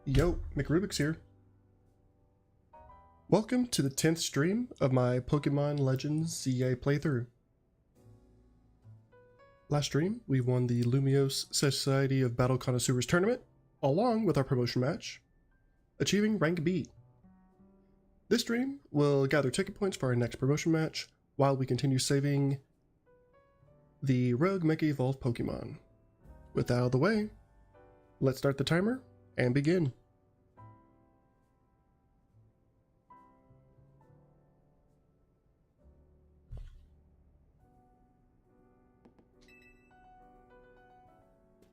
Yo, McRubik's here. Welcome to the 10th stream of my Pokémon Legends Z-A playthrough. Last stream, we won the Lumiose Society of Battle Connoisseurs Tournament, along with our promotion match, achieving rank B. This stream, we'll gather ticket points for our next promotion match, while we continue saving the Rogue Mega Evolved Pokemon. With that out of the way, let's start the timer and begin.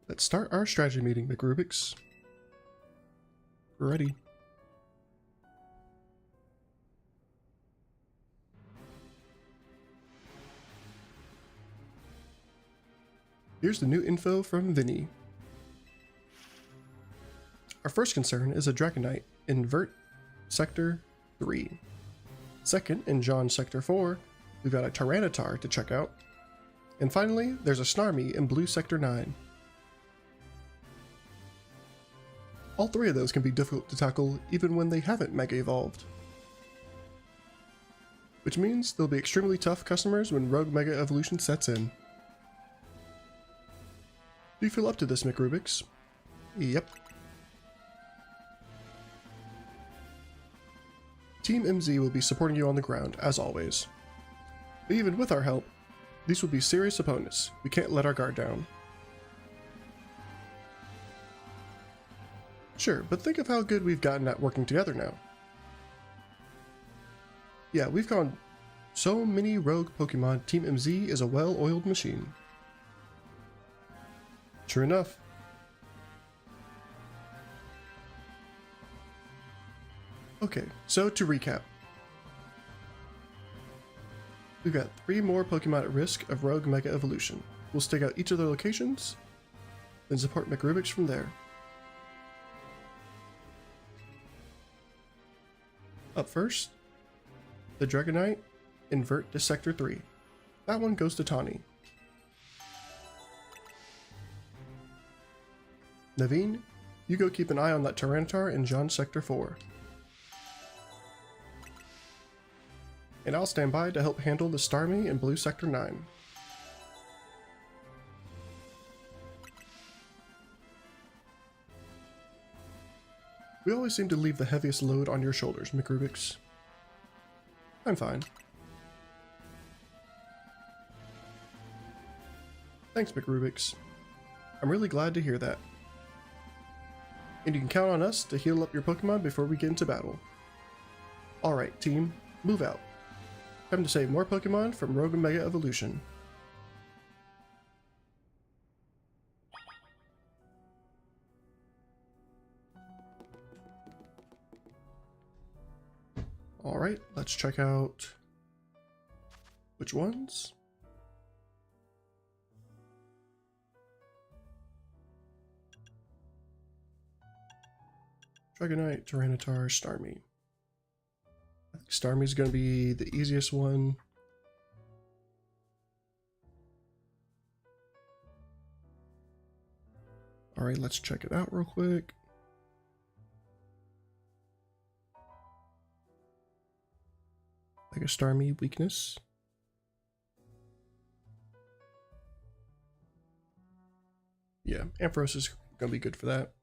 Let's start our strategy meeting, McRubik's. We're ready. Here's the new info from Vinny. Our first concern is a Dragonite in Vert Sector 3. Second, in John Sector 4, we've got a Tyranitar to check out. And finally, there's a Snarmy in Blue Sector 9. All three of those can be difficult to tackle even when they haven't Mega Evolved. Which means they'll be extremely tough customers when Rogue Mega Evolution sets in. Do you feel up to this, McRubik's? Yep. Team MZ will be supporting you on the ground, as always. But even with our help, these will be serious opponents. We can't let our guard down. Sure, but think of how good we've gotten at working together now. Yeah, we've gone so many rogue Pokemon, Team MZ is a well-oiled machine. True enough. Okay, so to recap. We've got 3 more Pokemon at risk of Rogue Mega Evolution. We'll stake out each of their locations, then support McRubik's from there. Up first, the Dragonite invert to Sector 3. That one goes to Tawny. Naveen, you go keep an eye on that Tyranitar in John Sector 4. And I'll stand by to help handle the Starmie in Blue Sector 9. We always seem to leave the heaviest load on your shoulders, McRubik's. I'm fine. Thanks, McRubik's. I'm really glad to hear that. And you can count on us to heal up your Pokemon before we get into battle. Alright, team, move out. Time to save more Pokemon from Rogue Mega Evolution. Alright, let's check out which ones. Dragonite, Tyranitar, Starmie. I think Starmie's going to be the easiest one. Alright, let's check it out real quick. Like a Starmie weakness. Yeah, Ampharos is going to be good for that.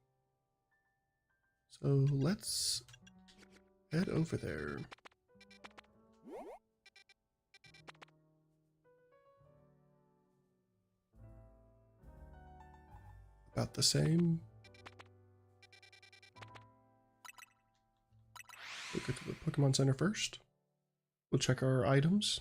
So let's head over there. About the same. We'll go to the Pokemon Center first. We'll check our items.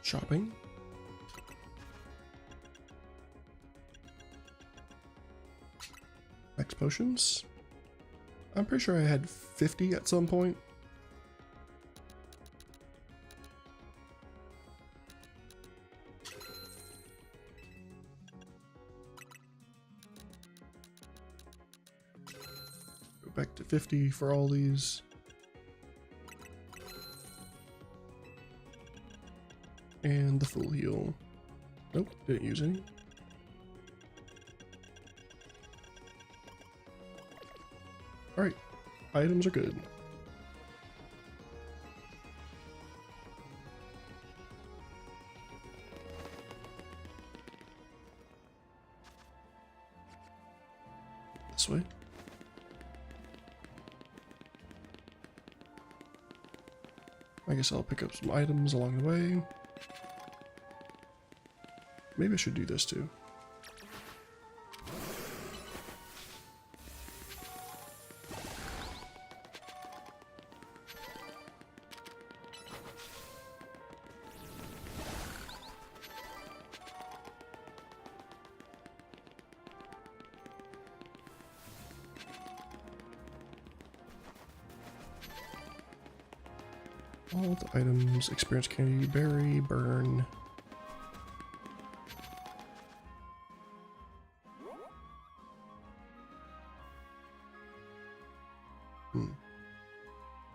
Shopping. Max potions. I'm pretty sure I had 50 at some point. Go back to 50 for all these. And the full heal. Nope, didn't use any. Alright, items are good. This way. I guess I'll pick up some items along the way. Maybe I should do this too. All the items, experience candy, berry, burn.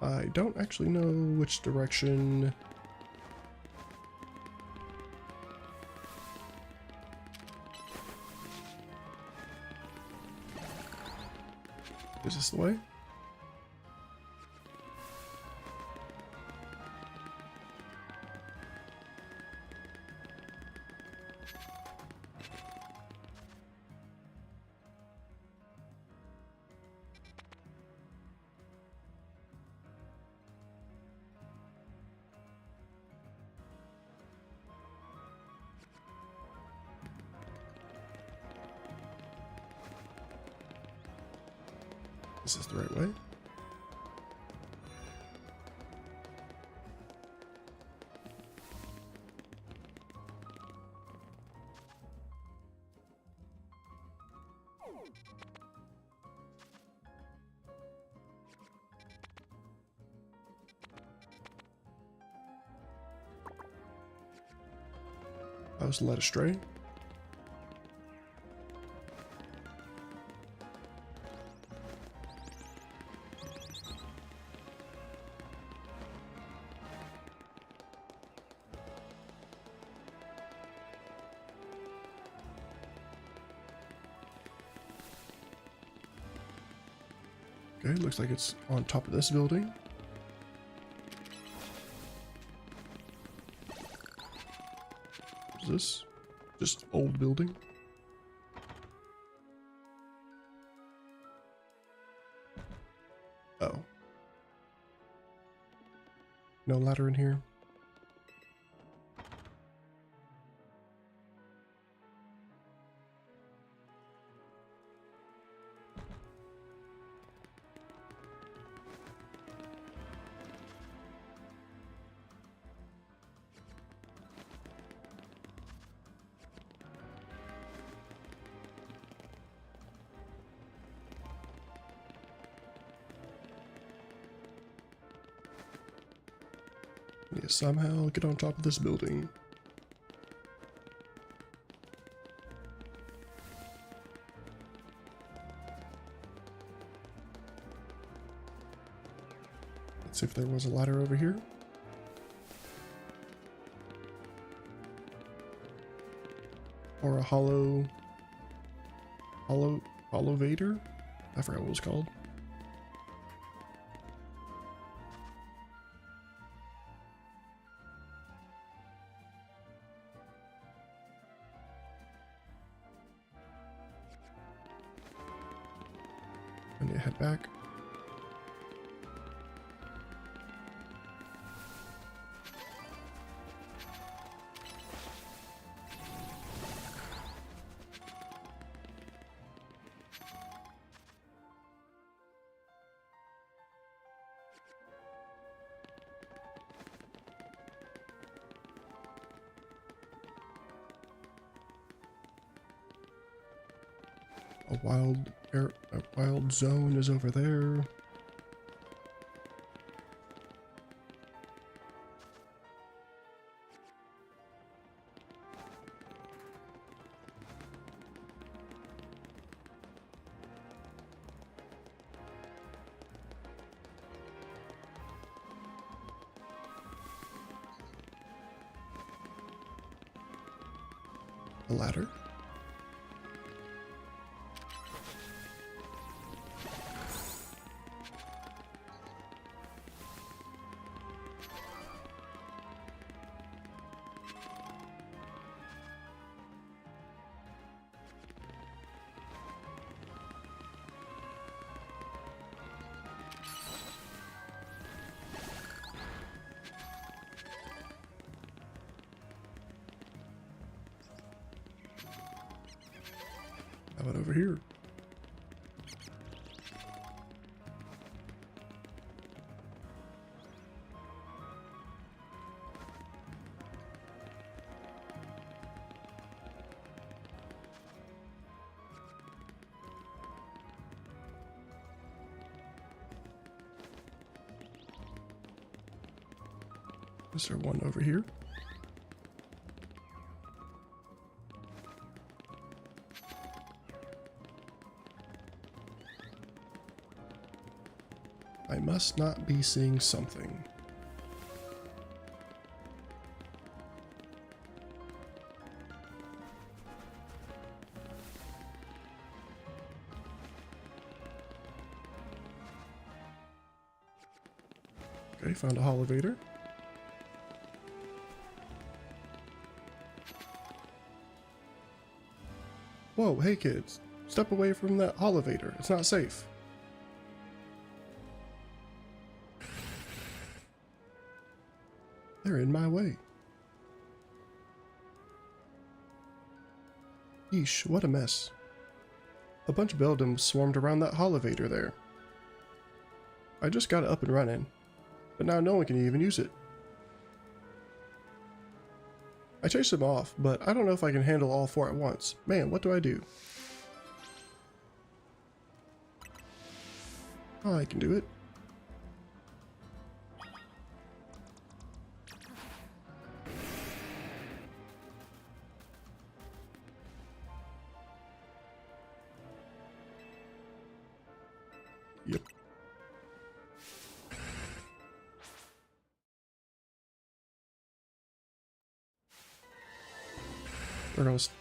I don't actually know which direction. Is this the way? Is this the right way? I was led astray. Okay, looks like it's on top of this building. What's this? Just old building? Oh. No ladder in here? Yeah, somehow get on top of this building. Let's see if there was a ladder over here. Or a holovator? I forgot what it was called. I need to head back. A wild zone is over there. A ladder. How about over here? Is there one over here? I must not be seeing something. Okay, found a holovator. Whoa, hey kids, step away from that holovator. It's not safe. They're in my way. Yeesh, what a mess. A bunch of buildings swarmed around that holovator there. I just got it up and running, but now no one can even use it. I chased them off, but I don't know if I can handle all four at once. Man, what do I do? Oh, I can do it. Yep.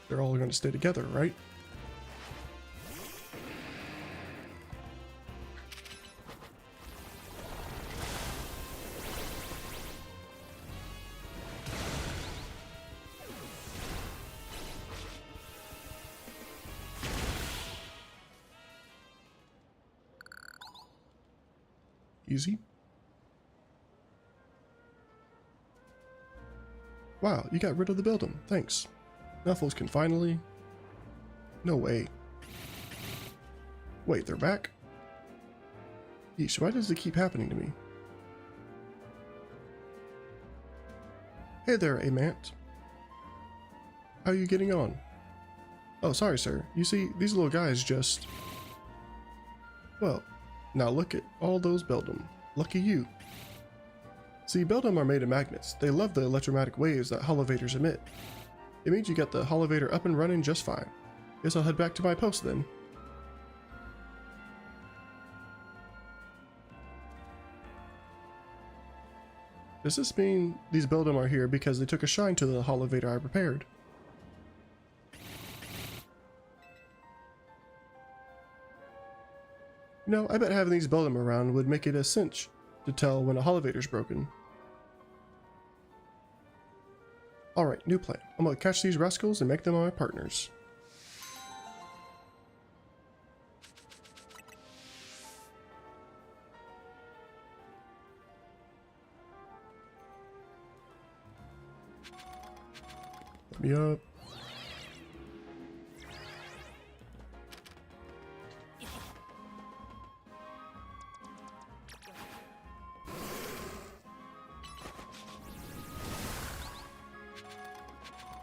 They're all gonna stay together, right? Easy. Wow, you got rid of the building. Thanks. Knuffles can finally... No way. Wait, they're back? Yeesh, why does it keep happening to me? Hey there, Amant. How are you getting on? Oh, sorry, sir. You see, these little guys just... Well, now look at all those Beldum. Lucky you. See, Beldum are made of magnets. They love the electromagnetic waves that holovators emit. It means you got the holovator up and running just fine. Guess I'll head back to my post then. Does this mean these Beldum are here because they took a shine to the holovator I prepared? You know, I bet having these Beldum around would make it a cinch to tell when a holovator's broken. Alright, new plan. I'm gonna catch these rascals and make them my partners. Let me up.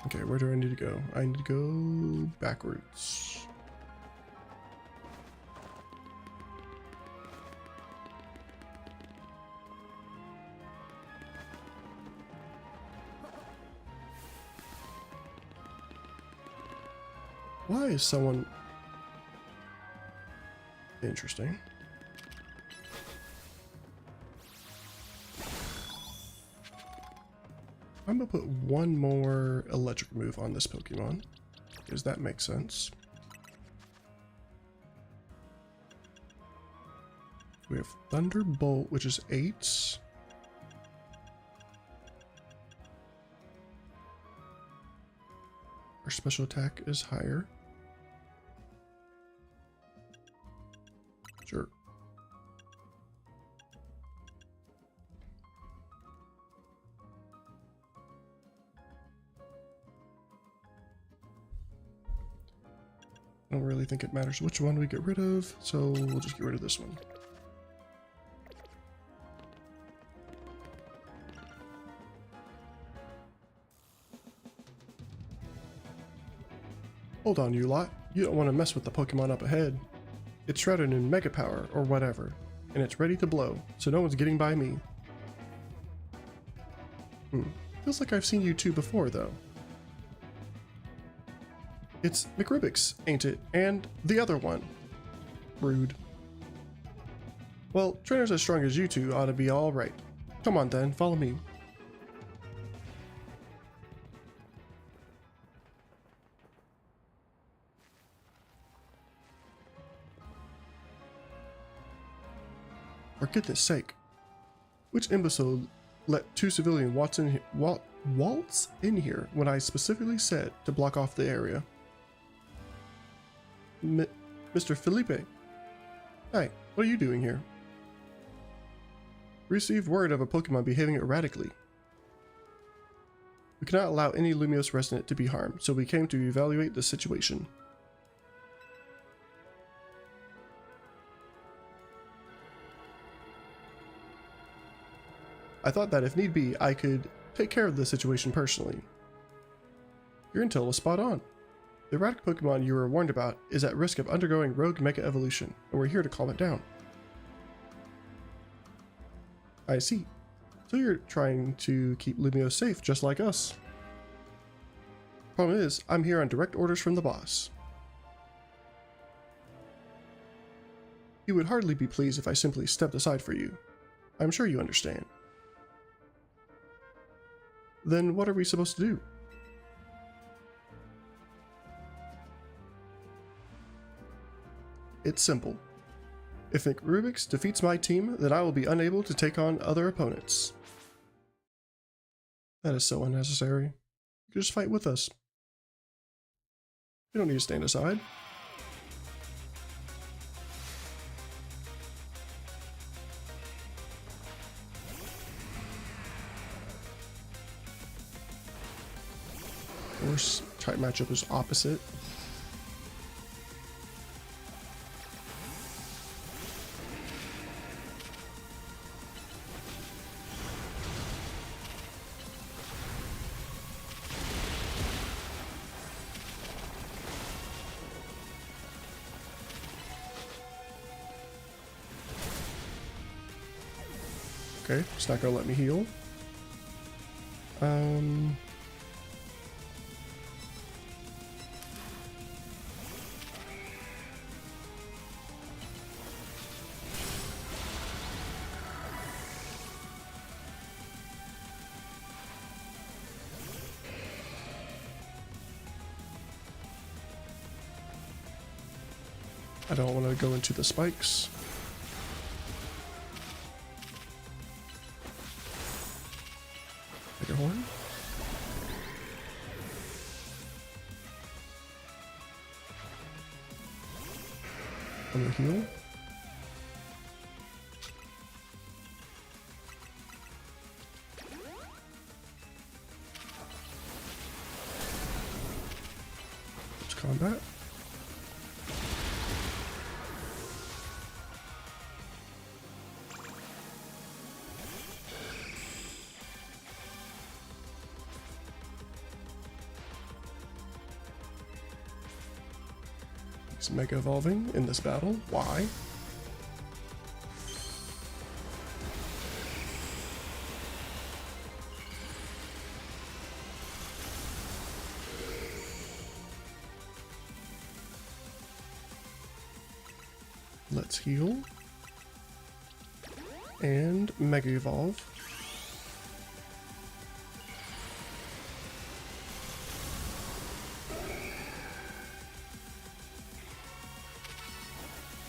Okay, where do I need to go? I need to go backwards. Why is someone... Interesting. I'm gonna put one more electric move on this Pokemon. because that makes sense. We have Thunderbolt, which is 8. Our special attack is higher. Sure. I don't really think it matters which one we get rid of, so we'll just get rid of this one. Hold on, you lot. You don't want to mess with the Pokemon up ahead. It's shrouded in Mega Power, or whatever, and it's ready to blow, so no one's getting by me. Feels like I've seen you two before, though. It's McRubik's, ain't it? And the other one. Rude. Well, trainers as strong as you two ought to be alright. Come on then, follow me. For goodness sake. Which imbecile let 2 civilian waltz in here when I specifically said to block off the area? Mr. Felipe. Hi, what are you doing here? Received word of a Pokemon behaving erratically. We cannot allow any Lumiose resident to be harmed, so we came to evaluate the situation. I thought that if need be, I could take care of the situation personally. Your intel was spot on. The erratic Pokemon you were warned about is at risk of undergoing rogue Mega Evolution, and we're here to calm it down. I see. So you're trying to keep Lumiose safe, just like us. Problem is, I'm here on direct orders from the boss. He would hardly be pleased if I simply stepped aside for you. I'm sure you understand. Then what are we supposed to do? It's simple. If McRubik's defeats my team, then I will be unable to take on other opponents. That is so unnecessary. You can just fight with us. You don't need to stand aside. Of course, type matchup is opposite. Okay, it's not gonna let me heal. I don't want to go into the spikes. Mega Horn. I'm gonna heal. It's combat. He's mega evolving in this battle. Why? Let's heal. And mega evolve.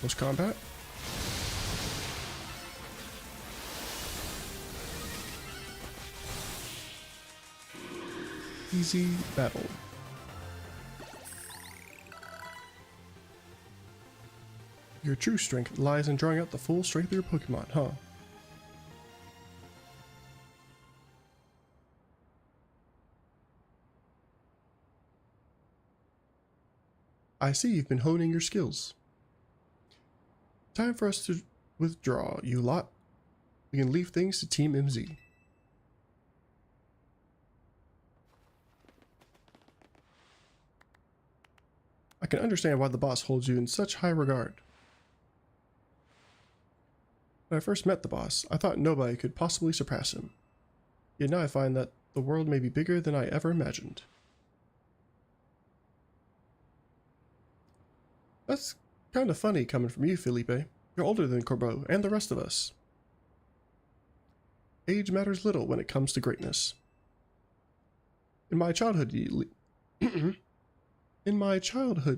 Close combat. Easy battle. Your true strength lies in drawing out the full strength of your Pokemon, huh? I see you've been honing your skills. Time for us to withdraw, you lot. We can leave things to Team MZ. I can understand why the boss holds you in such high regard. When I first met the boss, I thought nobody could possibly surpass him. Yet now I find that the world may be bigger than I ever imagined. That's kind of funny coming from you, Felipe. You're older than Corbeau and the rest of us. Age matters little when it comes to greatness. In my childhood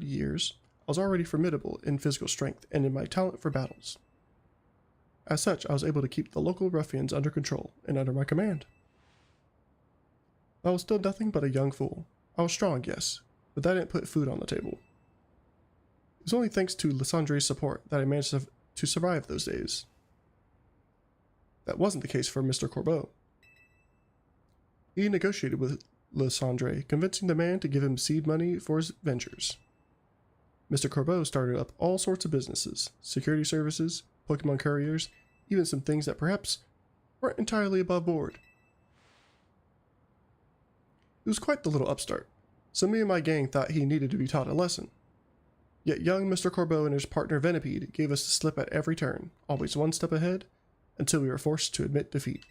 years, I was already formidable in physical strength and in my talent for battles. As such, I was able to keep the local ruffians under control and under my command. I was still nothing but a young fool. I was strong, yes, but that didn't put food on the table. It was only thanks to Lysandre's support that I managed to survive those days. That wasn't the case for Mr. Corbeau. He negotiated with Lysandre, convincing the man to give him seed money for his ventures. Mr. Corbeau started up all sorts of businesses, security services, Pokemon couriers, even some things that perhaps weren't entirely above board. He was quite the little upstart, so me and my gang thought he needed to be taught a lesson. Yet young Mr. Corbeau and his partner Venipede gave us the slip at every turn, always one step ahead, until we were forced to admit defeat.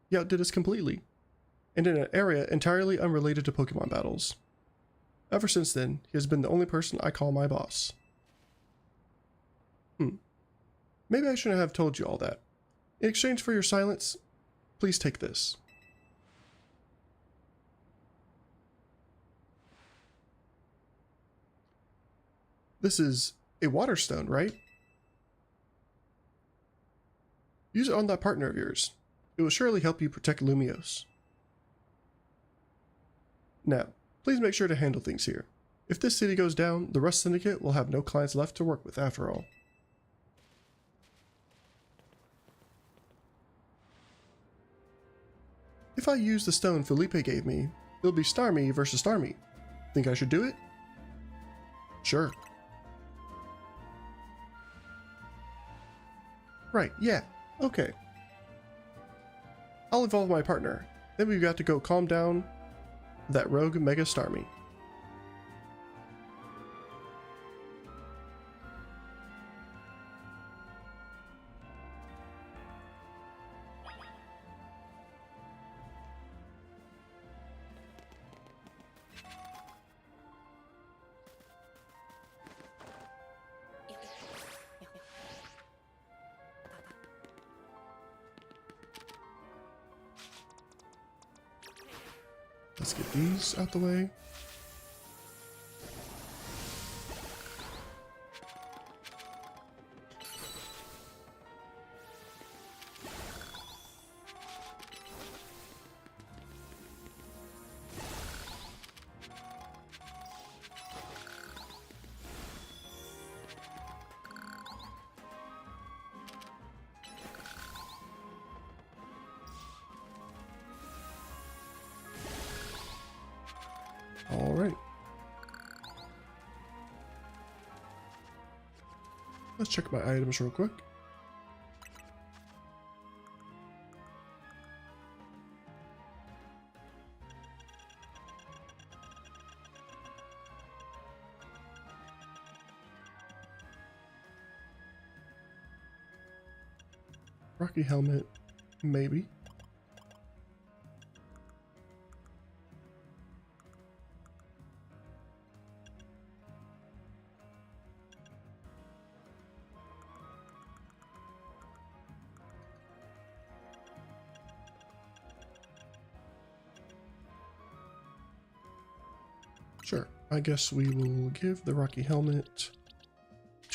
He outdid us completely, and in an area entirely unrelated to Pokemon battles. Ever since then, he has been the only person I call my boss. Maybe I shouldn't have told you all that. In exchange for your silence, please take this. This is a water stone, right? Use it on that partner of yours. It will surely help you protect Lumiose. Now, please make sure to handle things here. If this city goes down, the Rust Syndicate will have no clients left to work with after all. If I use the stone Felipe gave me, it'll be Starmie versus Starmie. Think I should do it? Sure. Right, yeah, okay. I'll involve my partner. Then we've got to go calm down that rogue Mega Starmie. Let's get these out the way. All right. Let's check my items real quick. Rocky helmet, maybe. Sure, I guess we will give the Rocky helmet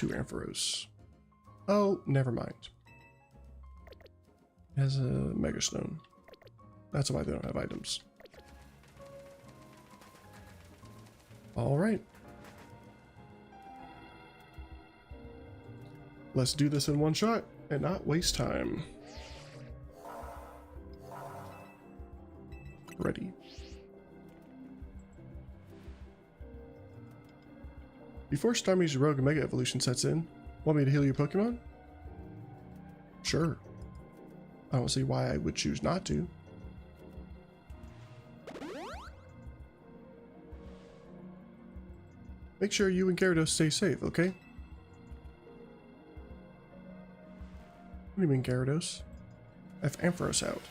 2 Ampharos. Oh, never mind. It has a Mega Stone. That's why they don't have items. Alright. Let's do this in one shot and not waste time. Ready. Before Starmie's Rogue Mega Evolution sets in, want me to heal your Pokemon? Sure. I don't see why I would choose not to. Make sure you and Gyarados stay safe, okay? What do you mean, Gyarados? I have Ampharos out.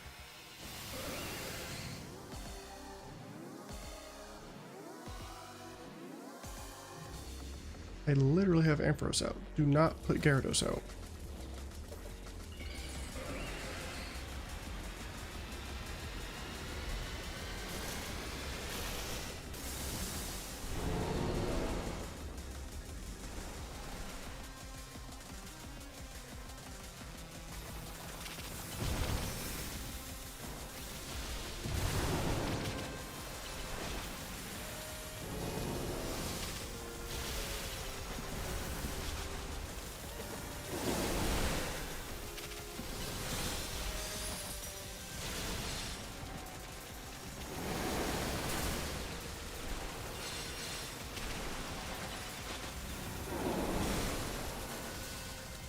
I literally have Ampharos out. Do not put Gyarados out.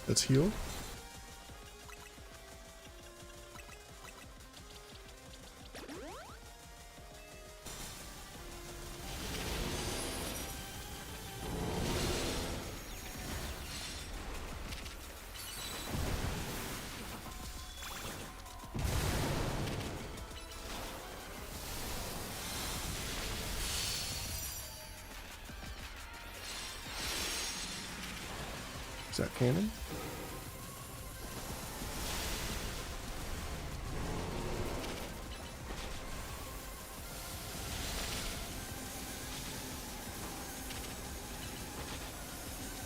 Let's heal. Is that cannon?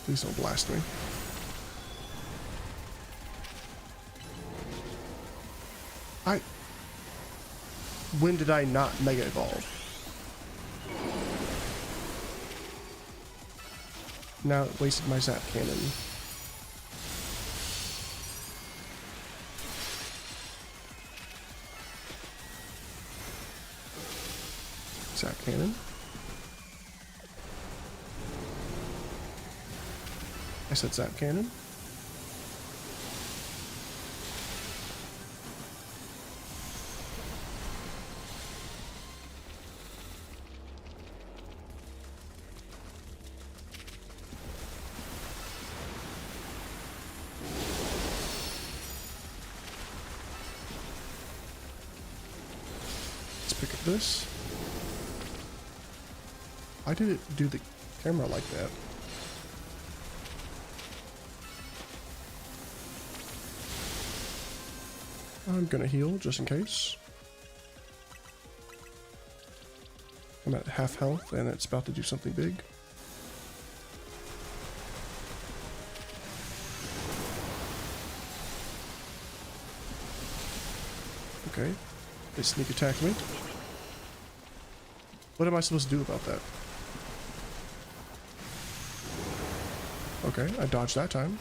Please don't blast me. When did I not Mega Evolve? Now it wasted my Zap Cannon. Zap Cannon. I said Zap Cannon. Let's pick up this. Why did it do the camera like that? I'm gonna heal just in case. I'm at half health and it's about to do something big. Okay, they sneak attack me. What am I supposed to do about that? Okay, I dodged that time.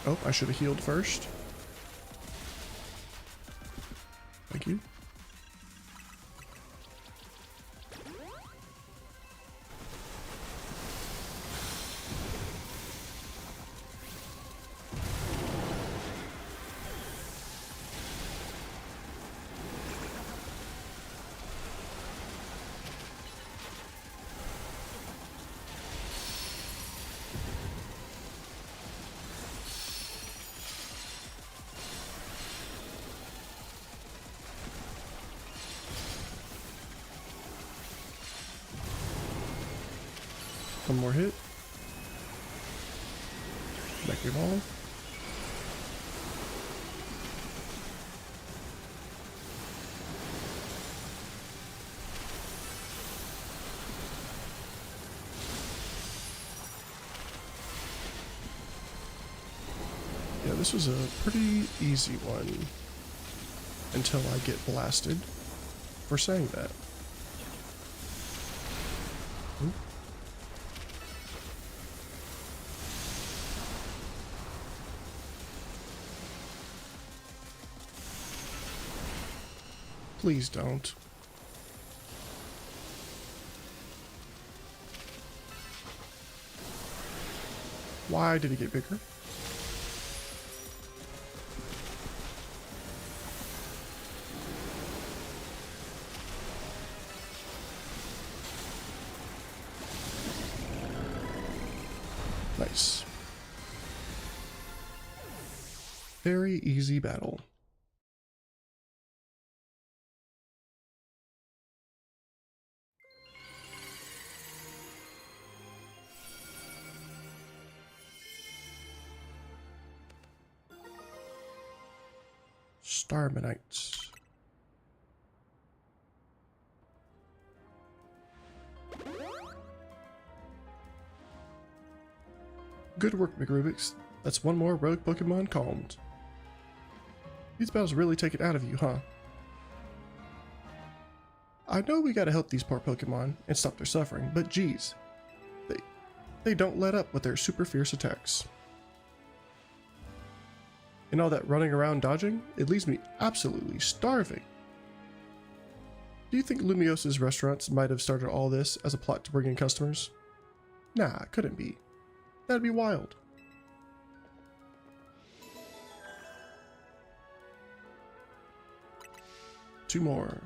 Oh, I should have healed first. Thank you. One more hit. Back your ball. Yeah, this was a pretty easy one until I get blasted for saying that. Ooh. Please don't. Why did it get bigger? Nice. Very easy battle. Starmanites. Good work, McRubix. That's one more rogue Pokemon calmed. These battles really take it out of you, huh? I know we gotta help these poor Pokemon and stop their suffering, but geez, they don't let up with their super fierce attacks. And all that running around dodging, it leaves me absolutely starving. Do you think Lumios's restaurants might have started all this as a plot to bring in customers? Nah, it couldn't be. That'd be wild. Two more.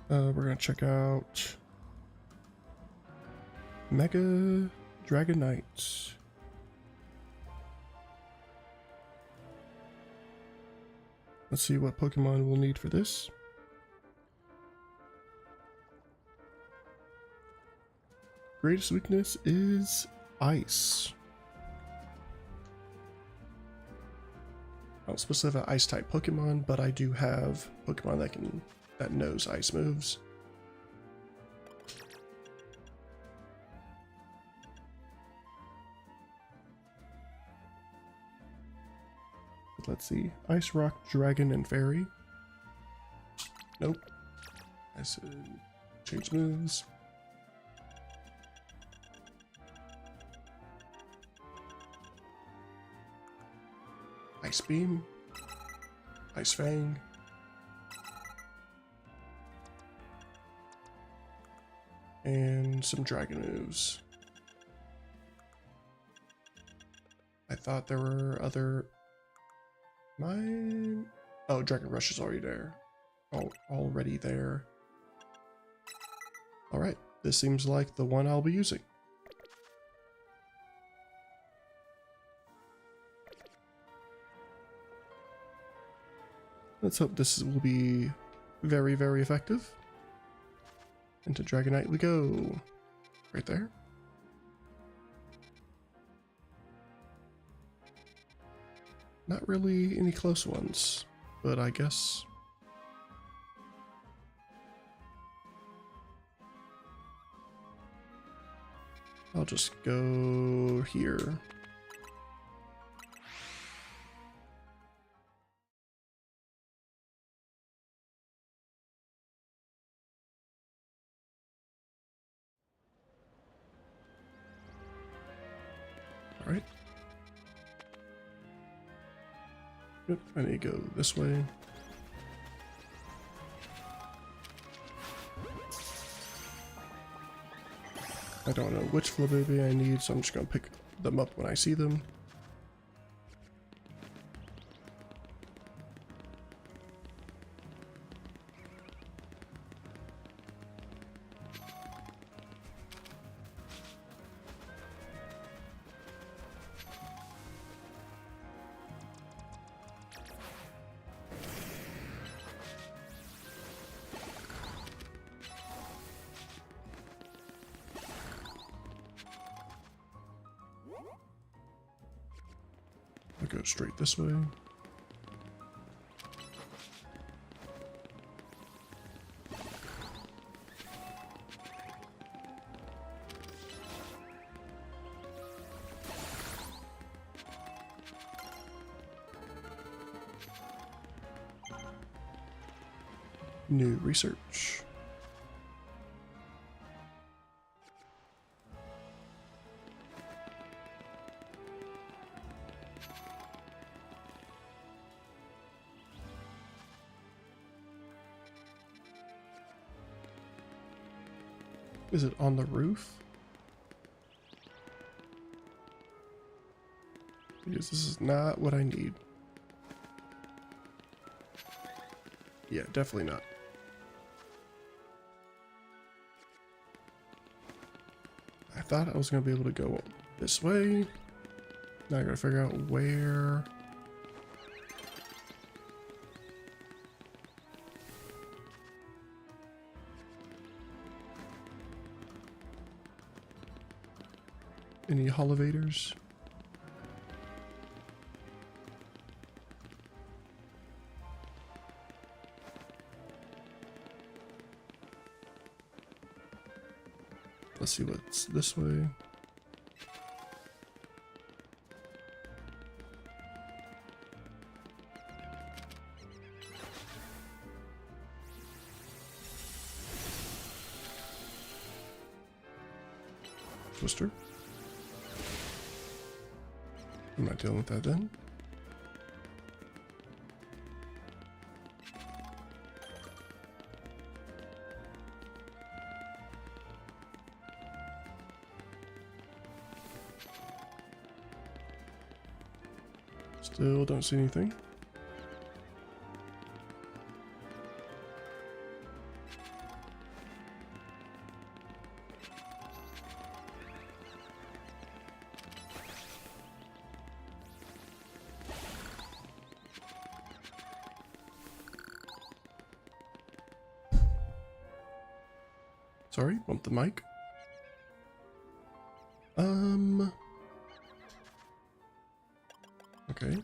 We're gonna check out Mega Dragonite. Let's see what Pokemon we'll need for this. Greatest weakness is ice. I don't supposed to have an ice type Pokemon, but I do have Pokemon that knows ice moves. Let's see. Ice, Rock, Dragon, and Fairy. Nope. I said change moves. Ice Beam. Ice Fang. And some Dragon moves. I thought there were other... Mine... Oh, Dragon Rush is already there. Oh, already there. Alright, this seems like the one I'll be using. Let's hope this will be very, very effective. Into Dragonite we go. Right there. Not really any close ones, but I guess... I'll just go here. All right. Yep, I need to go this way. I don't know which Flabébé I need, so I'm just gonna pick them up when I see them. go straight this way. New research. Is it on the roof? Because this is not what I need. Yeah, definitely not. I thought I was going to be able to go this way. Now I got to figure out where. Any elevators? Let's see what's this way. Twister. I'm not dealing with that then. Still don't see anything. Sorry, bump the mic. Okay.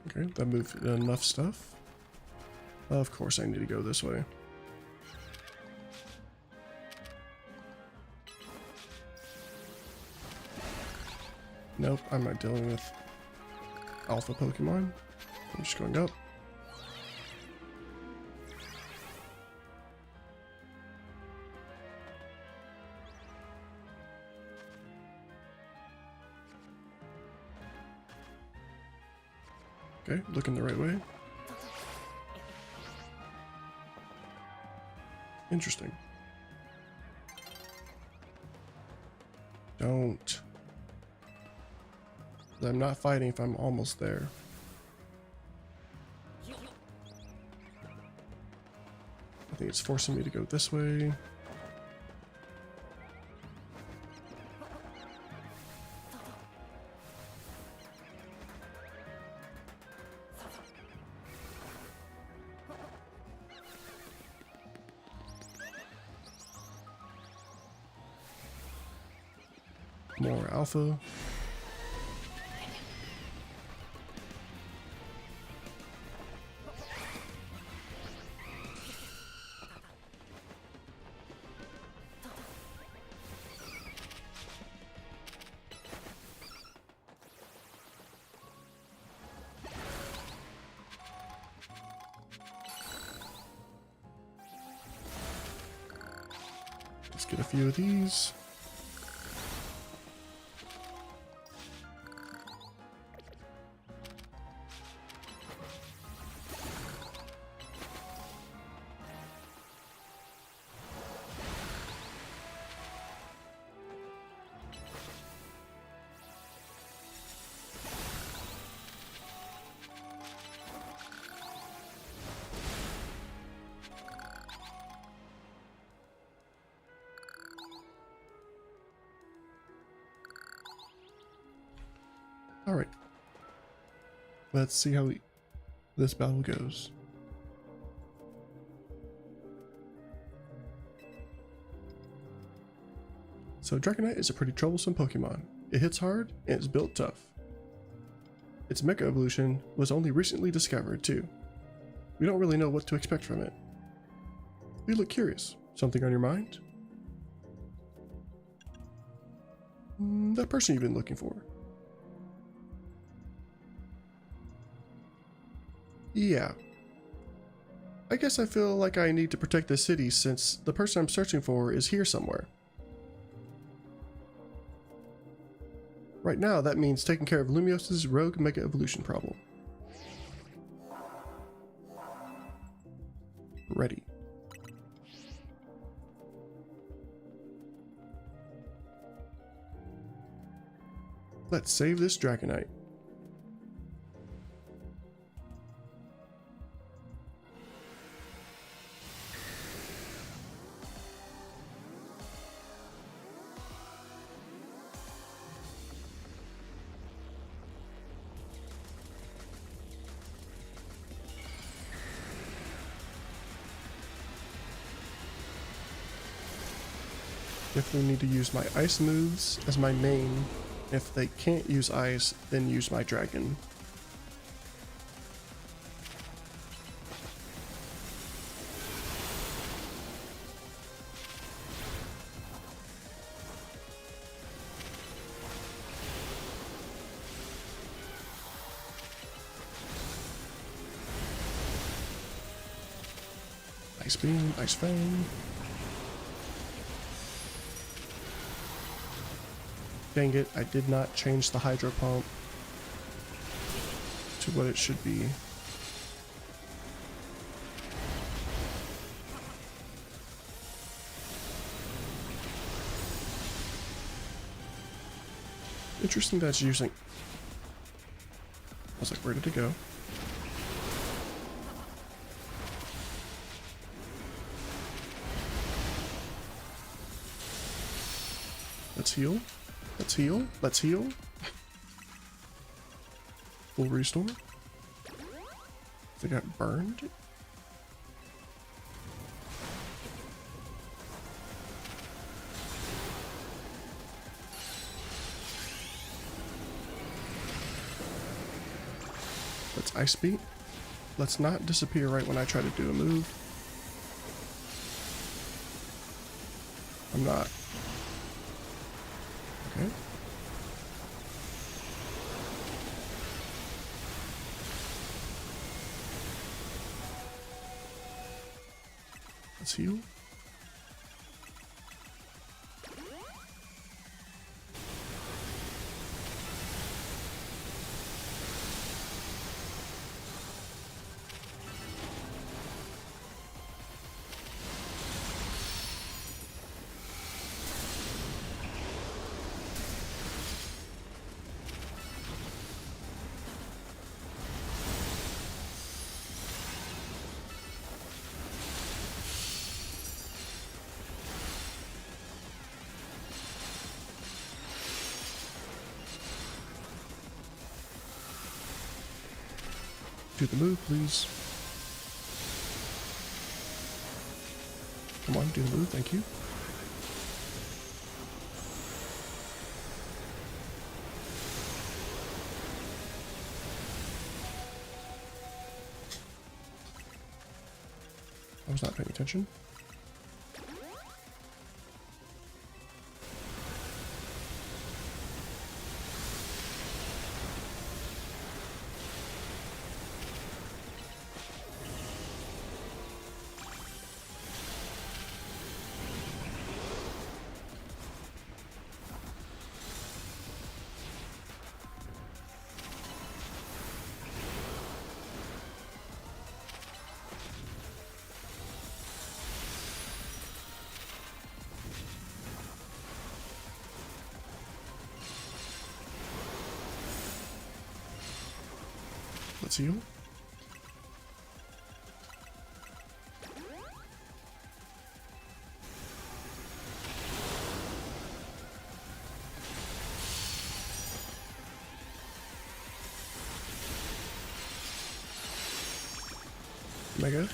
Okay, that moved enough stuff. Of course I need to go this way. Nope, I'm not dealing with alpha Pokemon. I'm just going up. Okay, looking the right way. Interesting. Don't. I'm not fighting if I'm almost there. I think it's forcing me to go this way. More alpha. Let's get a few of these. All right. Let's see how this battle goes. So Dragonite is a pretty troublesome Pokemon. It hits hard and it's built tough. Its Mega Evolution was only recently discovered too. We don't really know what to expect from it. You look curious. Something on your mind? That person you've been looking for. Yeah. I guess I feel like I need to protect the city since the person I'm searching for is here somewhere. Right now, that means taking care of Lumios's rogue Mega Evolution problem. Ready. Let's save this Dragonite. Definitely need to use my ice moves as my main. If they can't use ice, then use my dragon. Ice beam, ice fang. Dang it, I did not change the hydro pump to what it should be. Interesting that it's using... I was like, where did it go? Let's heal. Let's heal. Let's heal. Full restore. They got burned. Let's ice beat. Let's not disappear right when I try to do a move. I'm not. Okay. Let's heal. Do the move, please. Come on, do the move, thank you. I was not paying attention. Let's heal. Mega.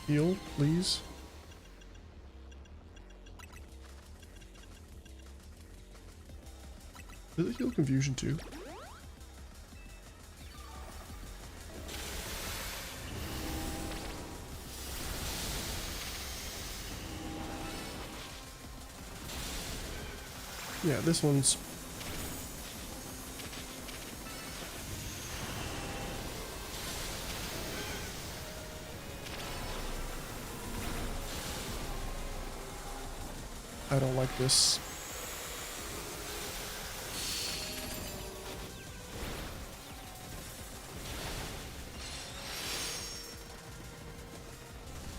Heal, please. Does it heal confusion too? Yeah, this one's... I don't like this.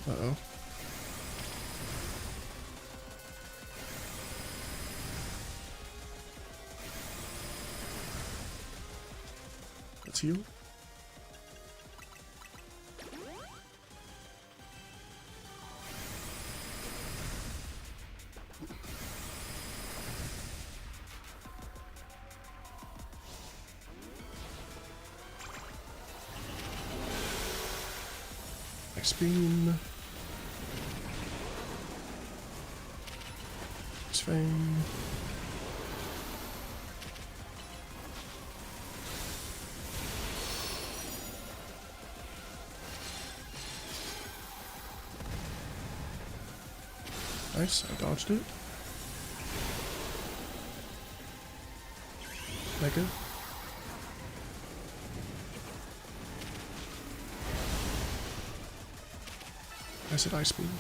Uh-oh. Let's heal. Next beam. Next fang. Nice, I dodged it. Mega. I said ice beam.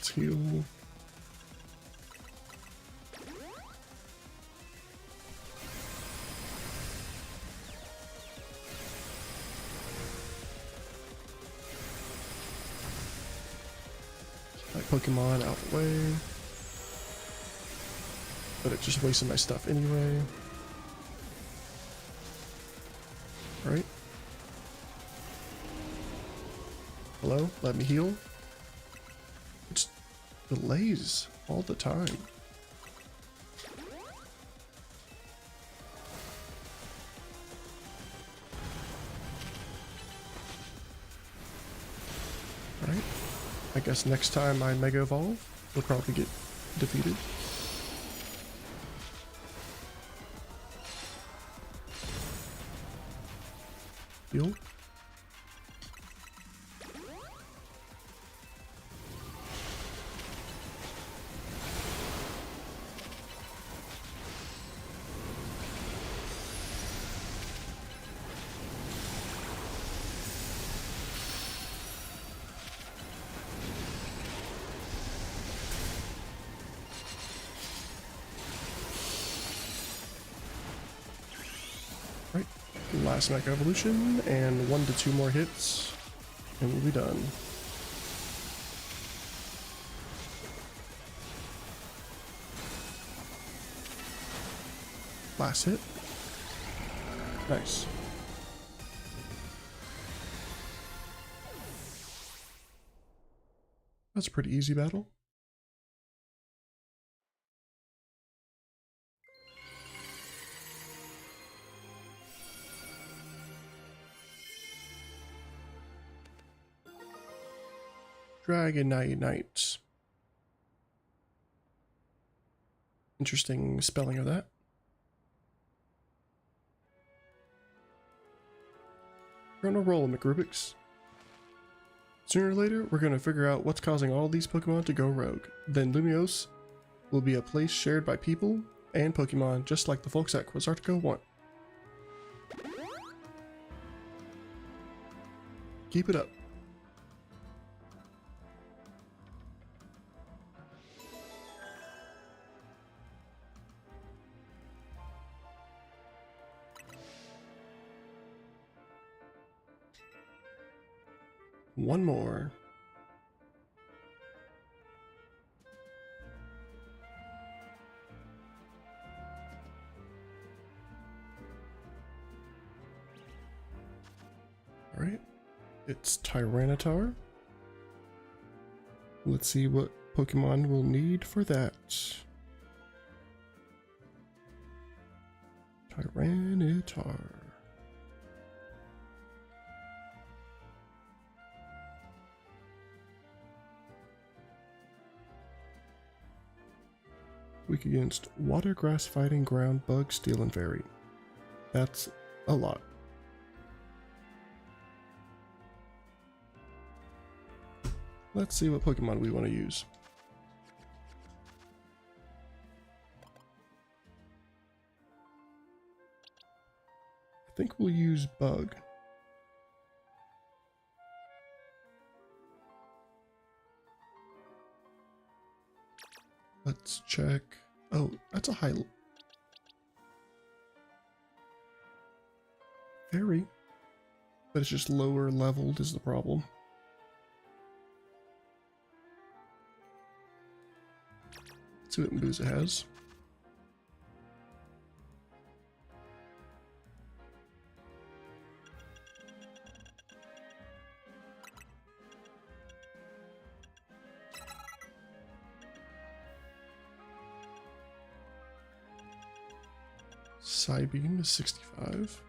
Let's heal. Like Pokemon out the way. But it just wasted my stuff anyway. Alright. Hello? Let me heal? It's delays all the time. Alright. I guess next time I Mega Evolve, we'll probably get defeated. Heal. Right, last Mega Evolution, and 1 to 2 more hits, and we'll be done. Last hit. Nice. That's a pretty easy battle. Dragon Knight. Interesting spelling of that. We're on a roll, McRubik's. Sooner or later, we're going to figure out what's causing all these Pokemon to go rogue. Then Lumiose will be a place shared by people and Pokemon, just like the folks at Quasartico want. Keep it up. One more. All right, it's Tyranitar. Let's see what Pokemon we'll need for that. Tyranitar. Weak against Water, Grass, Fighting, Ground, Bug, Steel, and Fairy. That's a lot. Let's see what Pokemon we want to use. I think we'll use Bug. Let's check. Oh, that's a high. Fairy. But it's just lower leveled is the problem. Let's see what Mbuza has. Psybeam is 65.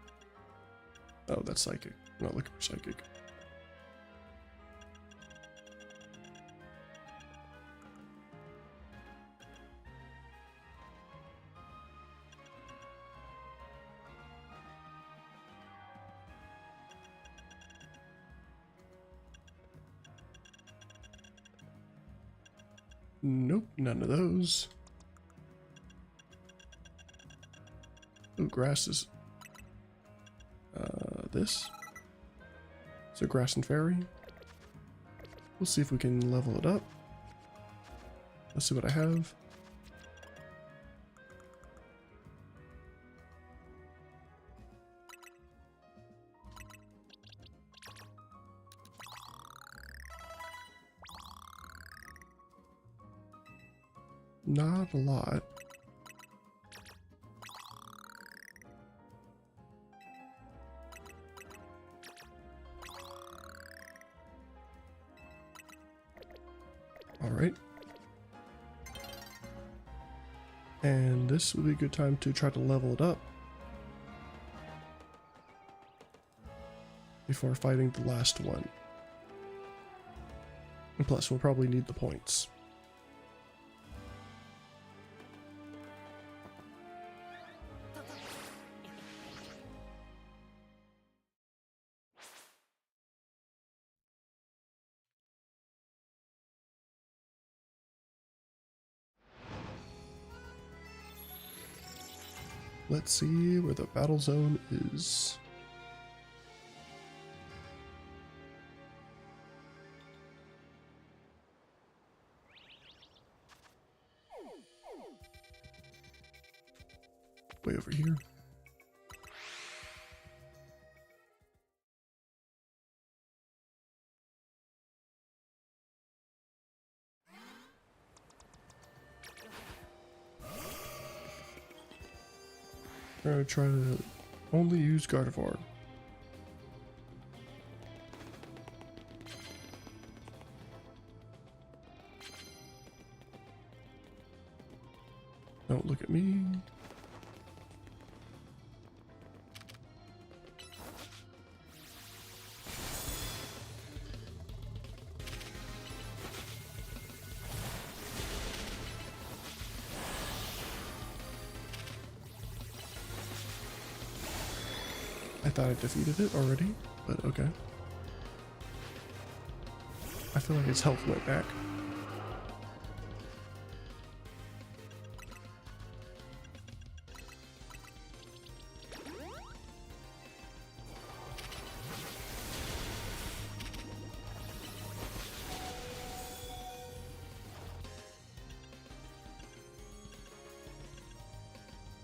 Oh, that's Psychic. I'm not looking for Psychic. Nope, none of those. Oh, grass is this. So Grass and Fairy. We'll see if we can level it up. Let's see what I have. Not a lot. All right. And this would be a good time to try to level it up before fighting the last one. And plus, we'll probably need the points. Let's see where the battle zone is. Way over here. We're gonna try to only use Gardevoir. Don't look at me. thought I defeated it already, but okay. I feel like its health went back.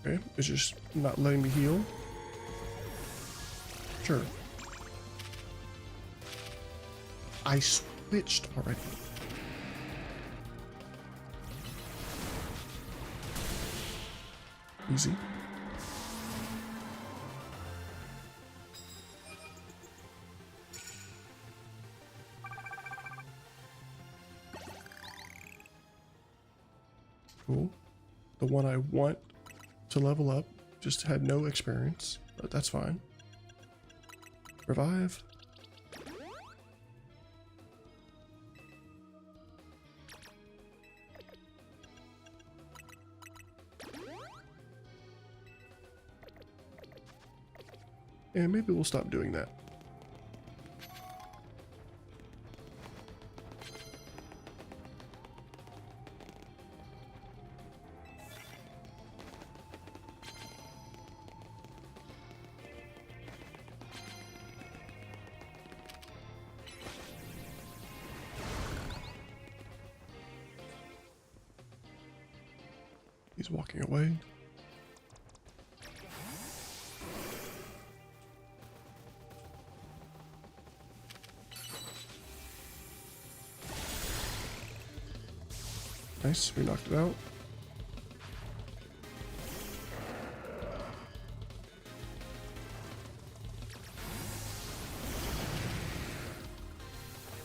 Okay, it's just not letting me heal. Sure. I switched already. Easy. Cool. The one I want to level up just had no experience, but that's fine. Revive. And maybe we'll stop doing that. He's walking away. Nice, we knocked it out.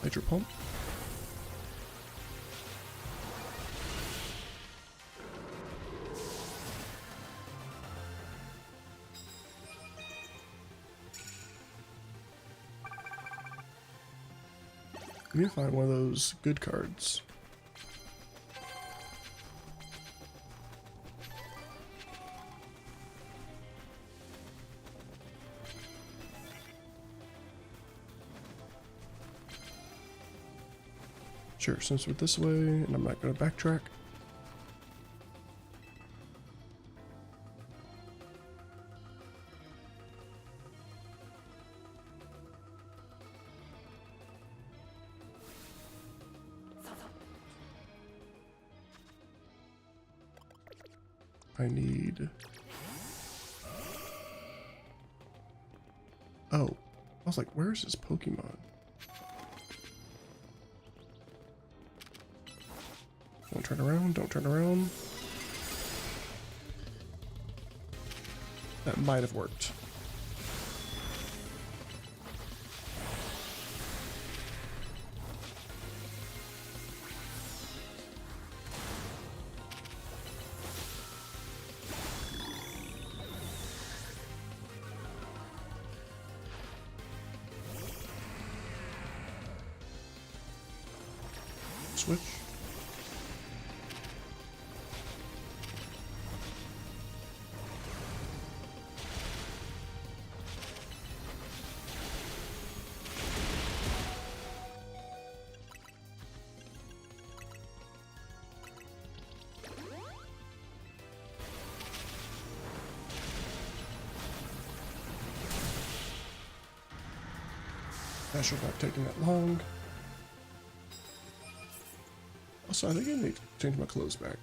Hydro pump. We need to find one of those good cards. Sure, since we're this way, and I'm not going to backtrack. I need... Oh, I was like, where's this Pokemon? Don't turn around, don't turn around. That might have worked. Switch. That should not taking that long. Also, I think I need to change my clothes back.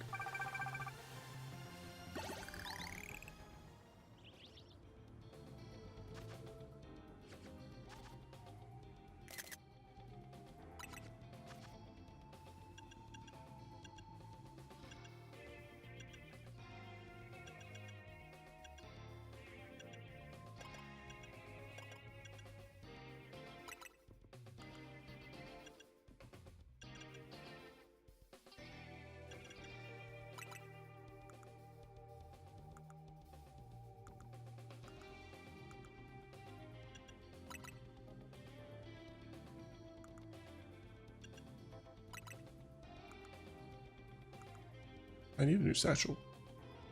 I need a new satchel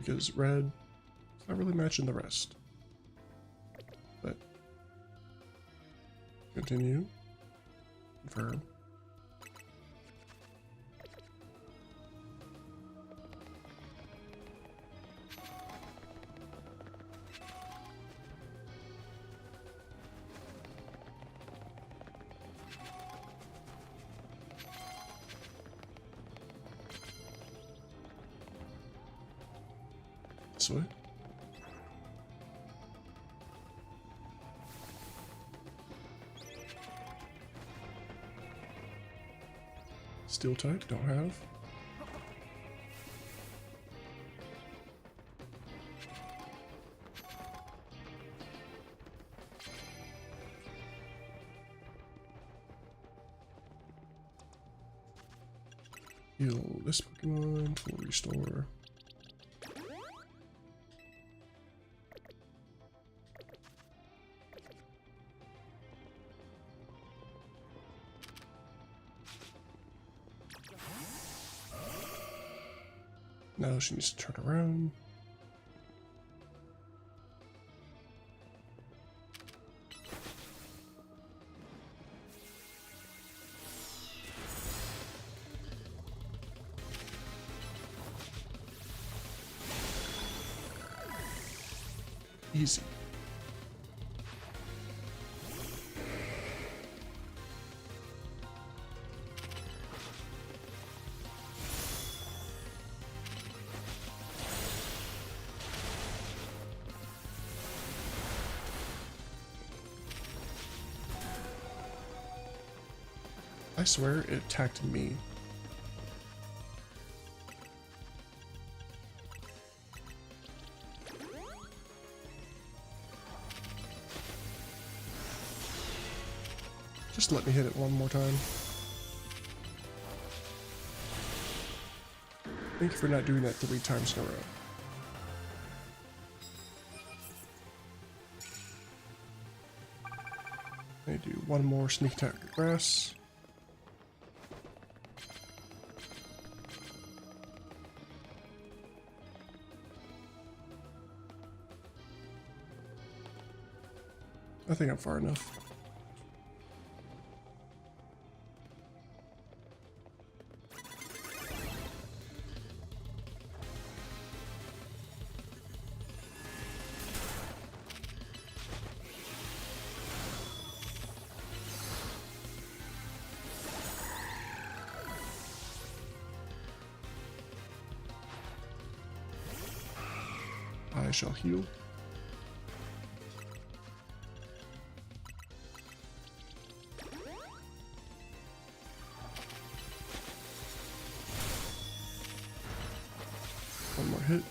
because red is not really matching the rest. But Continue. Confirm. This way. Steel type, don't have. Heal this Pokemon for restore. Now she needs to turn around. Easy. I swear it attacked me. Just let me hit it one more time. Thank you for not doing that 3 times in a row. I do one more sneak attack with grass. I think I'm far enough. I shall heal. One more hit.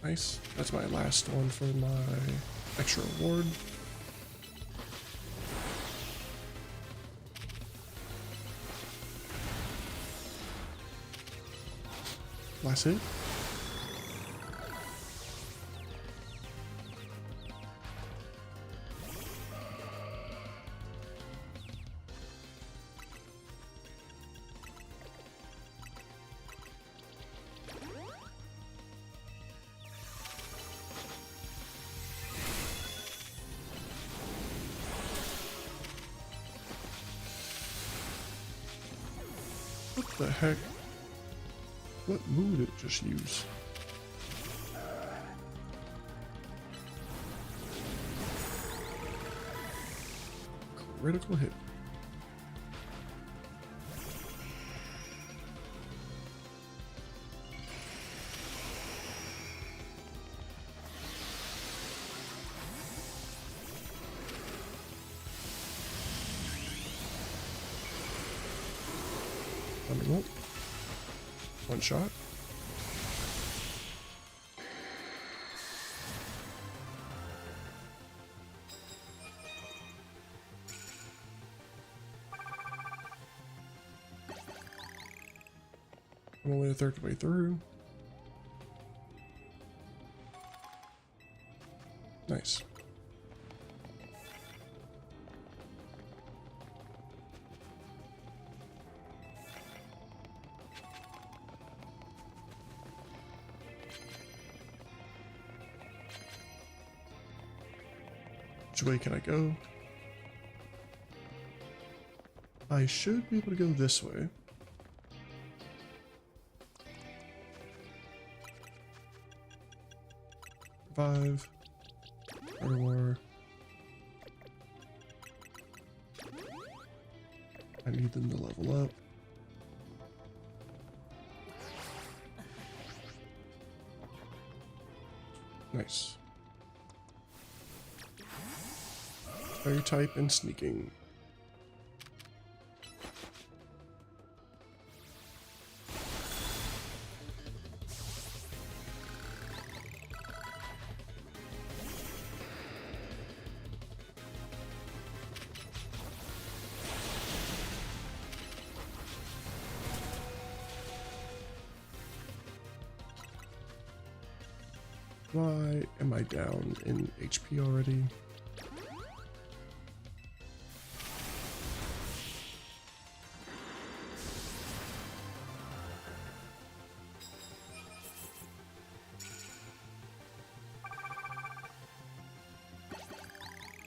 Nice. That's my last one for my extra reward. Last hit. What the heck? What move did it just use? Critical hit. One shot. I'm only a third way through. Nice. Which way can I go? I should be able to go this way. Revive. War. I need them to level up. Nice. Fire type and sneaking. Why am I down in HP already?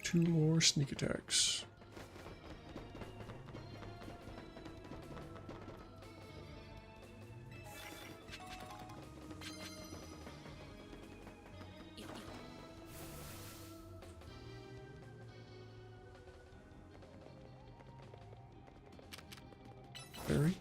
Two more sneak attacks. Berry.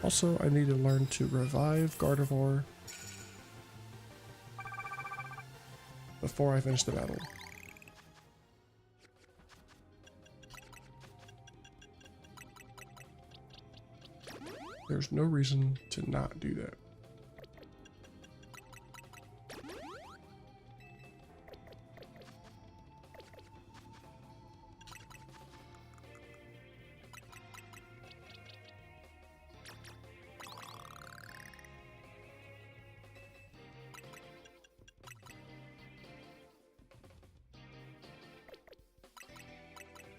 Also, I need to learn to revive Gardevoir before I finish the battle. There's no reason to not do that.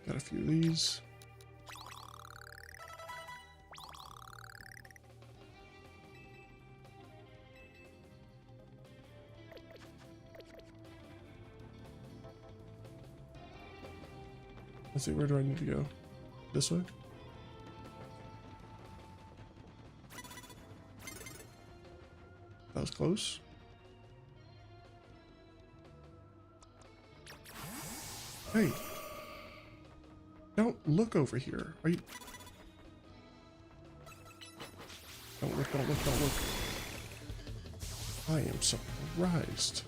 Got a few of these. Let's see, where do I need to go? This way? That was close. Hey! Don't look over here. Are you... Don't look, don't look, don't look. I am surprised.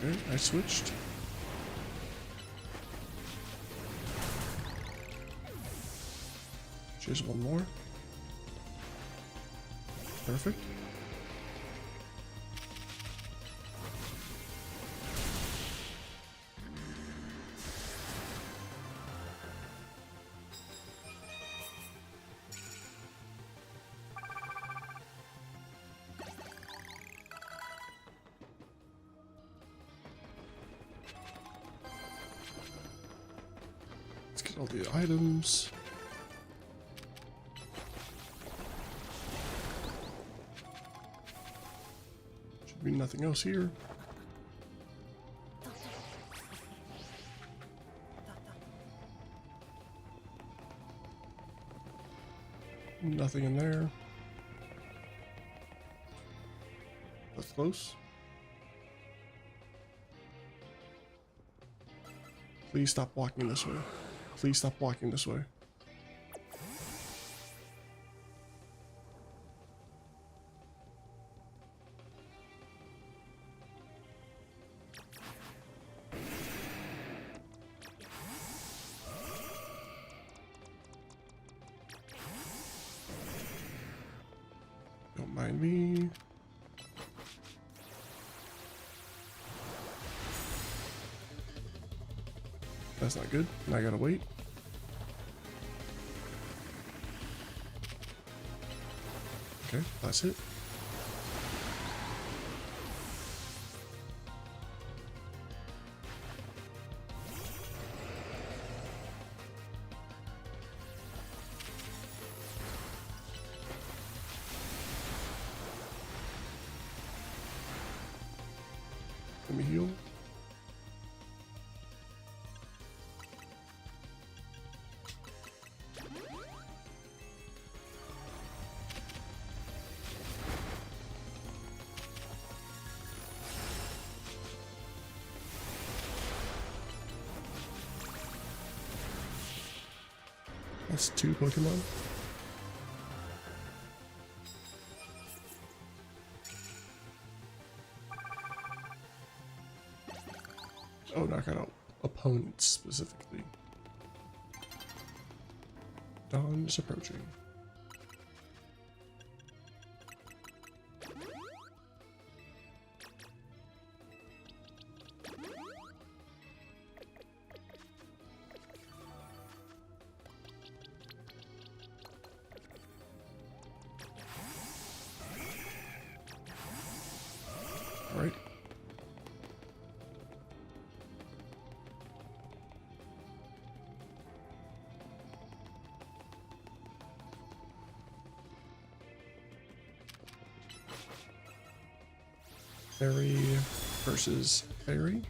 Okay, I switched. Here's one more. Perfect. Let's get all the items. Nothing else here. Nothing in there. That's close. Please stop walking this way. Please stop walking this way. Don't mind me. That's not good. Now I gotta wait. Okay, that's it. Let me heal. That's 2 Pokemon. Oh, knock out opponents specifically. Dawn is approaching. All right. Fairy versus Fairy.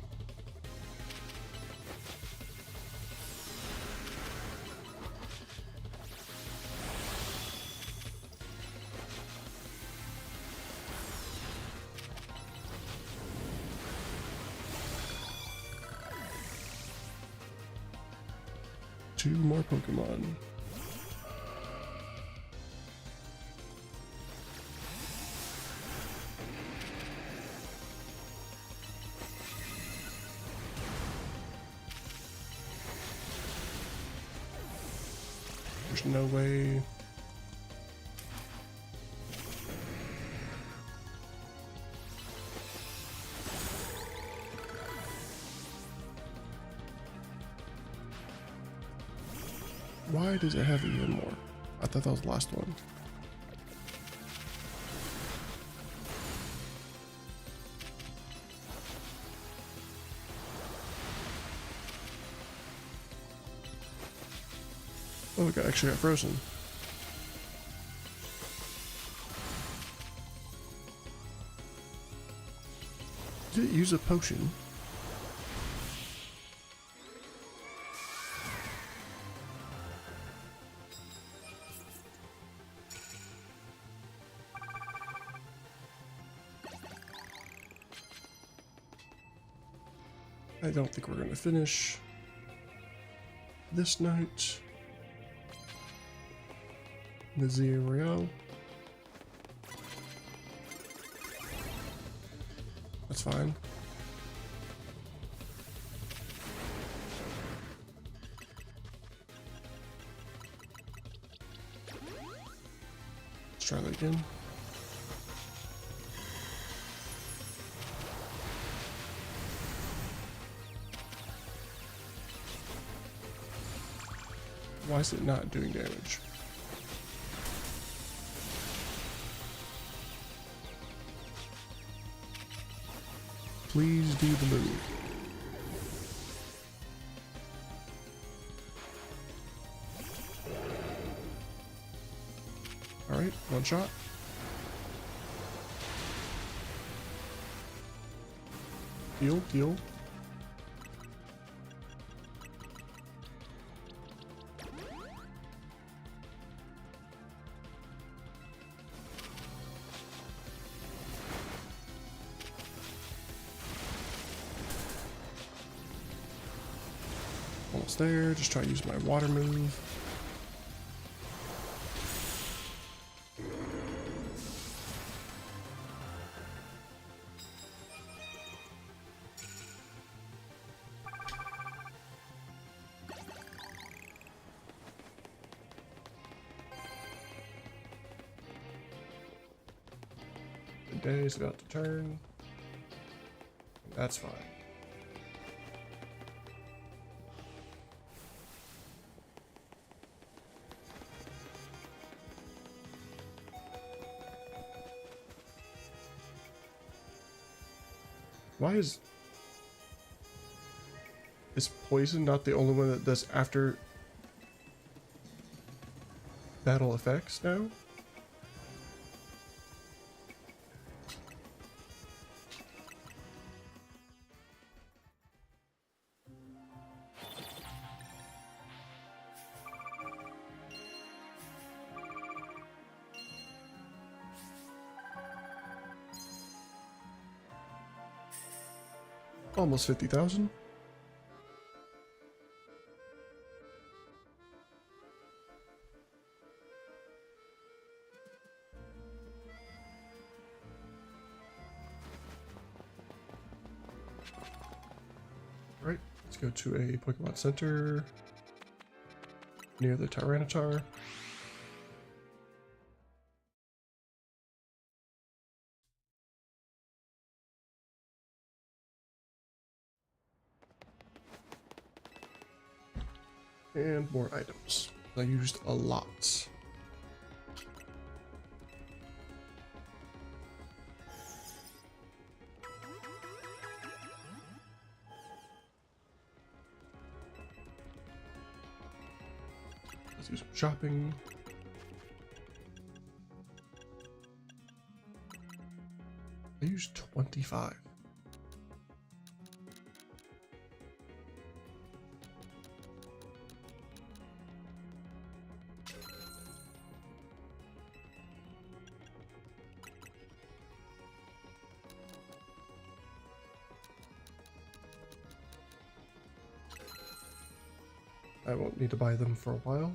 Two more Pokemon. There's no way. Why does it have even more? I thought that was the last one. Oh, it actually got frozen. Did it use a potion? I don't think we're going to finish this night. The Z-A. That's fine. Let's try that again. Why is it not doing damage? Please do the move. All right, one shot. Heal, heal. Almost there. Just try to use my water move. The day is about to turn. That's fine. Why is poison not the only one that does after battle effects now? Almost 50,000. Right, let's go to a Pokemon Center near the Tyranitar. And more items. I used a lot. Let's do some shopping. I used 25. I won't need to buy them for a while.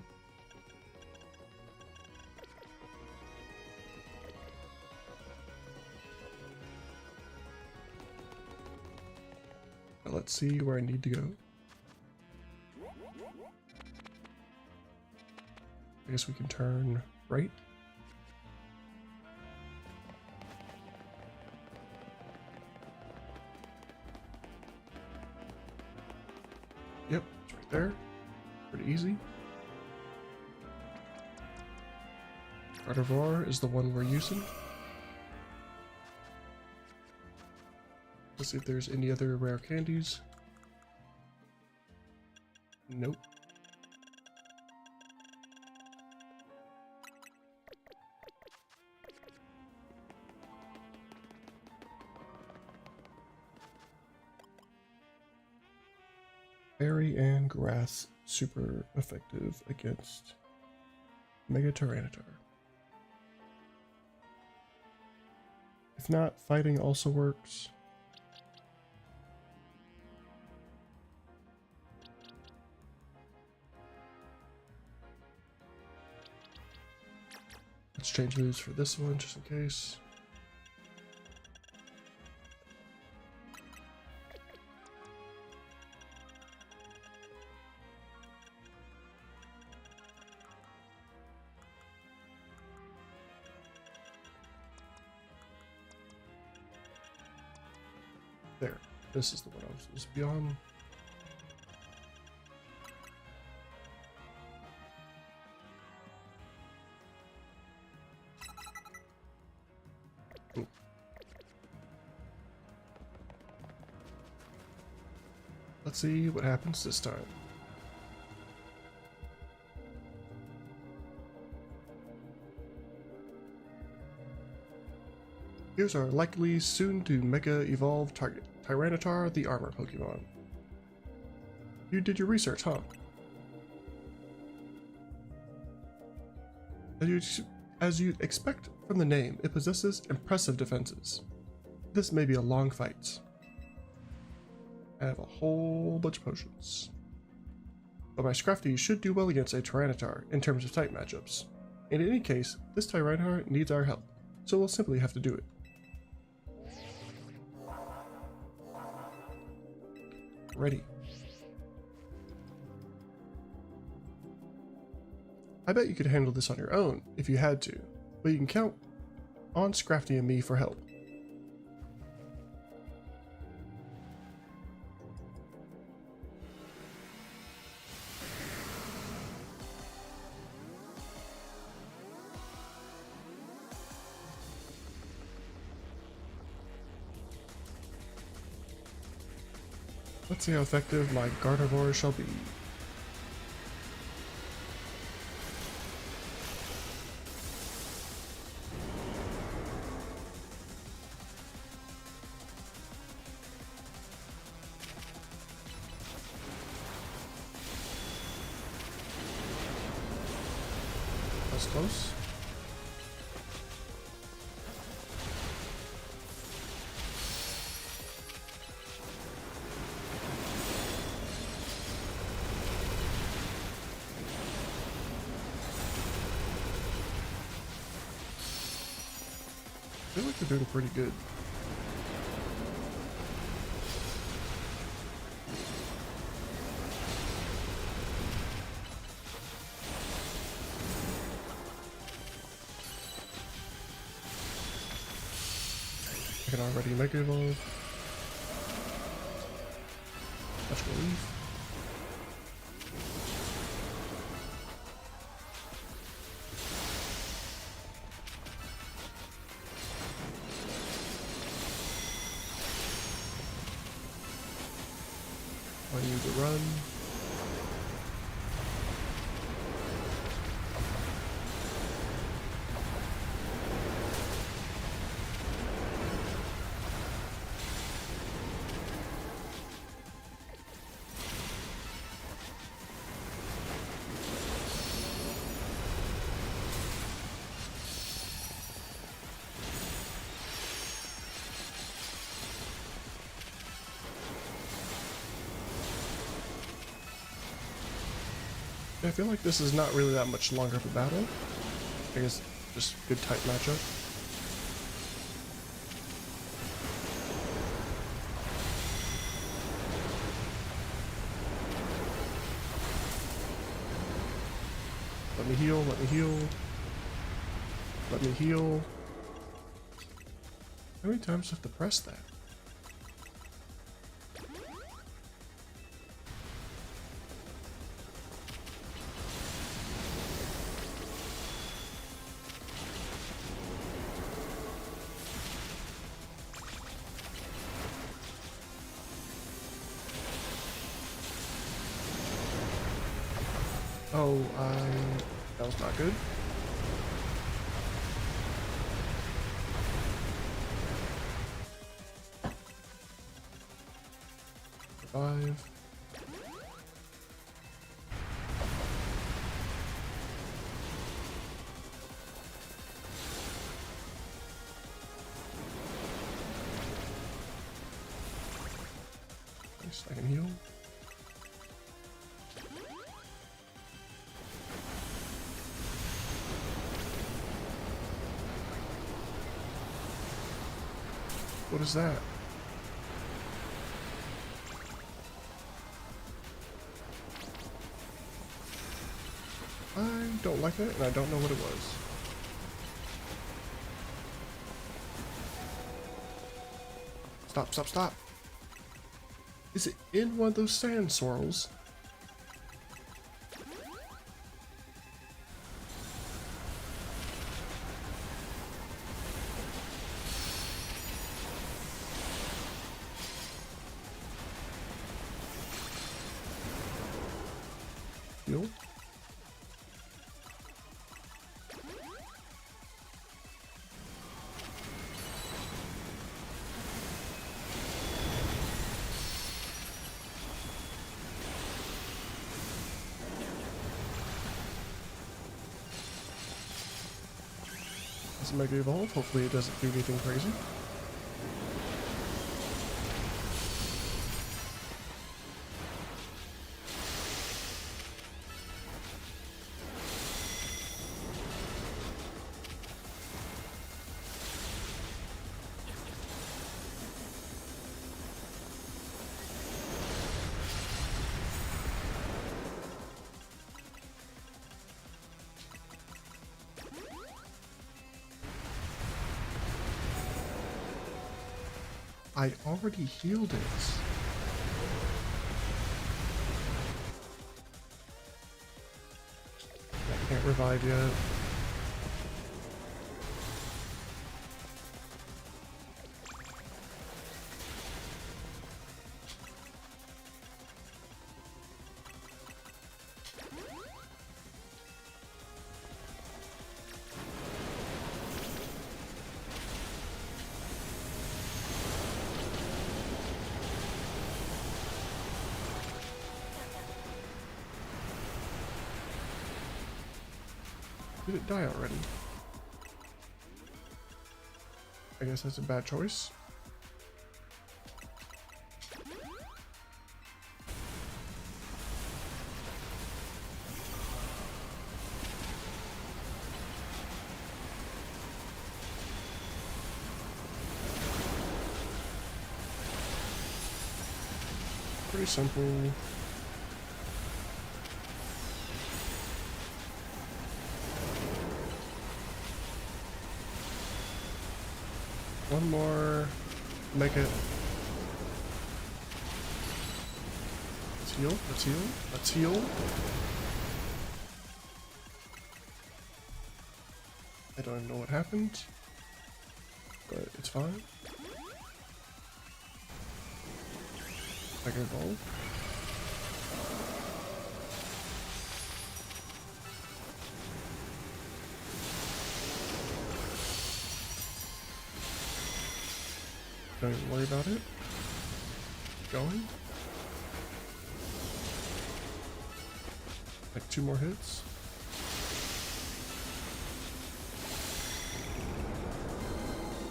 Now let's see where I need to go. I guess we can turn right. Yep, it's right there. Pretty easy. Gardevoir is the one we're using. Let's see if there's any other rare candies. Nope. Berry and grass super effective against Mega Tyranitar. If not, fighting also works. Let's change moves for this one just in case. There, this is the one I was supposed to be on. Ooh. Let's see what happens this time. Here's our likely soon to Mega Evolve target, Tyranitar, the armor Pokemon. You did your research, huh? As you'd expect from the name, it possesses impressive defenses. This may be a long fight. I have a whole bunch of potions. but my Scrafty should do well against a Tyranitar in terms of type matchups. In any case, this Tyranitar needs our help, so we'll simply have to do it. Ready. I bet you could handle this on your own if you had to, but you can count on Scrafty and me for help. Let's see how effective my Gardevoir shall be. That's close. I feel like they're doing pretty good. I can already Mega Evolve. Magical Leaf. I need to run. I feel like this is not really that much longer of a battle. I guess just good type matchup. Let me heal, let me heal. Let me heal. How many times do I have to press that? Oh, that was not good. Revive. Nice, I can heal. What is that? I don't like it, and I don't know what it was. Stop, stop, stop. Is it in one of those sand swirls? Heal. This Mega Evolve, hopefully it doesn't do anything crazy. I already healed it. I can't revive yet. Did it die already? I guess that's a bad choice. Pretty simple. One more. Make it. Let's heal. Let's heal. Let's heal. I don't even know what happened, but it's fine. I can evolve. Don't even worry about it. Going. Like 2 more hits.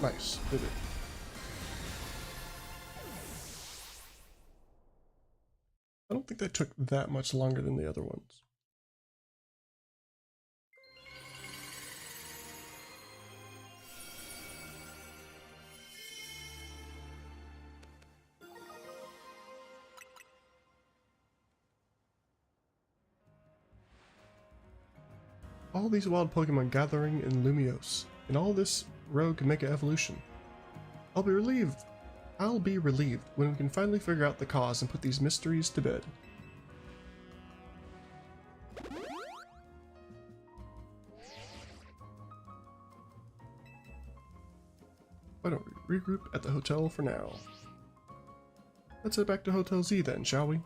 Nice, did it. I don't think that took that much longer than the other ones. All these wild Pokemon gathering in Lumiose, and all this rogue Mega Evolution. I'll be relieved when we can finally figure out the cause and put these mysteries to bed. Why don't we regroup at the hotel for now? Let's head back to Hotel Z then, shall we?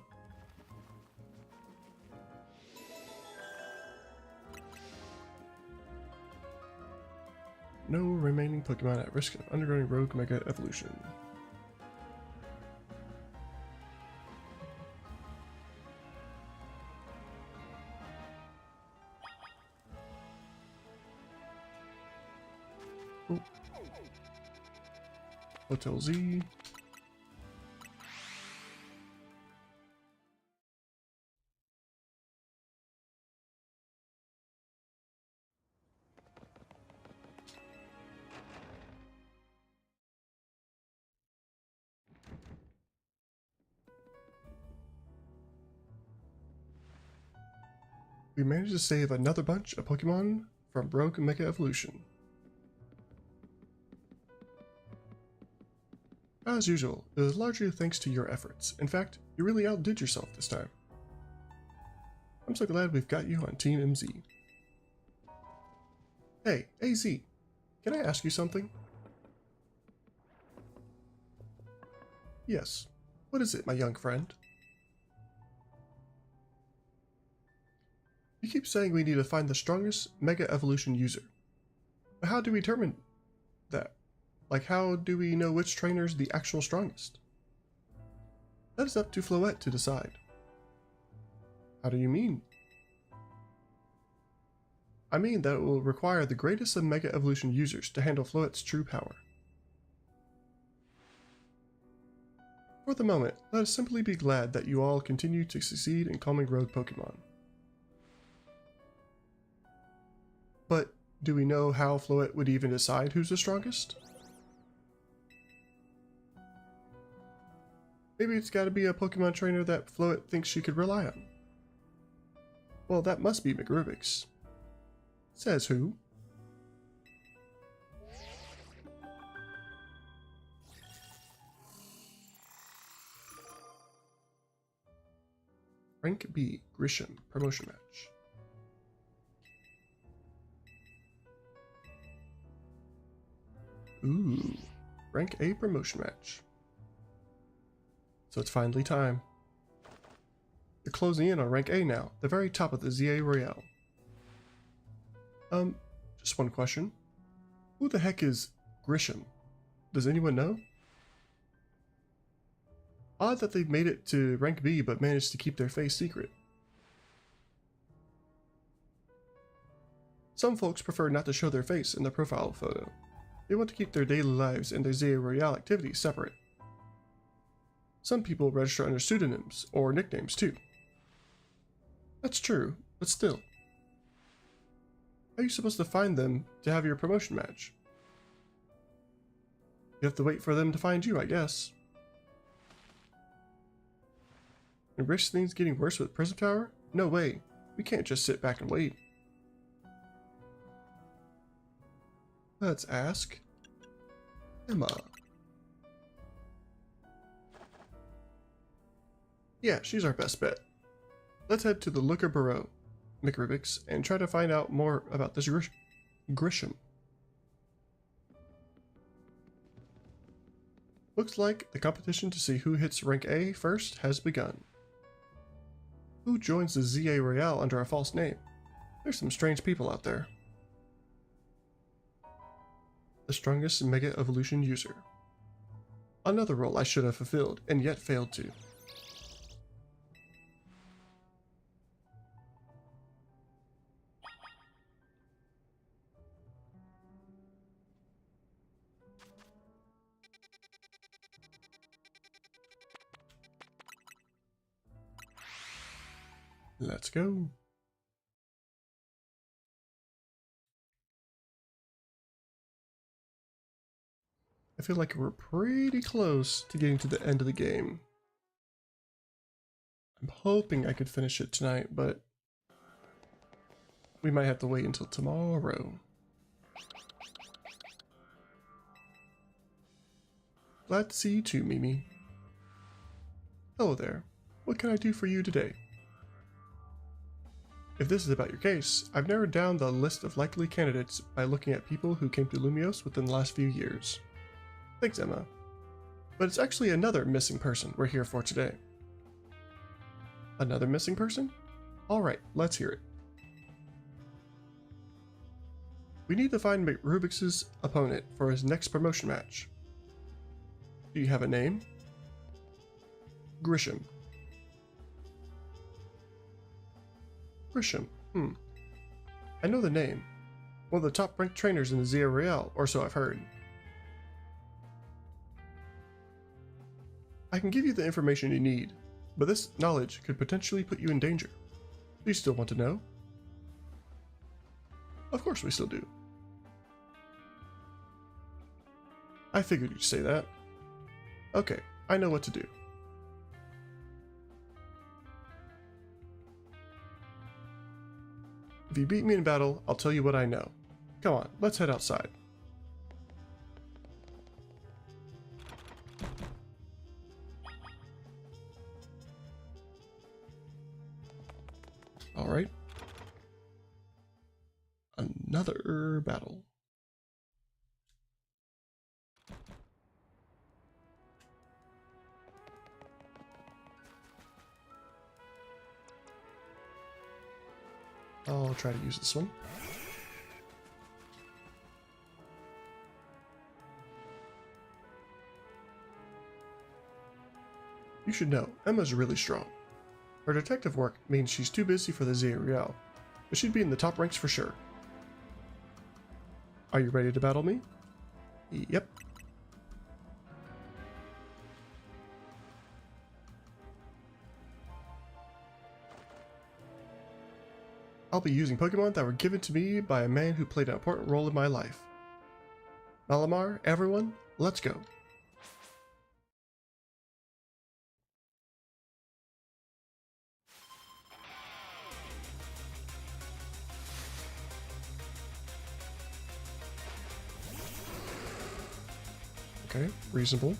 No remaining Pokemon at risk of undergoing rogue Mega Evolution. Cool. Hotel Z. We managed to save another bunch of Pokemon from rogue Mega Evolution. As usual, it was largely thanks to your efforts. In fact, you really outdid yourself this time. I'm so glad we've got you on Team MZ. Hey, AZ, can I ask you something? Yes. What is it, my young friend? You keep saying we need to find the strongest Mega Evolution user. But how do we determine that? Like, how do we know which trainer is the actual strongest? That is up to Floette to decide. How do you mean? I mean that it will require the greatest of Mega Evolution users to handle Floette's true power. For the moment, let us simply be glad that you all continue to succeed in calming rogue Pokemon. But do we know how Floette would even decide who's the strongest? Maybe it's gotta be a Pokemon trainer that Floette thinks she could rely on. Well, that must be McRubik's. Says who? Rank B, Grisham, promotion match. Ooh, rank A promotion match. So it's finally time. You're closing in on rank A now, the very top of the Z-A Royale. Just one question. Who the heck is Grisham? Does anyone know? Odd that they've made it to rank B but managed to keep their face secret. Some folks prefer not to show their face in their profile photo. They want to keep their daily lives and their Z-A Royale activities separate. Some people register under pseudonyms or nicknames too. That's true, but still. How are you supposed to find them to have your promotion match? You have to wait for them to find you, I guess. And risk things getting worse with Prism Tower? No way. We can't just sit back and wait. Let's ask Emma. Yeah, she's our best bet. Let's head to the Looker Bureau, McRubik's, and try to find out more about this Grisham. Looks like the competition to see who hits rank A first has begun. Who joins the Z-A Royale under a false name? There's some strange people out there. The strongest Mega Evolution user. Another role I should have fulfilled and yet failed to. Let's go. I feel like we're pretty close to getting to the end of the game. I'm hoping I could finish it tonight, but we might have to wait until tomorrow. Glad to see you too, Mimi. Hello there. What can I do for you today? If this is about your case, I've narrowed down the list of likely candidates by looking at people who came to Lumios within the last few years. Thanks, Emma. But it's actually another missing person we're here for today. Another missing person? Alright, let's hear it. We need to find Rubik's opponent for his next promotion match. Do you have a name? Grisham. Grisham. I know the name. One of the top ranked trainers in the Z-A Royale, or so I've heard. I can give you the information you need, but this knowledge could potentially put you in danger. Do you still want to know? Of course we still do. I figured you'd say that. Okay, I know what to do. If you beat me in battle, I'll tell you what I know. Come on, let's head outside. Alright. Another battle. I'll try to use this one. You should know, Emma's really strong. Her detective work means she's too busy for the Z-A Royale, but she'd be in the top ranks for sure. Are you ready to battle me? Yep. I'll be using Pokemon that were given to me by a man who played an important role in my life. Malamar, everyone, let's go. Okay, reasonable.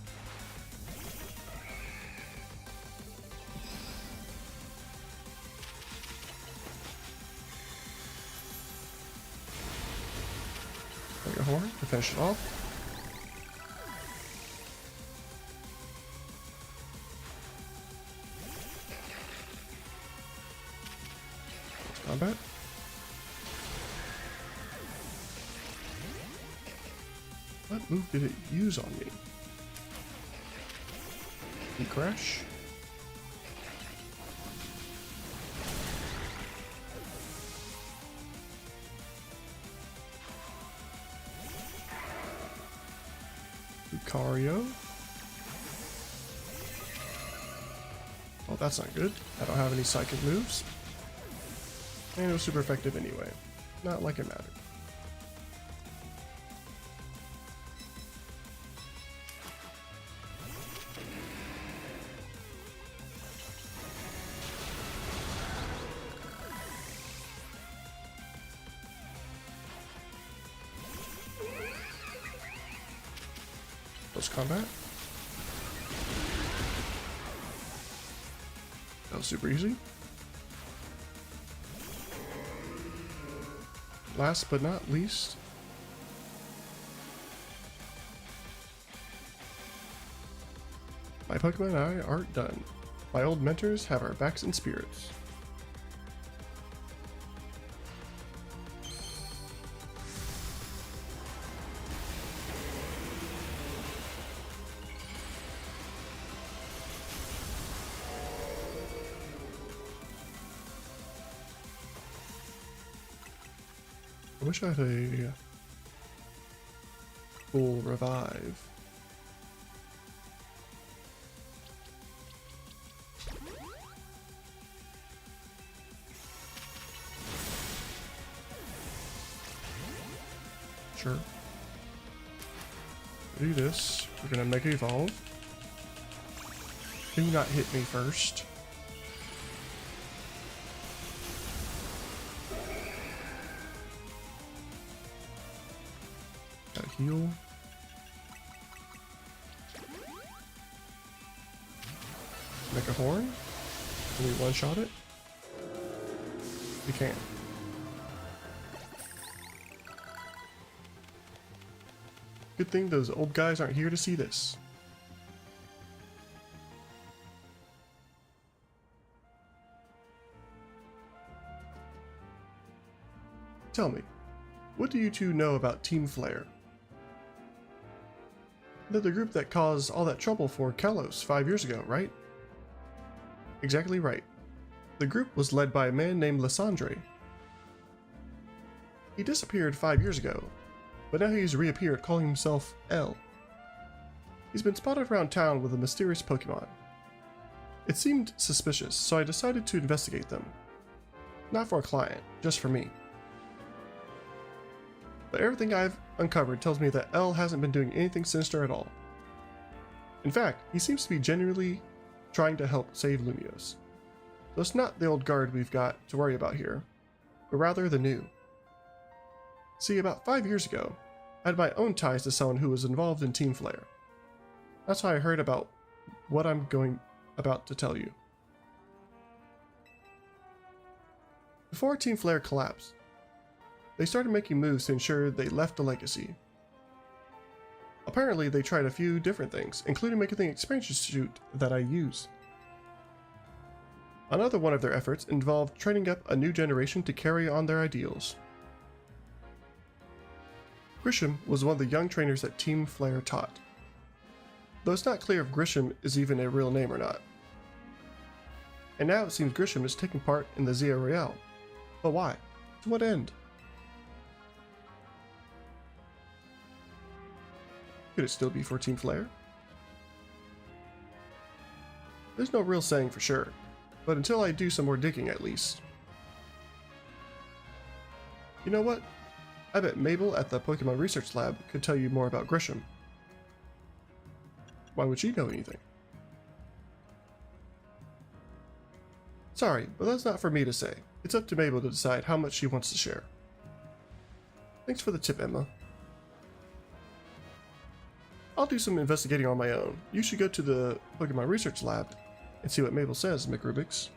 finish it off. Combat. What move did it use on me? Did it crash? Lucario. Oh, that's not good. I don't have any psychic moves. And it was super effective anyway. Not like it mattered. Close combat. That was super easy. Last but not least, my Pokemon and I aren't done. My old mentors have our backs in spirits. I wish I had a full revive. Sure. Do this. We're gonna Mega Evolve. Do not hit me first. Heal. Make a horn. Can we one-shot it? We can. Good thing those old guys aren't here to see this. Tell me, what do you two know about Team Flare? They're the group that caused all that trouble for Kalos 5 years ago, right? Exactly right. The group was led by a man named Lysandre. He disappeared 5 years ago, but now he's reappeared calling himself L. He's been spotted around town with a mysterious Pokemon. It seemed suspicious, so I decided to investigate them. Not for a client, just for me. But everything I've uncovered tells me that L hasn't been doing anything sinister at all. In fact, he seems to be genuinely trying to help save Lumiose. So it's not the old guard we've got to worry about here, but rather the new. See, about 5 years ago, I had my own ties to someone who was involved in Team Flare. That's how I heard about what I'm about to tell you. Before Team Flare collapsed, they started making moves to ensure they left a legacy. Apparently, they tried a few different things, including making the expansion suit that I use. Another one of their efforts involved training up a new generation to carry on their ideals. Grisham was one of the young trainers that Team Flare taught, though it's not clear if Grisham is even a real name or not. And now it seems Grisham is taking part in the Z-A Royale. But why? To what end? Could it still be for Team Flare? There's no real saying for sure, but until I do some more digging at least. You know what? I bet Mabel at the Pokemon Research Lab could tell you more about Grisham. Why would she know anything? Sorry, but that's not for me to say. It's up to Mabel to decide how much she wants to share. Thanks for the tip, Emma. I'll do some investigating on my own. You should go to the Pokemon Research Lab and see what Mabel says, McRubix.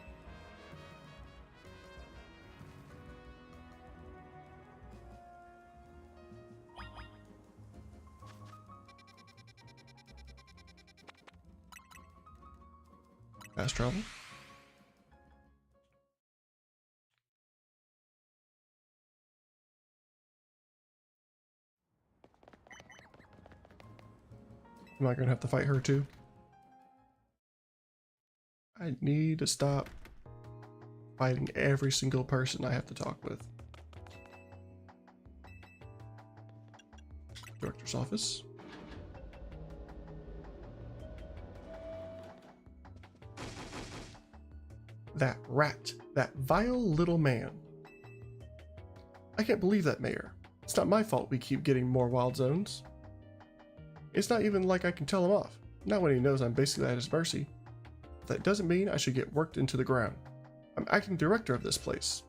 Fast travel. Am I gonna have to fight her too? I need to stop fighting every single person I have to talk with. Director's office. That rat. That vile little man. I can't believe that, Mayor. It's not my fault we keep getting more wild zones. It's not even like I can tell him off. Not when he knows I'm basically at his mercy. But that doesn't mean I should get worked into the ground. I'm acting director of this place.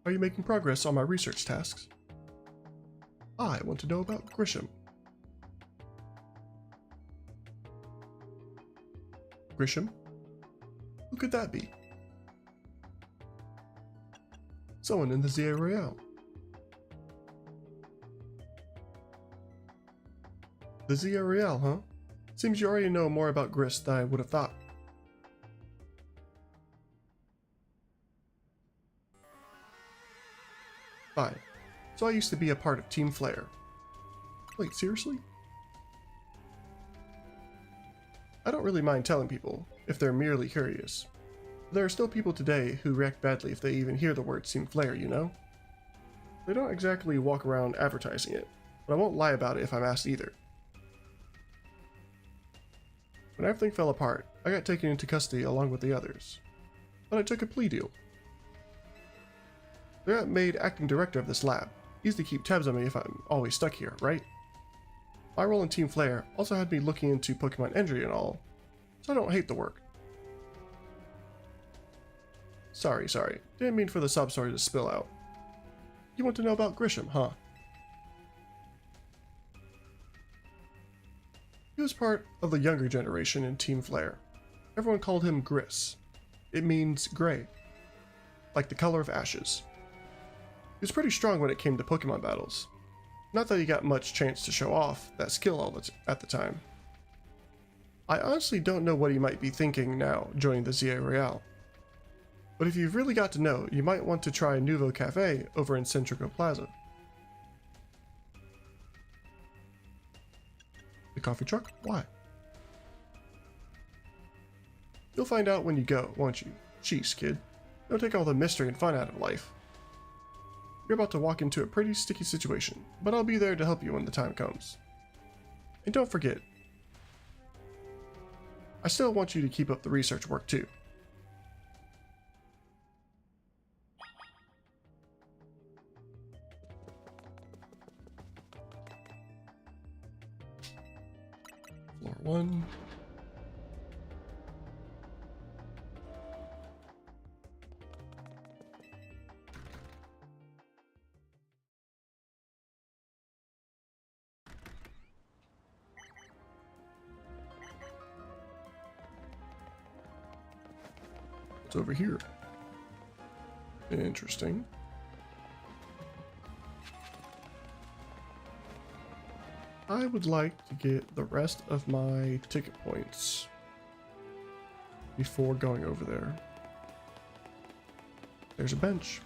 Are you making progress on my research tasks? I want to know about Grisham. Grisham? Who could that be? Someone in the Z-A Royale. The Z-A Royale, huh? Seems you already know more about Grist than I would have thought. Fine. So I used to be a part of Team Flare. Wait, seriously? I don't really mind telling people, if they're merely curious. There are still people today who react badly if they even hear the word Team Flare, you know? They don't exactly walk around advertising it, but I won't lie about it if I'm asked either. When everything fell apart, I got taken into custody along with the others. But I took a plea deal. They got made acting director of this lab. Easy to keep tabs on me if I'm always stuck here, right? My role in Team Flare also had me looking into Pokémon entry and all, so I don't hate the work. Sorry. Didn't mean for the sob story to spill out. You want to know about Grisham, huh? He was part of the younger generation in Team Flare. Everyone called him Gris. It means gray, like the color of ashes. He was pretty strong when it came to Pokemon battles. Not that he got much chance to show off that skill at the time. I honestly don't know what he might be thinking now joining the Z-A Royale. But if you've really got to know, you might want to try Nouveau Cafe over in Centrico Plaza. The coffee truck? Why? You'll find out when you go, won't you? Jeez, kid. Don't take all the mystery and fun out of life. You're about to walk into a pretty sticky situation, but I'll be there to help you when the time comes. And don't forget, I still want you to keep up the research work too. Floor 1. What's over here? Interesting. I would like to get the rest of my ticket points before going over there. There's a bench.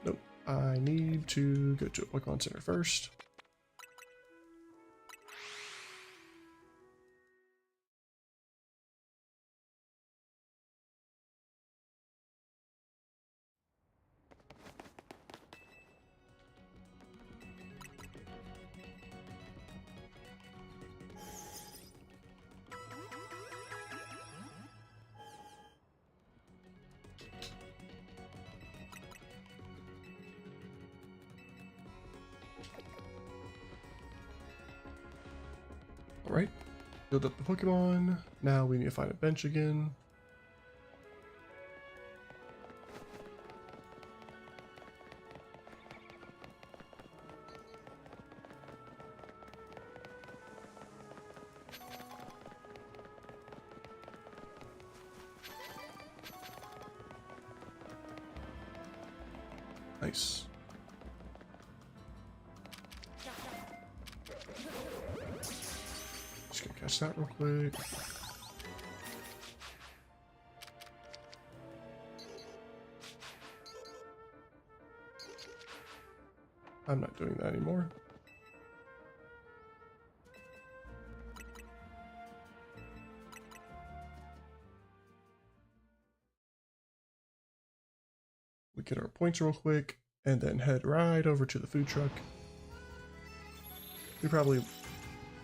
Nope. I need to go to a Pokemon Center first. Alright, build up the Pokemon. Now we need to find a bench again. Nice. Just gonna catch that real quick. I'm not doing that anymore. We get our points real quick and then head right over to the food truck. We probably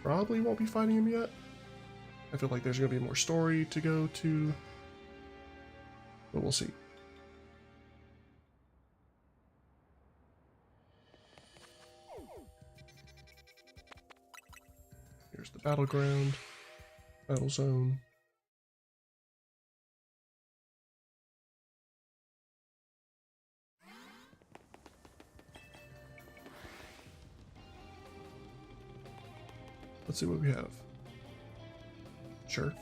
won't be fighting him yet. I feel like there's gonna be more story to go to, but we'll see. Here's the battleground, battle zone. Let's see what we have. Sure.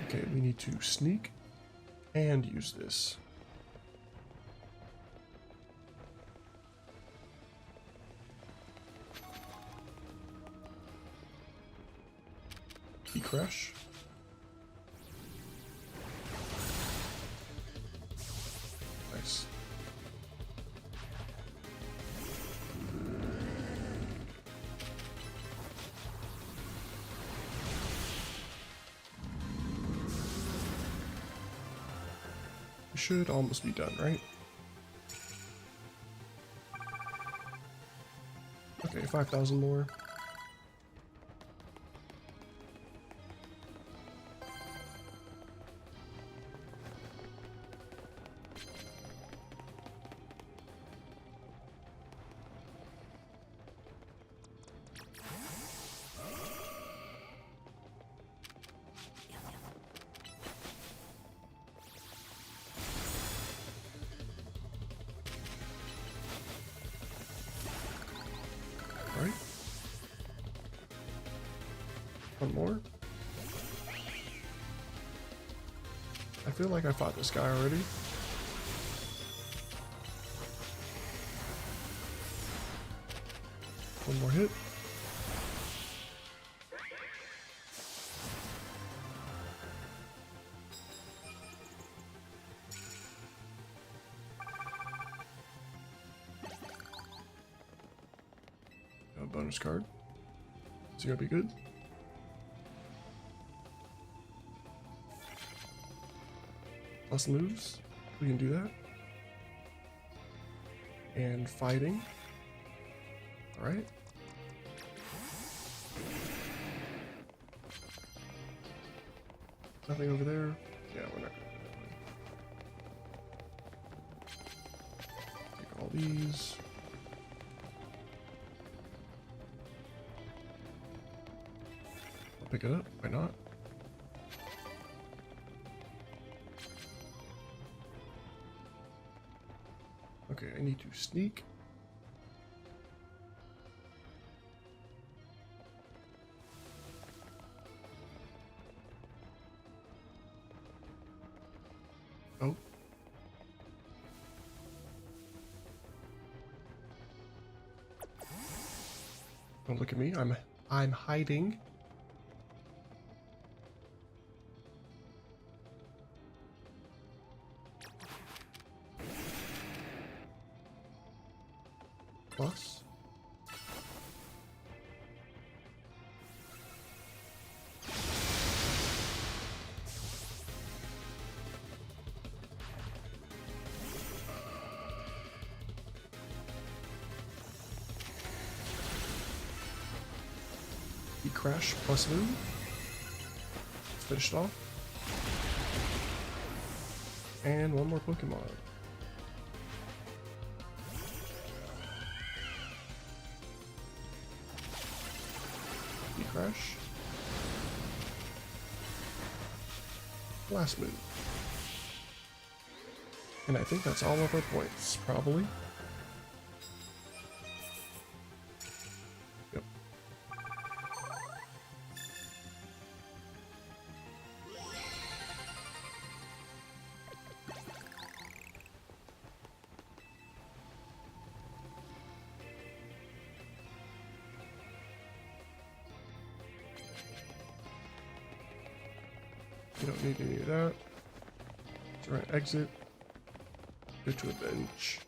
Okay, we need to sneak and use this. Key crash. Nice. We should almost be done, right? Okay, 5,000 more. Alright. One more. I feel like I fought this guy already. One more hit. A bonus card. Is it gonna be good? Plus moves. We can do that. And fighting. Alright. Nothing over there. Yeah, we're not gonna do that way. Take all these. I'll pick it up. Why not? Okay, I need to sneak. Oh. Don't look at me. I'm hiding. Plus. Crash plus move. Finish it off. And one more Pokemon. Crash. Last move. And I think that's all of our points, probably. Yep. You don't need any of that. So we're gonna exit. Go to a bench,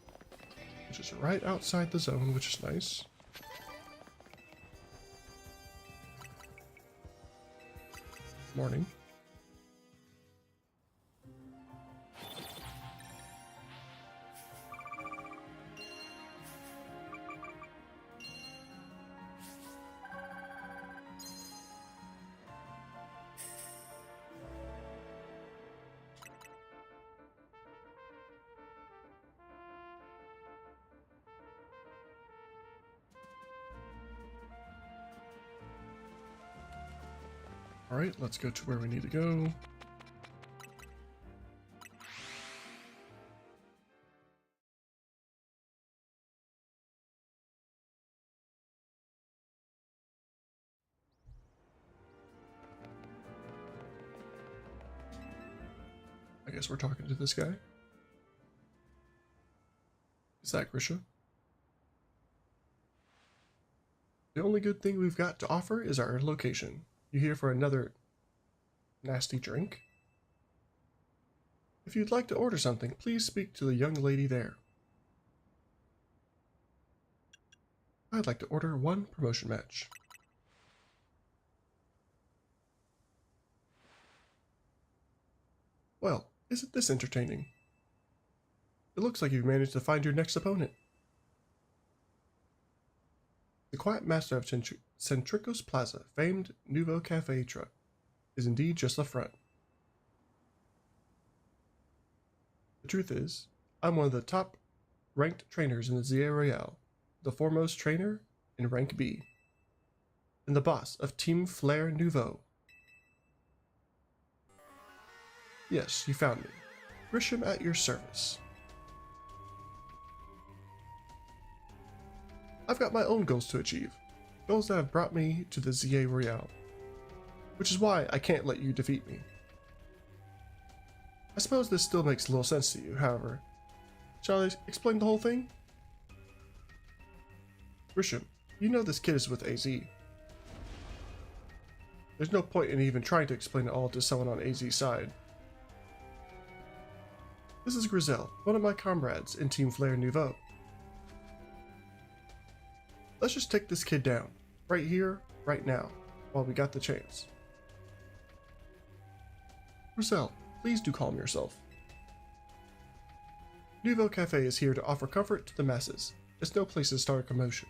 which is right outside the zone, which is nice. Morning. All right, let's go to where we need to go. I guess we're talking to this guy. Is that Grisha? The only good thing we've got to offer is our location. You here for another nasty drink? If you'd like to order something, please speak to the young lady there. I'd like to order one promotion match. Well, isn't this entertaining? It looks like you've managed to find your next opponent. The quiet master of Centricos Plaza, famed Nouveau Cafe truck, is indeed just the front. The truth is, I'm one of the top ranked trainers in the Z-A Royale, the foremost trainer in rank B, and the boss of Team Flair Nouveau. Yes, you found me. Grisham at your service. I've got my own goals to achieve, goals that have brought me to the Z-A Royale, which is why I can't let you defeat me. I suppose this still makes little sense to you, however. Shall I explain the whole thing? Grisham, you know this kid is with AZ. There's no point in even trying to explain it all to someone on AZ's side. This is Grizel, one of my comrades in Team Flair Nouveau. Let's just take this kid down, right here, right now, while we got the chance. Grizel, please do calm yourself. Nouveau Cafe is here to offer comfort to the masses. It's no place to start a commotion.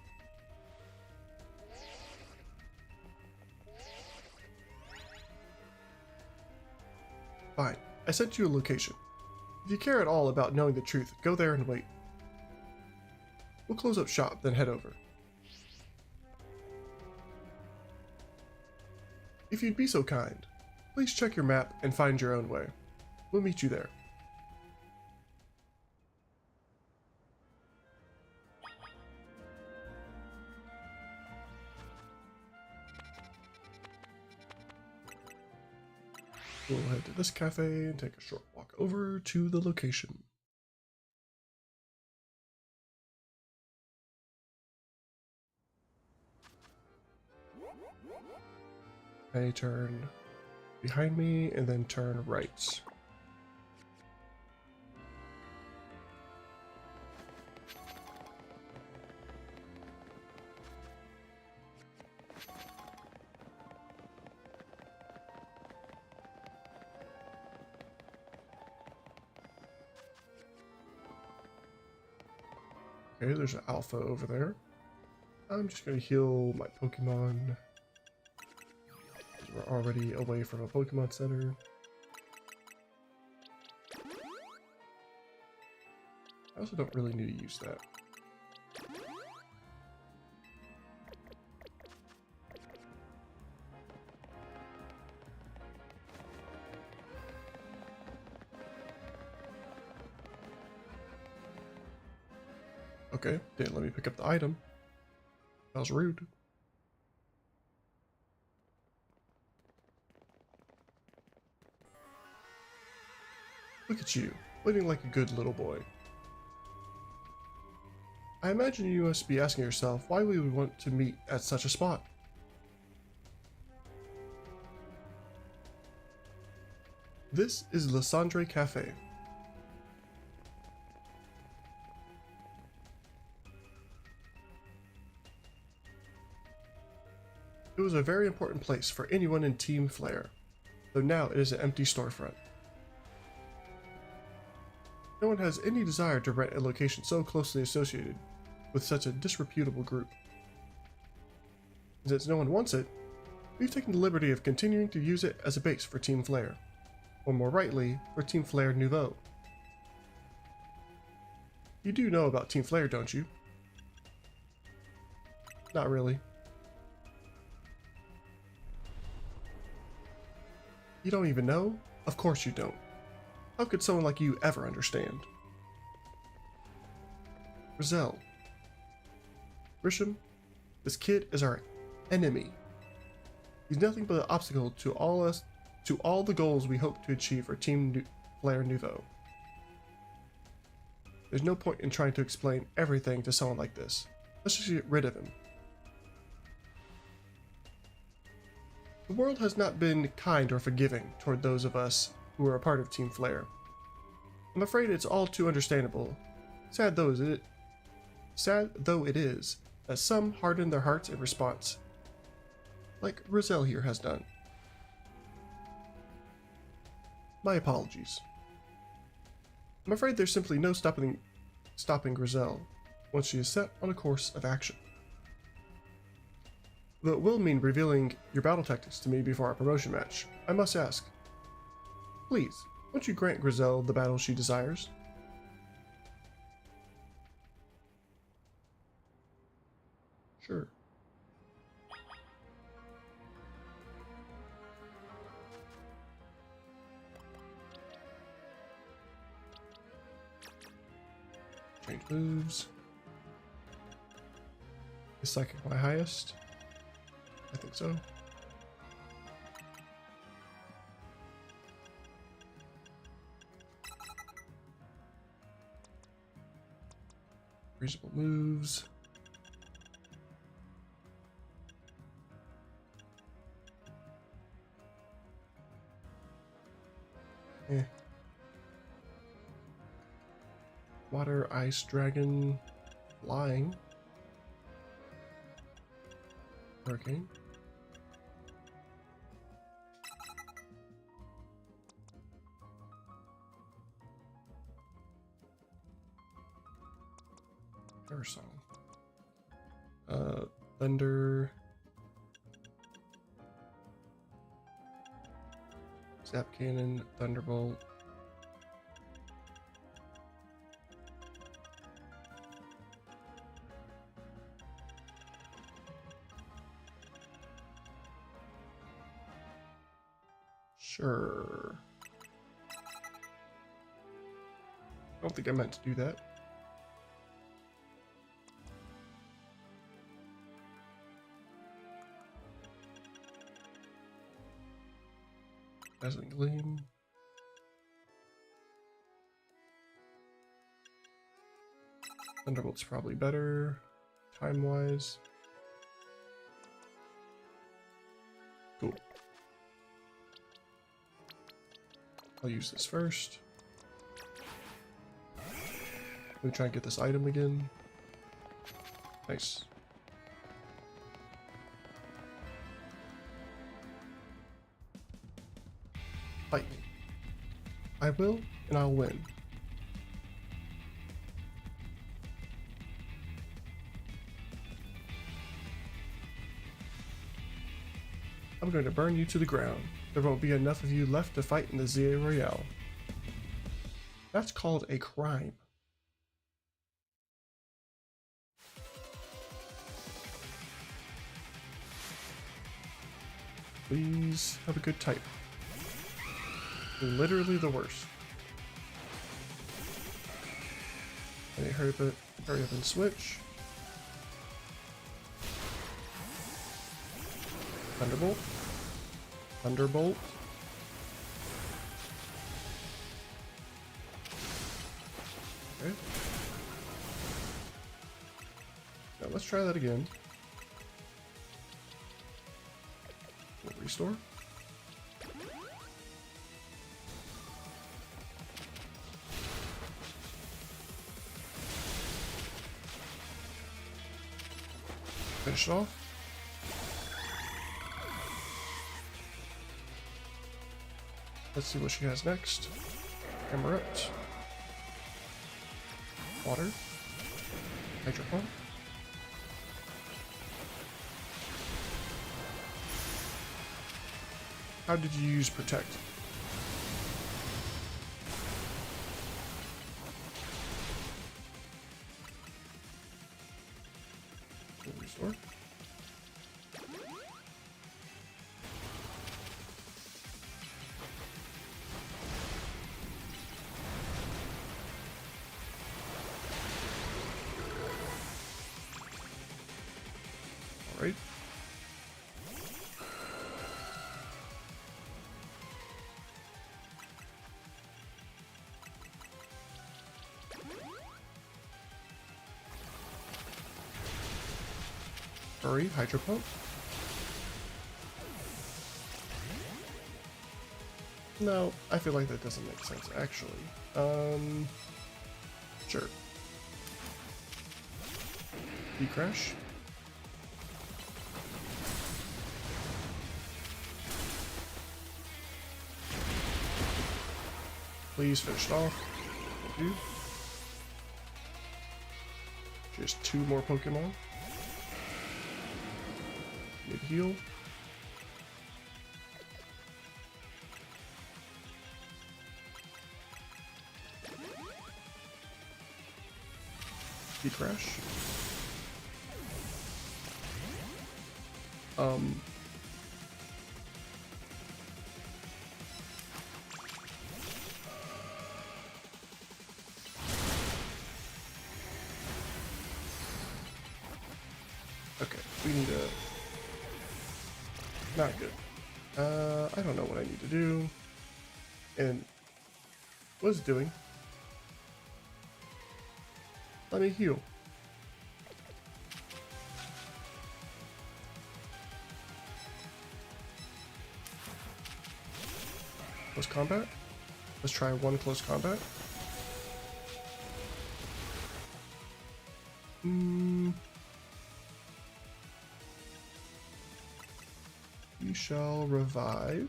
Fine, I sent you a location. If you care at all about knowing the truth, go there and wait. We'll close up shop, then head over. If you'd be so kind, please check your map and find your own way. We'll meet you there. We'll head to this cafe and take a short walk over to the location. I turn behind me and then turn right. Okay, there's an alpha over there. I'm just gonna heal my Pokemon. We're already away from a Pokemon Center. I also don't really need to use that. Okay, didn't let me pick up the item. That was rude. Look at you, waiting like a good little boy. I imagine you must be asking yourself why we would want to meet at such a spot. This is Lysandre Cafe. It was a very important place for anyone in Team Flare, though now it is an empty storefront. No one has any desire to rent a location so closely associated with such a disreputable group. Since no one wants it, we've taken the liberty of continuing to use it as a base for Team Flare, or more rightly, for Team Flare Nouveau. You do know about Team Flare, don't you? Not really. You don't even know? Of course you don't. How could someone like you ever understand? Grizel. Grisham, this kid is our enemy. He's nothing but an obstacle to all the goals we hope to achieve for Team Flare Nouveau. There's no point in trying to explain everything to someone like this. Let's just get rid of him. The world has not been kind or forgiving toward those of us who are a part of Team Flare. I'm afraid it's all too understandable, sad though it is, that some harden their hearts in response, like Grizel here has done. My apologies. I'm afraid there's simply no stopping Grizel once she is set on a course of action. Though it will mean revealing your battle tactics to me before our promotion match, I must ask, please, won't you grant Grizel the battle she desires? Sure. Change moves. Is Psychic my highest? I think so. Reasonable moves. Water, ice, dragon, flying. Hurricane. Song. Thunder. Zap Cannon, Thunderbolt. Sure. I don't think I meant to do that. Dazzling Gleam. Thunderbolt's probably better, time-wise. Cool. I'll use this first. Let me try and get this item again. Nice. Fight me. I will, and I'll win. I'm going to burn you to the ground. There won't be enough of you left to fight in the Z-A Royale. That's called a crime. Please have a good type. Literally the worst. Okay, hurry up and switch. Thunderbolt. Thunderbolt. Okay. Now let's try that again. We'll restore. Finish it off. Let's see what she has next. Emerald. Water. Hydro Pump. How did you use Protect? Restore. All right. Hurry, Hydro Pump. No, I feel like that doesn't make sense, actually. Sure. Crash. Please finish it off. Thank you. Just 2 more Pokemon. Mid heal. Crash. Okay, we need a... Not good. I don't know what I need to do. And what is it doing? Let me heal. Close combat? Let's try 1 close combat. You shall revive.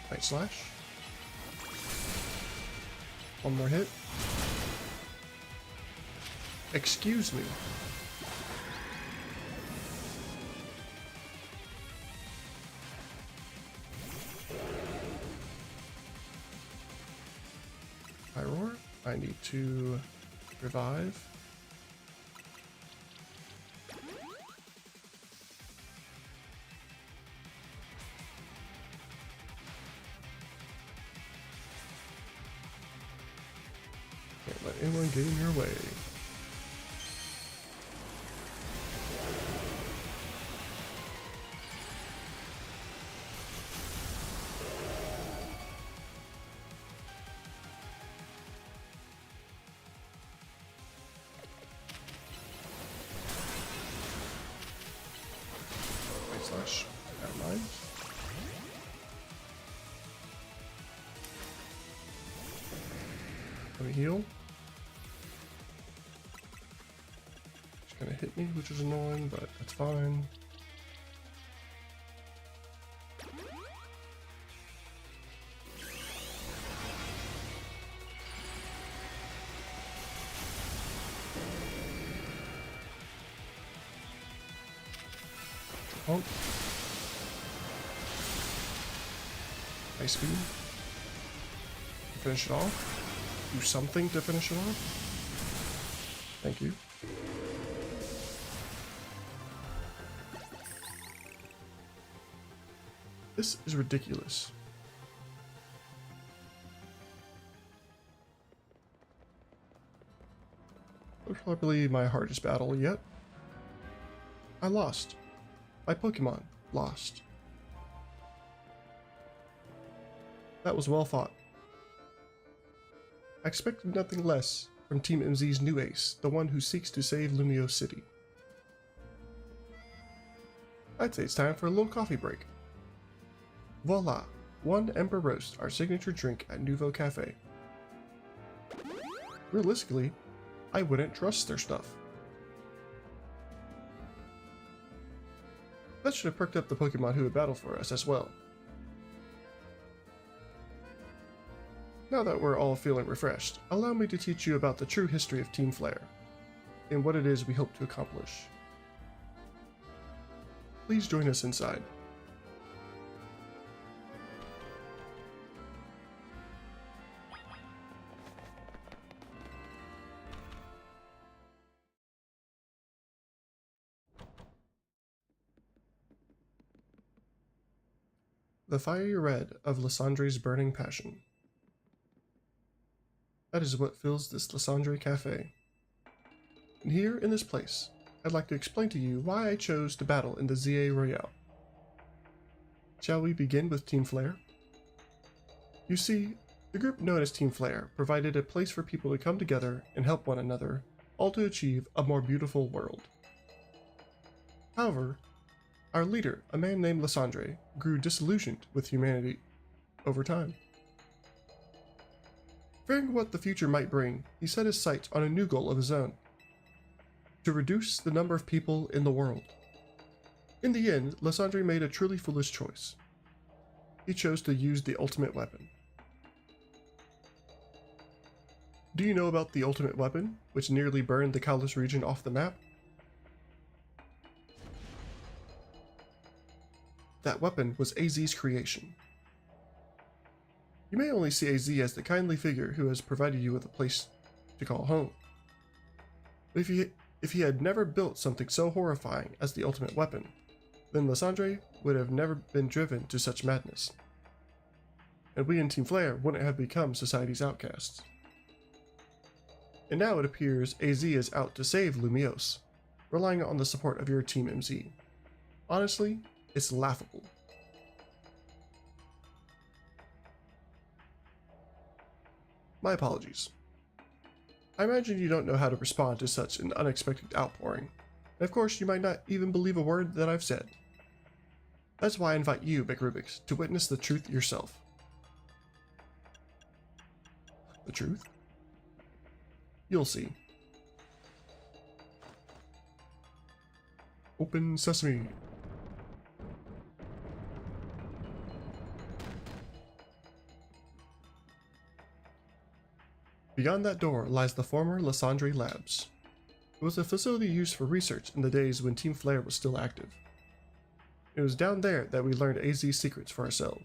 Night Slash. 1 more hit. Excuse me. Pyroar. I need to revive. Can't let anyone get in your way. Slash, never mind. Let me heal. She's gonna hit me, which is annoying, but that's fine. Pump. Ice Beam. Finish it off. Do something to finish it off. Thank you. This is ridiculous. That was probably my hardest battle yet. I lost. My Pokemon lost. That was well fought. I expected nothing less from Team MZ's new ace, the one who seeks to save Lumiose City. I'd say it's time for a little coffee break. Voila! One Ember Roast, our signature drink at Nouveau Cafe. Realistically, I wouldn't trust their stuff. That should have perked up the Pokemon who would battle for us as well. Now that we're all feeling refreshed, allow me to teach you about the true history of Team Flare, and what it is we hope to accomplish. Please join us inside. The fiery red of Lysandre's burning passion. That is what fills this Lysandre Cafe. And here in this place, I'd like to explain to you why I chose to battle in the Z-A Royale. Shall we begin with Team Flare? You see, the group known as Team Flare provided a place for people to come together and help one another, all to achieve a more beautiful world. However, our leader, a man named Lysandre, grew disillusioned with humanity over time. Fearing what the future might bring, he set his sights on a new goal of his own: to reduce the number of people in the world. In the end, Lysandre made a truly foolish choice. He chose to use the ultimate weapon. Do you know about the ultimate weapon, which nearly burned the Kalos region off the map? That weapon was AZ's creation. You may only see AZ as the kindly figure who has provided you with a place to call home. But if he had never built something so horrifying as the ultimate weapon, then Lysandre would have never been driven to such madness. And we in Team Flare wouldn't have become society's outcasts. And now it appears AZ is out to save Lumiose, relying on the support of your Team MZ. Honestly, it's laughable. My apologies. I imagine you don't know how to respond to such an unexpected outpouring, and of course you might not even believe a word that I've said. That's why I invite you, Big Rubik's, to witness the truth yourself. The truth? You'll see. Open sesame. Beyond that door lies the former Lysandre Labs. It was a facility used for research in the days when Team Flare was still active. It was down there that we learned AZ's secrets for ourselves.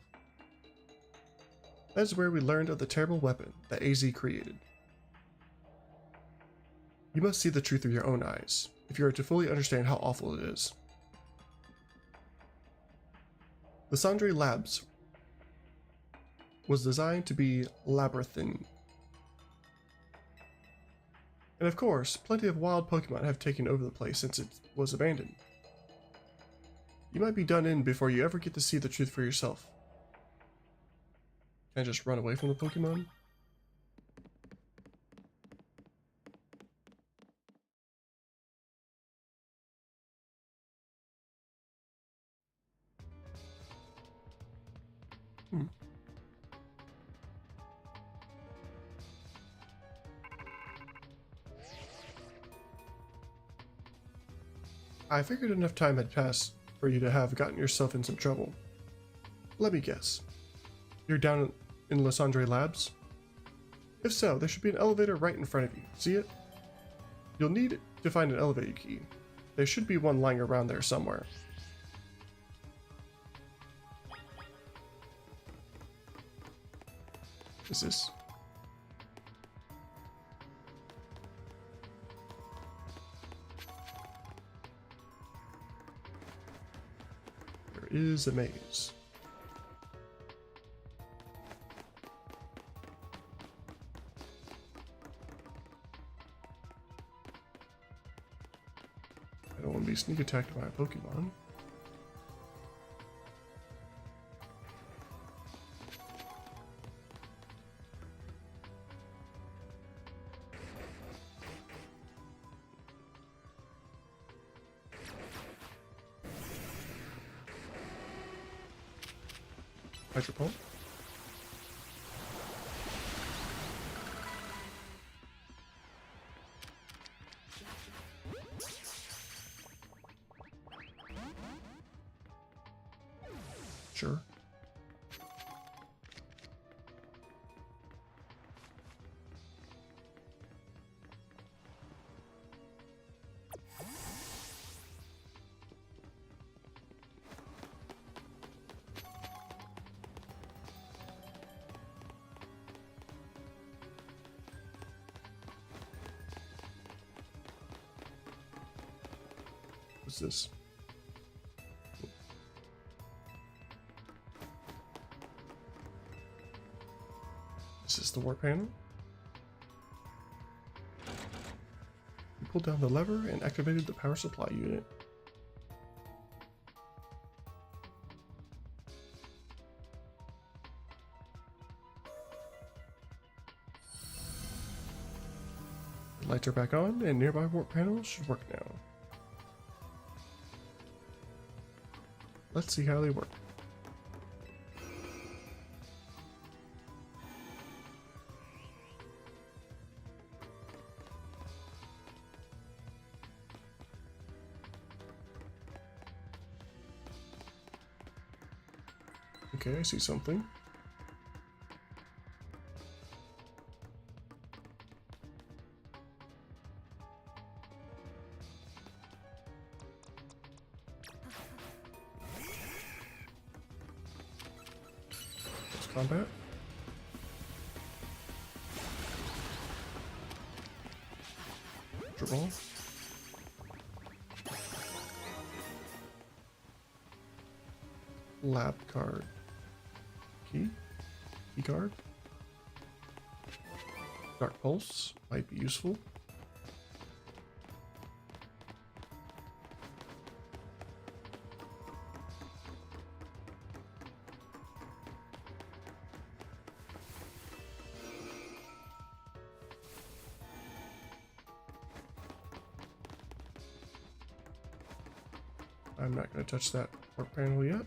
That is where we learned of the terrible weapon that AZ created. You must see the truth with your own eyes, if you are to fully understand how awful it is. Lysandre Labs was designed to be labyrinthine. And of course, plenty of wild Pokemon have taken over the place since it was abandoned. You might be done in before you ever get to see the truth for yourself. Can I just run away from the Pokemon? I figured enough time had passed for you to have gotten yourself in some trouble. Let me guess. You're down in Lysandre Labs? If so, there should be an elevator right in front of you. See it? You'll need to find an elevator key. There should be one lying around there somewhere. Is this? There is a maze. I don't want to be sneak attacked by a Pokemon. Hydro Pump. Sure. What's this? Is this the warp panel? You pulled down the lever and activated the power supply unit. The lights are back on and nearby warp panels should work now. Let's see how they work. Okay, I see something. Let's combat. Draw. Lab card. Key card. Dark Pulse might be useful. I'm not going to touch that warp panel yet.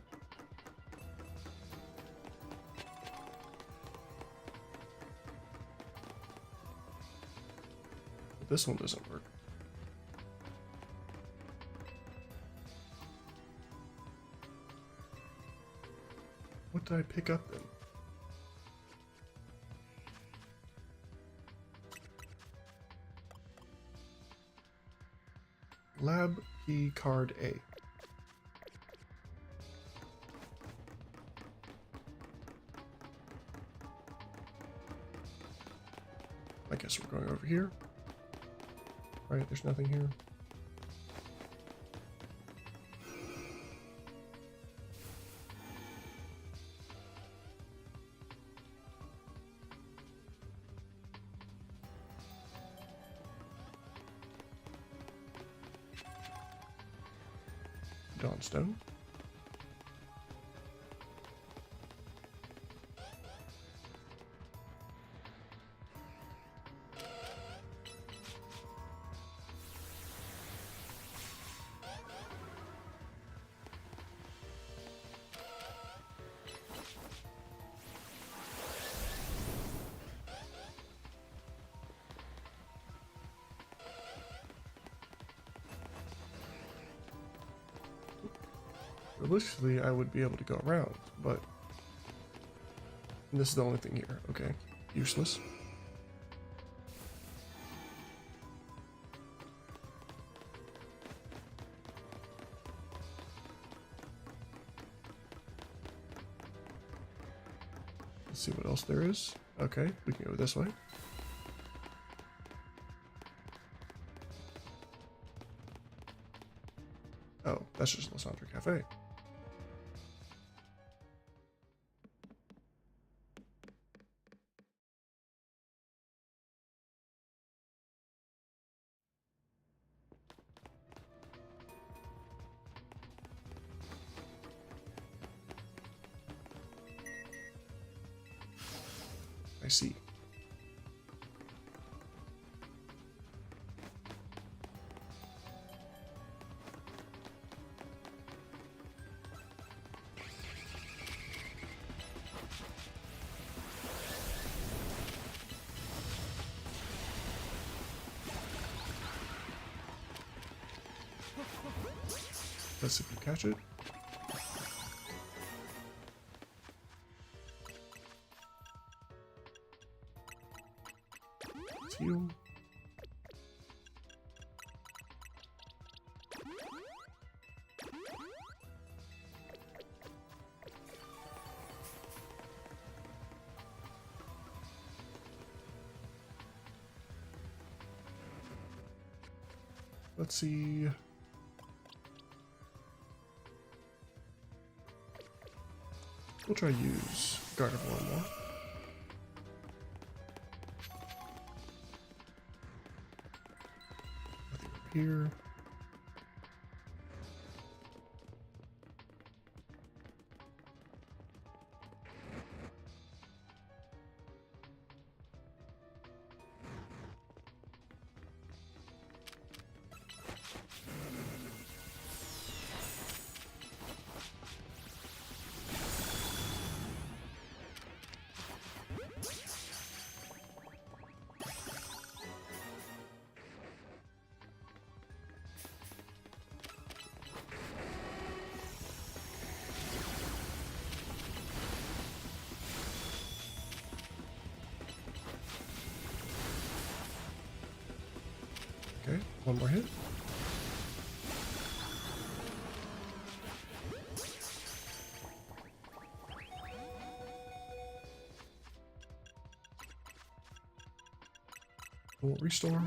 This one doesn't work. What did I pick up then? Lab key card A. I guess we're going over here. Right, there's nothing here. Dawnstone. Realistically, I would be able to go around, but this is the only thing here. Okay, useless. Let's see what else there is. Okay, we can go this way. Oh, that's just Lysandra Cafe. I see. Let's see if we catch it. Let's heal. Let's see. We'll try to use Gardevoir more. Nothing up here. Okay, one more hit. We'll restore.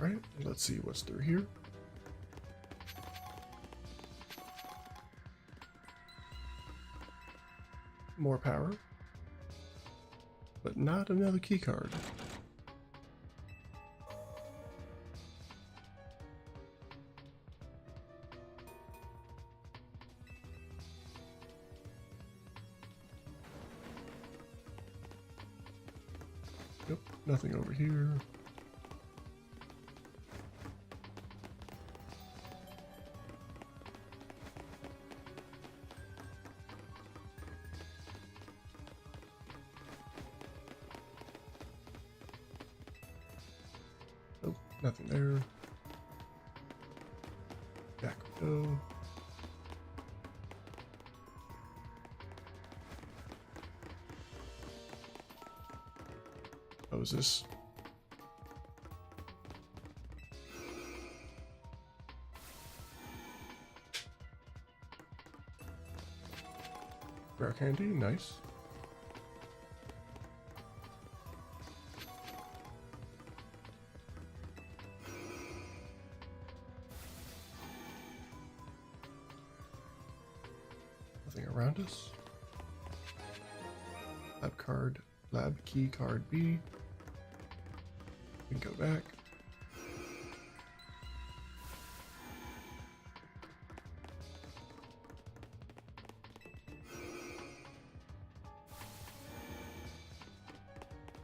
Alright, let's see what's through here. More power. But not another key card. Yep, nothing over here. Nope, nothing there. Back we go. Oh, is this? Rare candy, nice. Nothing around us. Lab card, lab key card B. We can go back.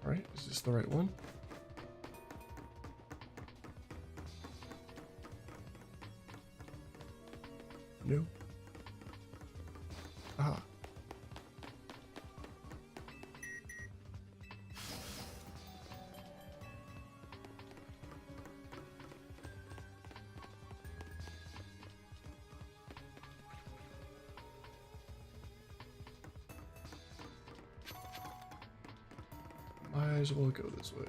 All right, is this the right one? No. Aha. Might as well go this way.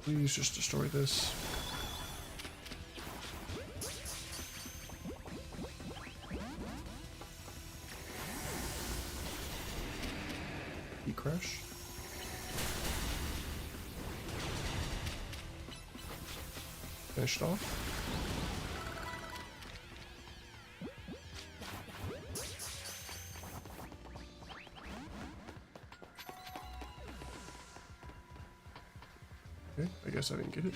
Please just destroy this. Crash. Finished off. Okay, I guess I didn't get it.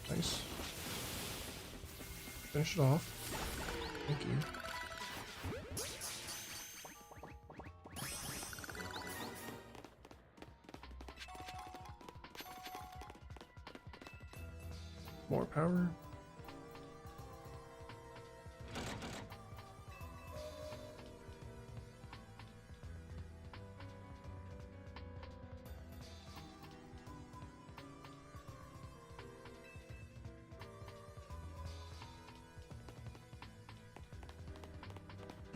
Nice. Finish it off. Thank you. More power.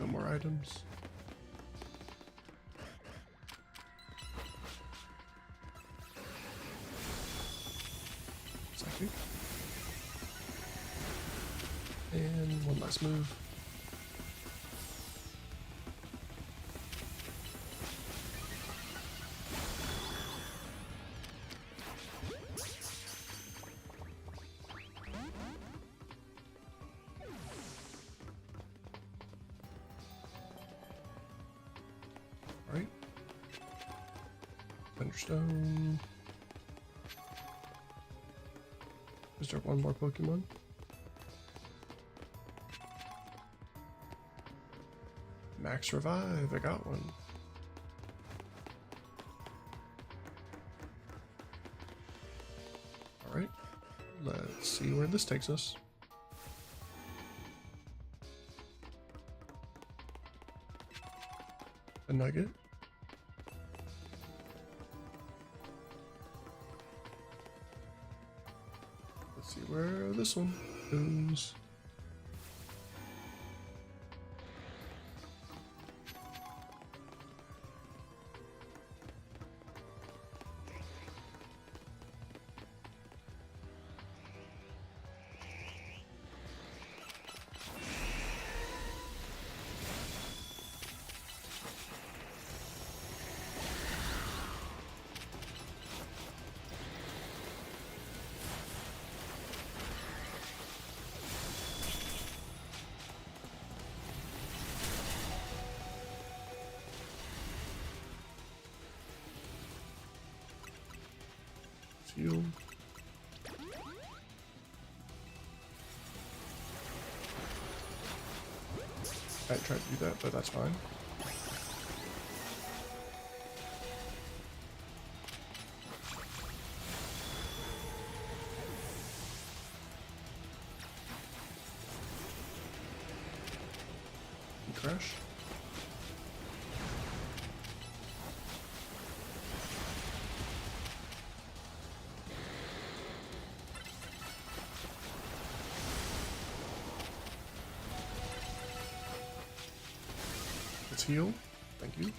No more items. Psychic. And one last move. Alright. Thunderstone. Is there one more Pokemon? Max Revive, I got one. Alright, let's see where this takes us. A nugget. Let's see where this one goes. Heal. I tried to do that, but that's fine. Crash. Let's heal. Thank you.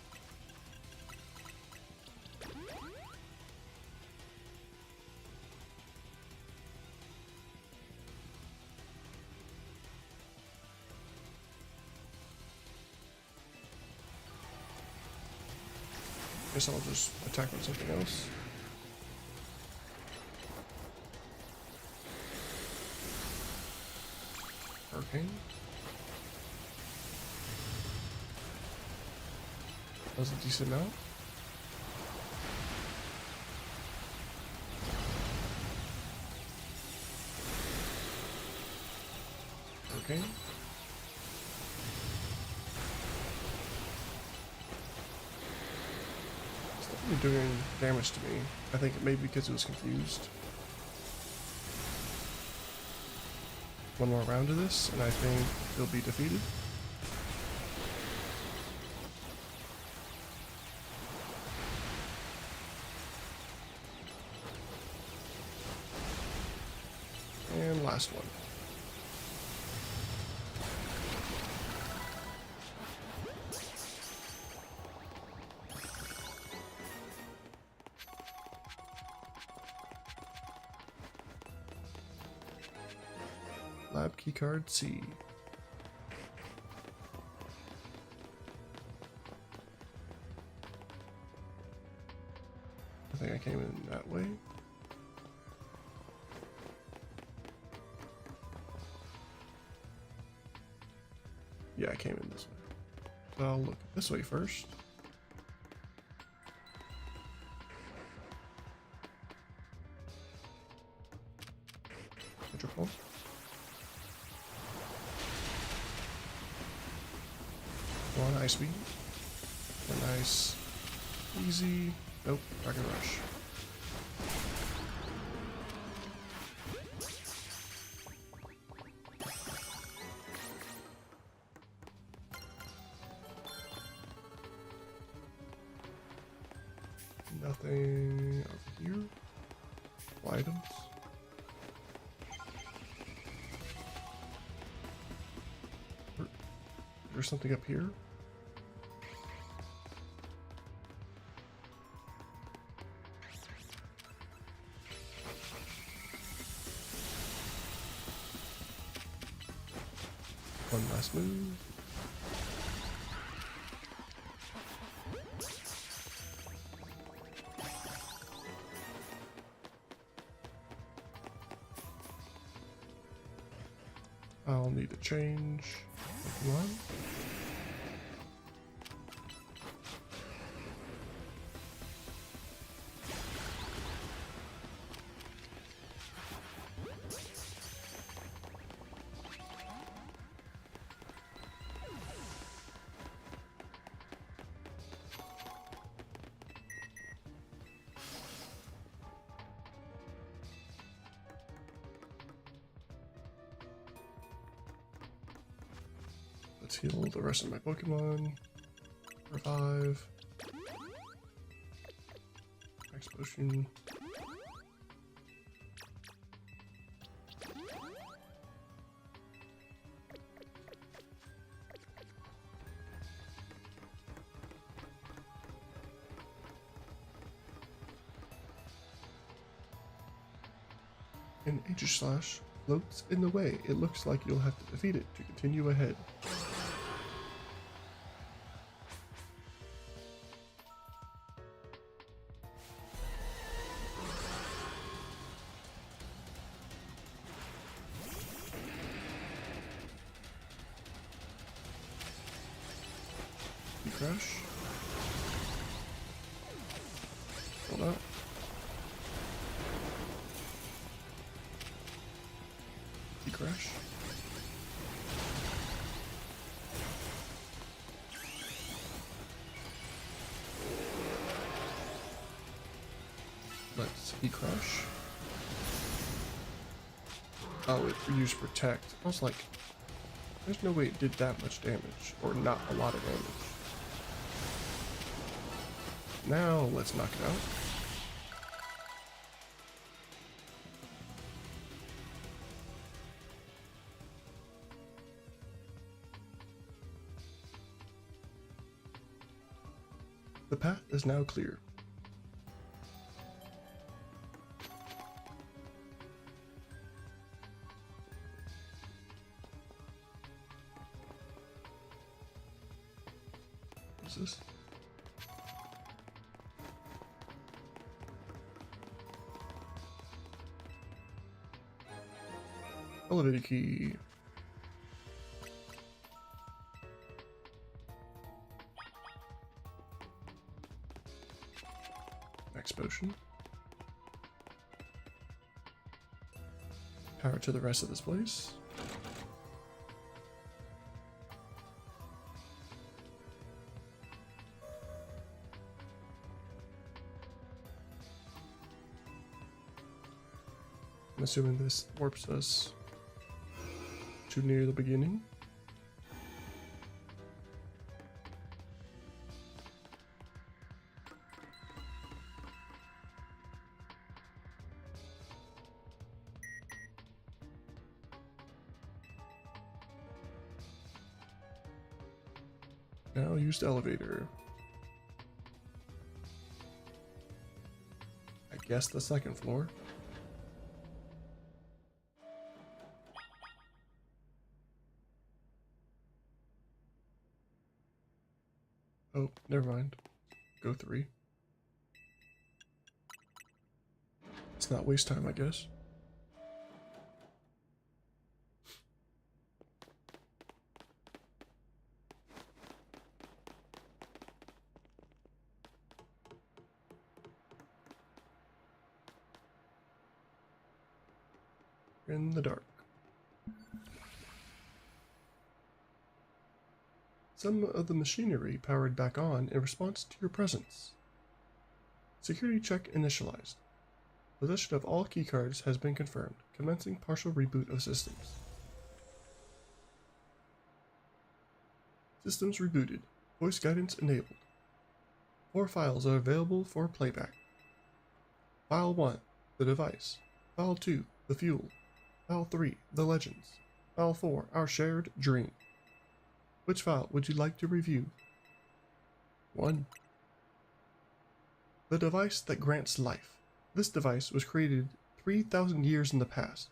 Guess I'll just attack with something else. Hurricane. That was a decent amount. Hurricane. It's definitely doing damage to me. I think it may be because it was confused. One more round of this, and I think he'll be defeated. And last one. Lab keycard C. I think I came in that way. Yeah, I came in this way. So I'll look this way first. Triple. One ice beam. One nice, easy. Nope, Dragon Rush. Nothing over here. Items. There's something up here. One last move. I'll need to change one. Let's heal the rest of my Pokemon. Revive. Max potion. An Aegislash floats in the way. It looks like you'll have to defeat it to continue ahead. Crash. Hold up. Crash. Let's crash. Oh, it used protect. I was like, there's no way it did that much damage, or not a lot of damage. Now, let's knock it out. The path is now clear. What's this? Elevator key. Max potion. Power to the rest of this place. I'm assuming this warps us to near the beginning. Now use the elevator. I guess the second floor. Oh, never mind. Go 3. Let's not waste time, I guess. In the dark. Some of the machinery powered back on in response to your presence. Security check initialized. Possession of all keycards has been confirmed. Commencing partial reboot of systems. Systems rebooted. Voice guidance enabled. 4 files are available for playback. File 1, the device. File 2, the fuel. File 3, the legends. File 4, our shared dream. Which file would you like to review? 1. The device that grants life. This device was created 3,000 years in the past.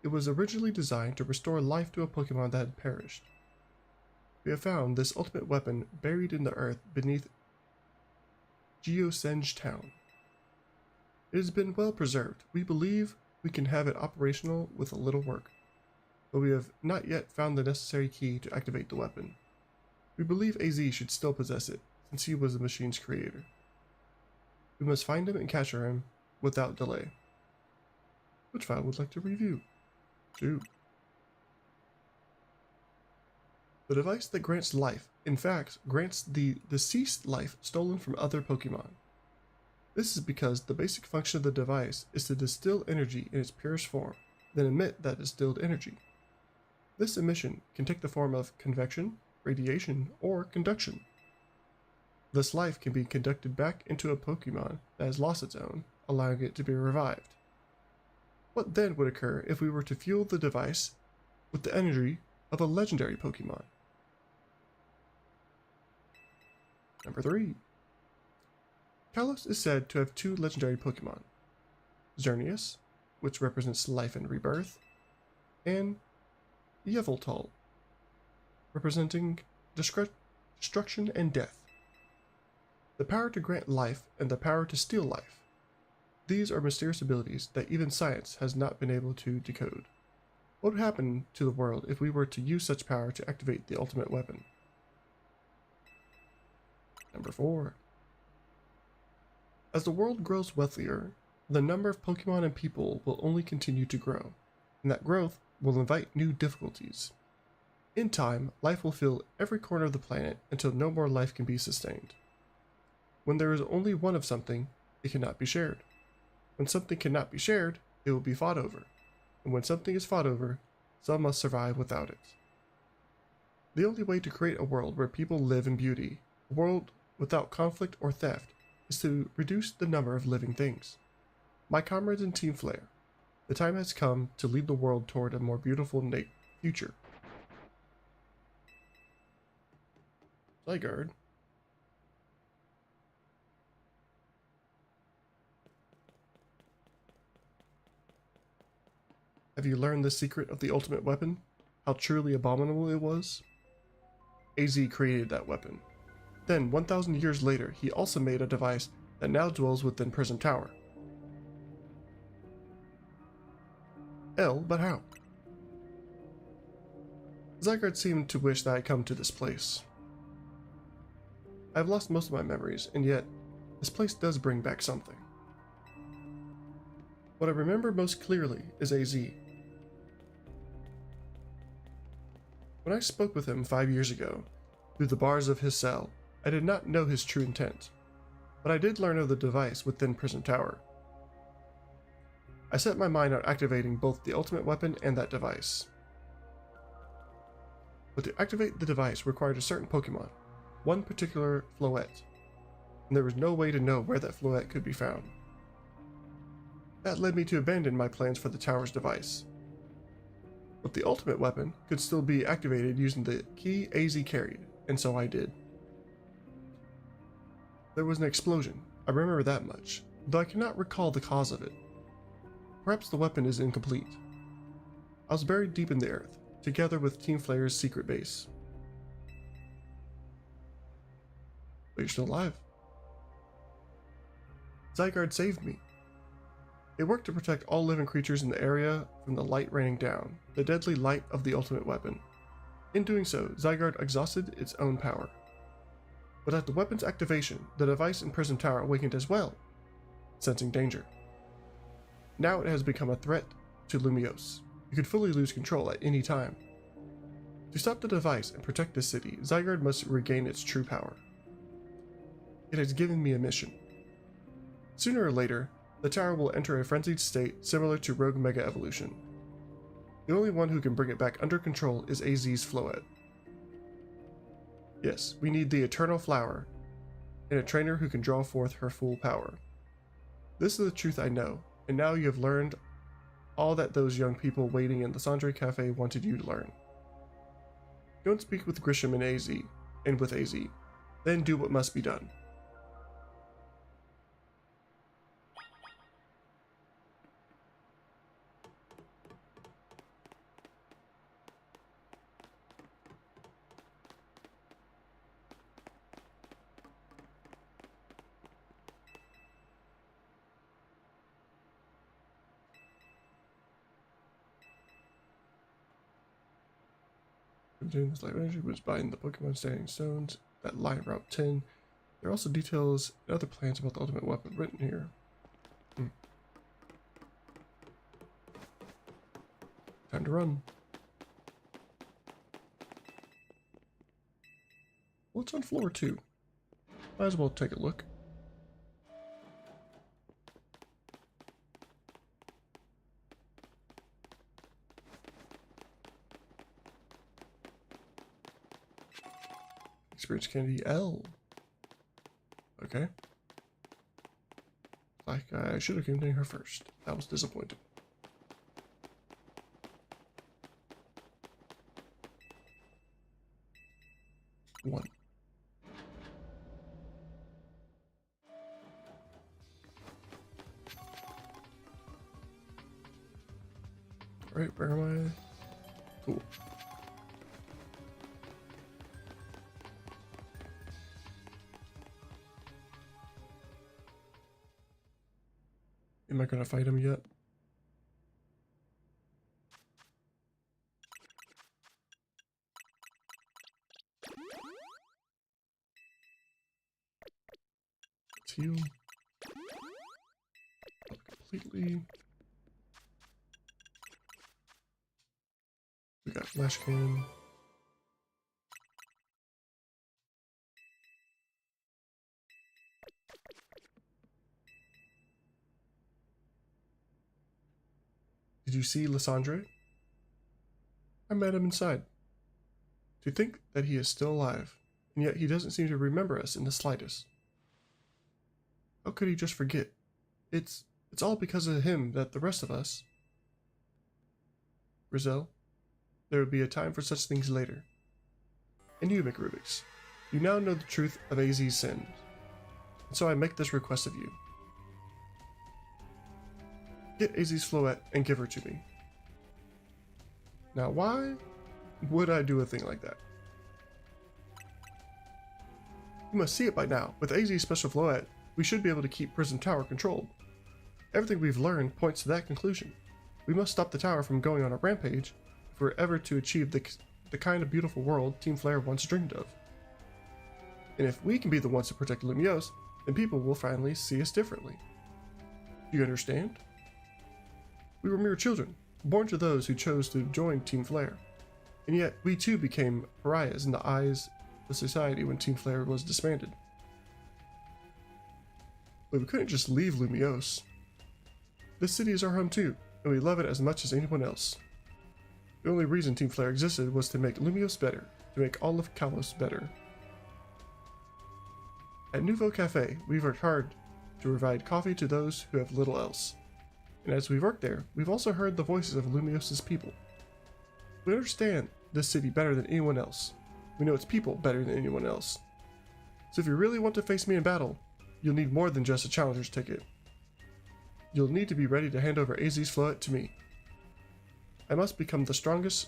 It was originally designed to restore life to a Pokémon that had perished. We have found this ultimate weapon buried in the earth beneath Geosenge Town. It has been well preserved. We believe we can have it operational with a little work, but we have not yet found the necessary key to activate the weapon. We believe AZ should still possess it, since he was the machine's creator. We must find him and capture him without delay. Which file would like to review? 2. The device that grants life, in fact, grants the deceased life stolen from other Pokemon. This is because the basic function of the device is to distill energy in its purest form, then emit that distilled energy. This emission can take the form of convection, radiation, or conduction. This life can be conducted back into a Pokemon that has lost its own, allowing it to be revived. What then would occur if we were to fuel the device with the energy of a legendary Pokemon? Number 3. Kalos is said to have 2 legendary Pokemon. Xerneas, which represents life and rebirth, and Yveltal, representing destruction and death. The power to grant life and the power to steal life. These are mysterious abilities that even science has not been able to decode. What would happen to the world if we were to use such power to activate the ultimate weapon? Number 4. As the world grows wealthier, the number of Pokemon and people will only continue to grow, and that growth will invite new difficulties. In time, life will fill every corner of the planet until no more life can be sustained. When there is only one of something, it cannot be shared. When something cannot be shared, it will be fought over. And when something is fought over, some must survive without it. The only way to create a world where people live in beauty, a world without conflict or theft, is to reduce the number of living things. My comrades in Team Flare, the time has come to lead the world toward a more beautiful future. Zygarde. Have you learned the secret of the ultimate weapon? How truly abominable it was? AZ created that weapon. Then, 1,000 years later, he also made a device that now dwells within Prison Tower. But how? Zygarde seemed to wish that I had come to this place. I have lost most of my memories, and yet, this place does bring back something. What I remember most clearly is AZ. When I spoke with him 5 years ago, through the bars of his cell, I did not know his true intent, but I did learn of the device within Prison Tower. I set my mind on activating both the ultimate weapon and that device. But to activate the device required a certain Pokemon, one particular Floette, and there was no way to know where that Floette could be found. That led me to abandon my plans for the tower's device. But the ultimate weapon could still be activated using the key AZ carried, and so I did. There was an explosion, I remember that much, though I cannot recall the cause of it. Perhaps the weapon is incomplete. I was buried deep in the earth, together with Team Flare's secret base. But you're still alive. Zygarde saved me. It worked to protect all living creatures in the area from the light raining down, the deadly light of the ultimate weapon. In doing so, Zygarde exhausted its own power. But at the weapon's activation, the device in Prism Tower awakened as well, sensing danger. Now it has become a threat to Lumiose. You could fully lose control at any time. To stop the device and protect the city, Zygarde must regain its true power. It has given me a mission. Sooner or later, the tower will enter a frenzied state similar to Rogue Mega Evolution. The only one who can bring it back under control is AZ's Floette. Yes, we need the Eternal Flower, and a trainer who can draw forth her full power. This is the truth I know, and now you have learned all that those young people waiting in the Lysandre Cafe wanted you to learn. Go and speak with Grisham and with AZ, then do what must be done. Doing this light energy was buying the Pokemon Standing Stones that lie Route 10. There are also details and other plans about the ultimate weapon written here. Time to run. What's on floor 2? Might as well take a look. Experience candy L. Okay. Like I should have came down here first. That was disappointing. One. Alright, where am I? Cool. Am I gonna fight him yet? Let's heal. Completely. We got flash cannon. Did you see Lysandre? I met him inside. To think that he is still alive, and yet he doesn't seem to remember us in the slightest. How could he just forget? It's all because of him that the rest of us... Rizal, there will be a time for such things later. And you, McRubix, you now know the truth of AZ's sins, and so I make this request of you. Get AZ's Floette and give her to me. Now, why would I do a thing like that? You must see it by now. With AZ's special Floette, we should be able to keep Prism Tower controlled. Everything we've learned points to that conclusion. We must stop the tower from going on a rampage if we're ever to achieve the kind of beautiful world Team Flare once dreamed of. And if we can be the ones to protect Lumiose, then people will finally see us differently. Do you understand? We were mere children, born to those who chose to join Team Flare, and yet we too became pariahs in the eyes of society when Team Flare was disbanded. But we couldn't just leave Lumiose. This city is our home too, and we love it as much as anyone else. The only reason Team Flare existed was to make Lumiose better, to make all of Kalos better. At Nouveau Cafe, we've worked hard to provide coffee to those who have little else. And as we've worked there, we've also heard the voices of Lumiose's people. We understand this city better than anyone else. We know its people better than anyone else. So if you really want to face me in battle, you'll need more than just a challenger's ticket. You'll need to be ready to hand over AZ's Floette to me. I must become the strongest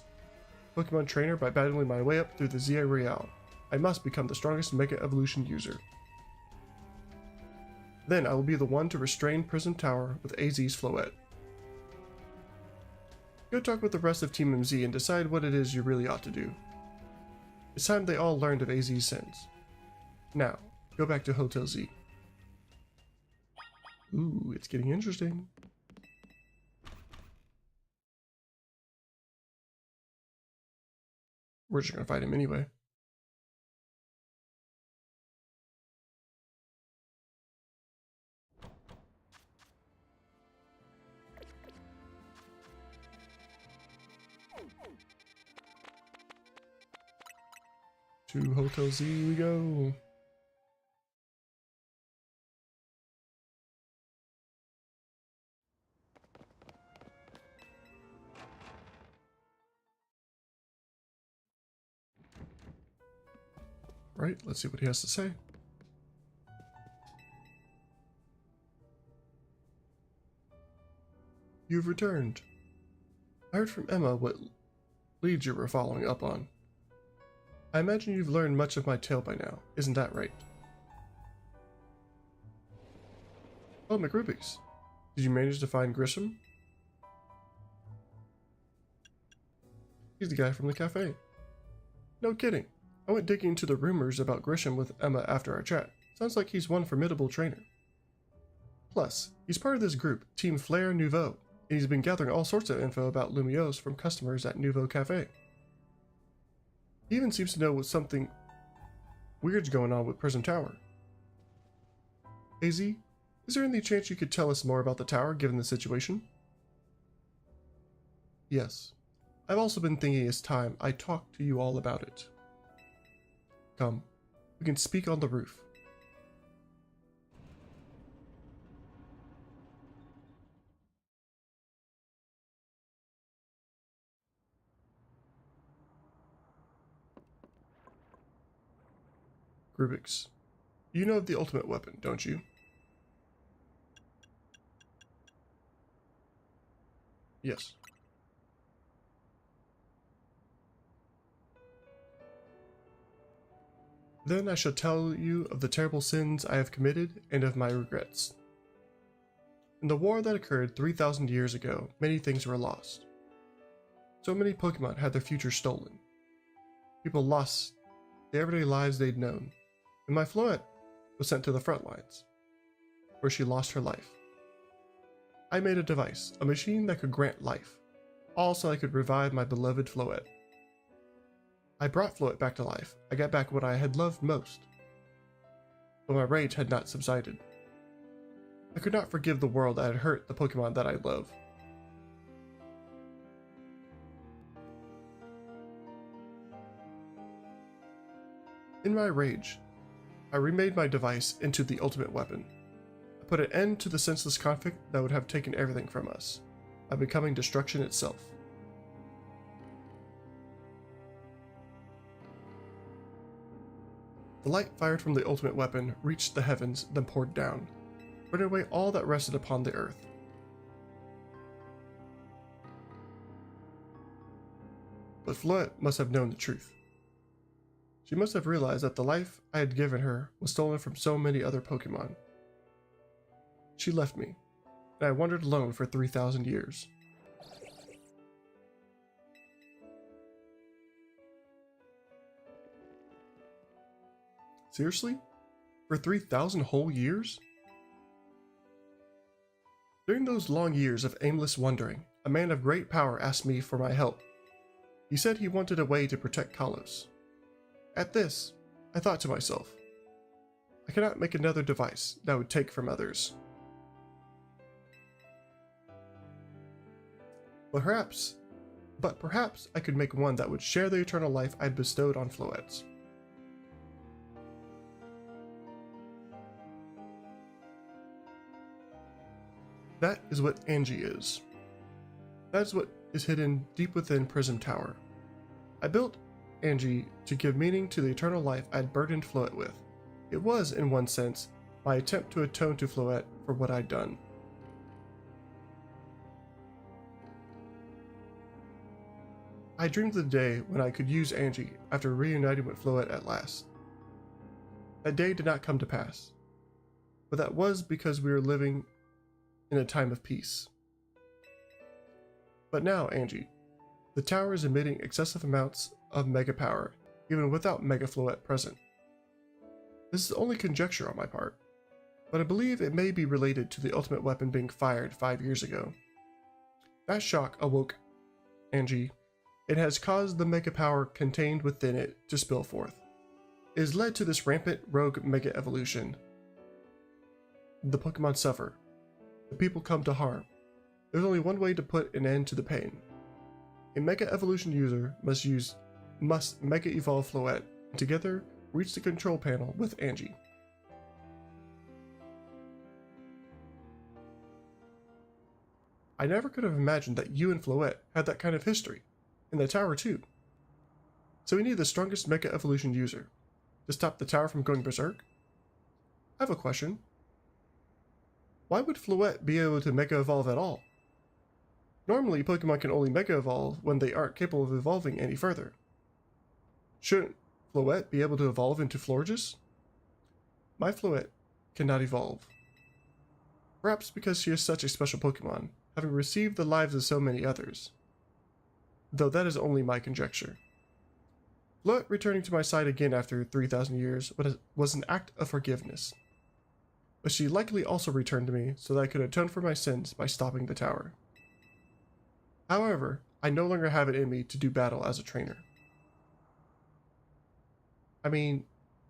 Pokemon trainer by battling my way up through the Z-A Real. I must become the strongest Mega Evolution user. Then I will be the one to restrain Prism Tower with AZ's Floette. Go talk with the rest of Team MZ and decide what it is you really ought to do. It's time they all learned of AZ's sins. Now, go back to Hotel Z. Ooh, it's getting interesting. We're just gonna fight him anyway. To Hotel Z we go. Right, let's see what he has to say. You've returned. I heard from Emma what leads you were following up on. I imagine you've learned much of my tale by now, isn't that right? Oh, McRubix. Did you manage to find Grisham? He's the guy from the cafe. No kidding. I went digging into the rumors about Grisham with Emma after our chat. Sounds like he's one formidable trainer. Plus, he's part of this group, Team Flair Nouveau, and he's been gathering all sorts of info about Lumiose from customers at Nouveau Cafe. He even seems to know what something weird's going on with Prism Tower. AZ, is there any chance you could tell us more about the tower given the situation? Yes. I've also been thinking it's time I talk to you all about it. Come, we can speak on the roof. Rubix, you know of the ultimate weapon, don't you? Yes. Then I shall tell you of the terrible sins I have committed and of my regrets. In the war that occurred 3,000 years ago, many things were lost. So many Pokemon had their future stolen. People lost the everyday lives they'd known, and my Floette was sent to the front lines, where she lost her life. I made a device, a machine that could grant life, all so I could revive my beloved Floette. I brought Floette back to life. I got back what I had loved most. But my rage had not subsided. I could not forgive the world that had hurt the Pokemon that I love. In my rage, I remade my device into the ultimate weapon. I put an end to the senseless conflict that would have taken everything from us, by becoming destruction itself. The light fired from the ultimate weapon reached the heavens, then poured down, burning away all that rested upon the earth. But Floette must have known the truth. She must have realized that the life I had given her was stolen from so many other Pokemon. She left me, and I wandered alone for 3,000 years. Seriously? For 3,000 whole years? During those long years of aimless wandering, a man of great power asked me for my help. He said he wanted a way to protect Kalos. At this, I thought to myself, I cannot make another device that would take from others. But perhaps I could make one that would share the eternal life I'd bestowed on Floettes. That is what Angie is. That is what is hidden deep within Prism Tower. I built Angie to give meaning to the eternal life I'd burdened Floette with. It was, in one sense, my attempt to atone to Floette for what I'd done. I dreamed of the day when I could use Angie after reuniting with Floette at last. That day did not come to pass. but that was because we were living in a time of peace. But now, Angie, the tower is emitting excessive amounts of mega power, even without Mega Floette present. This is only conjecture on my part, but I believe it may be related to the ultimate weapon being fired 5 years ago. That shock awoke Angie. It has caused the mega power contained within it to spill forth. It has led to this rampant rogue mega evolution. The Pokemon suffer. The people come to harm. There's only one way to put an end to the pain. A Mega Evolution user must Mega Evolve Floette and together reach the control panel with Angie. I never could have imagined that you and Floette had that kind of history, in the tower too. So we need the strongest Mega Evolution user to stop the tower from going berserk? I have a question. Why would Floette be able to Mega Evolve at all? Normally, Pokemon can only Mega Evolve when they aren't capable of evolving any further. Shouldn't Floette be able to evolve into Florges? My Floette cannot evolve. Perhaps because she is such a special Pokemon, having received the lives of so many others. Though that is only my conjecture. Floette returning to my side again after 3,000 years was an act of forgiveness. But she likely also returned to me so that I could atone for my sins by stopping the tower. However, I no longer have it in me to do battle as a trainer. I mean,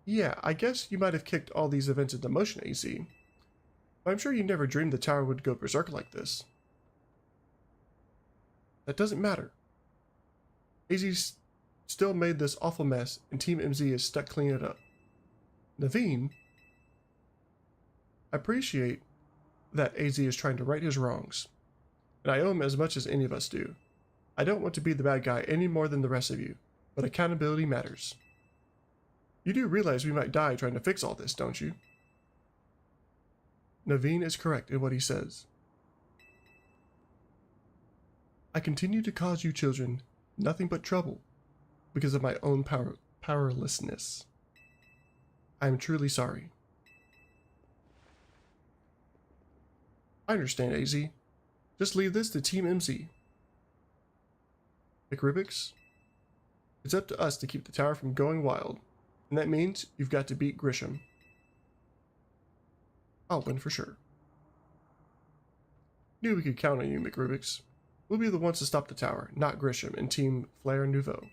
yeah, I guess you might have kicked all these events into motion, AZ, but I'm sure you never dreamed the tower would go berserk like this. That doesn't matter. AZ still made this awful mess, and Team MZ is stuck cleaning it up. Naveen, I appreciate that AZ is trying to right his wrongs, and I owe him as much as any of us do. I don't want to be the bad guy any more than the rest of you, but accountability matters. You do realize we might die trying to fix all this, don't you? Naveen is correct in what he says. I continue to cause you children nothing but trouble because of my own powerlessness. I am truly sorry. I understand, AZ. Just leave this to Team MZ. McRubix, it's up to us to keep the tower from going wild, and that means you've got to beat Grisham. I'll win for sure. Knew we could count on you, McRubix. We'll be the ones to stop the tower, not Grisham and Team Flare Nouveau.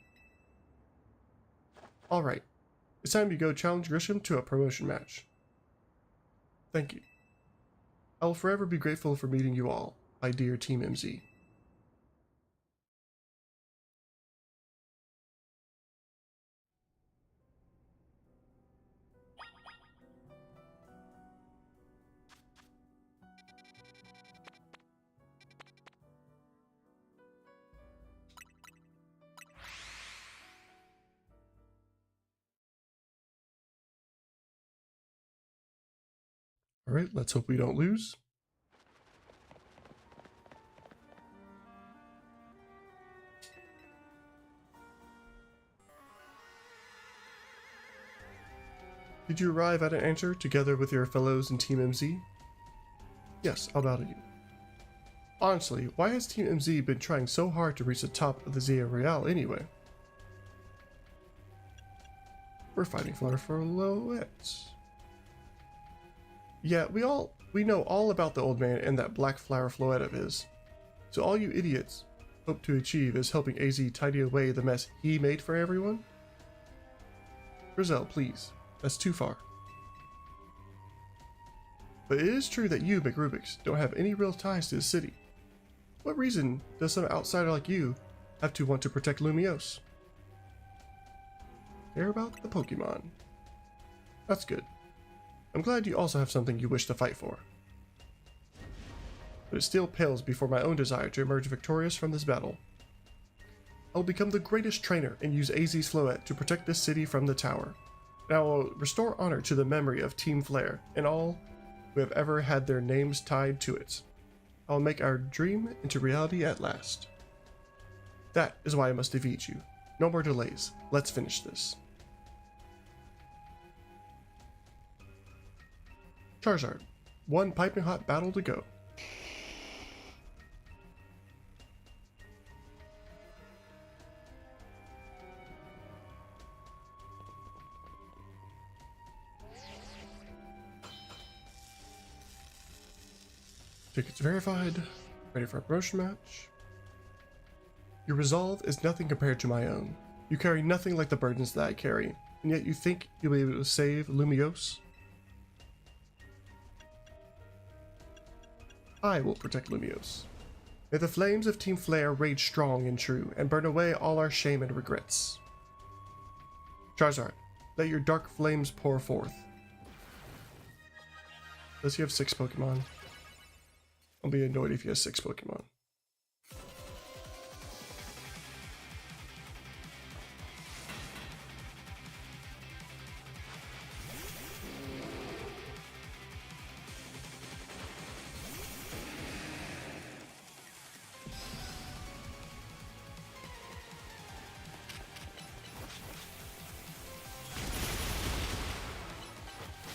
Alright, it's time to go challenge Grisham to a promotion match. Thank you. I will forever be grateful for meeting you all, my dear Team MZ. Alright, let's hope we don't lose. Did you arrive at an answer together with your fellows in Team MZ? Yes, I'll bow to you. Honestly, why has Team MZ been trying so hard to reach the top of the Z-A Royale anyway? We're fighting for Floette. Yeah, we know all about the old man and that black flower Floette of his. So all you idiots hope to achieve is helping AZ tidy away the mess he made for everyone? Grizel, please. That's too far. But it is true that you, McRubix, don't have any real ties to the city. What reason does some outsider like you have to want to protect Lumiose? Care about the Pokemon. That's good. I'm glad you also have something you wish to fight for. But it still pales before my own desire to emerge victorious from this battle. I will become the greatest trainer and use AZ's Floette to protect this city from the tower. And I will restore honor to the memory of Team Flare and all who have ever had their names tied to it. I will make our dream into reality at last. That is why I must defeat you. No more delays. Let's finish this. Charizard. One piping hot battle to go. Tickets verified. Ready for a promotion match. Your resolve is nothing compared to my own. You carry nothing like the burdens that I carry, and yet you think you'll be able to save Lumiose? I will protect Lumiose. May the flames of Team Flare rage strong and true, and burn away all our shame and regrets. Charizard, let your dark flames pour forth. Does he have 6 Pokemon? I'll be annoyed if he has 6 Pokemon.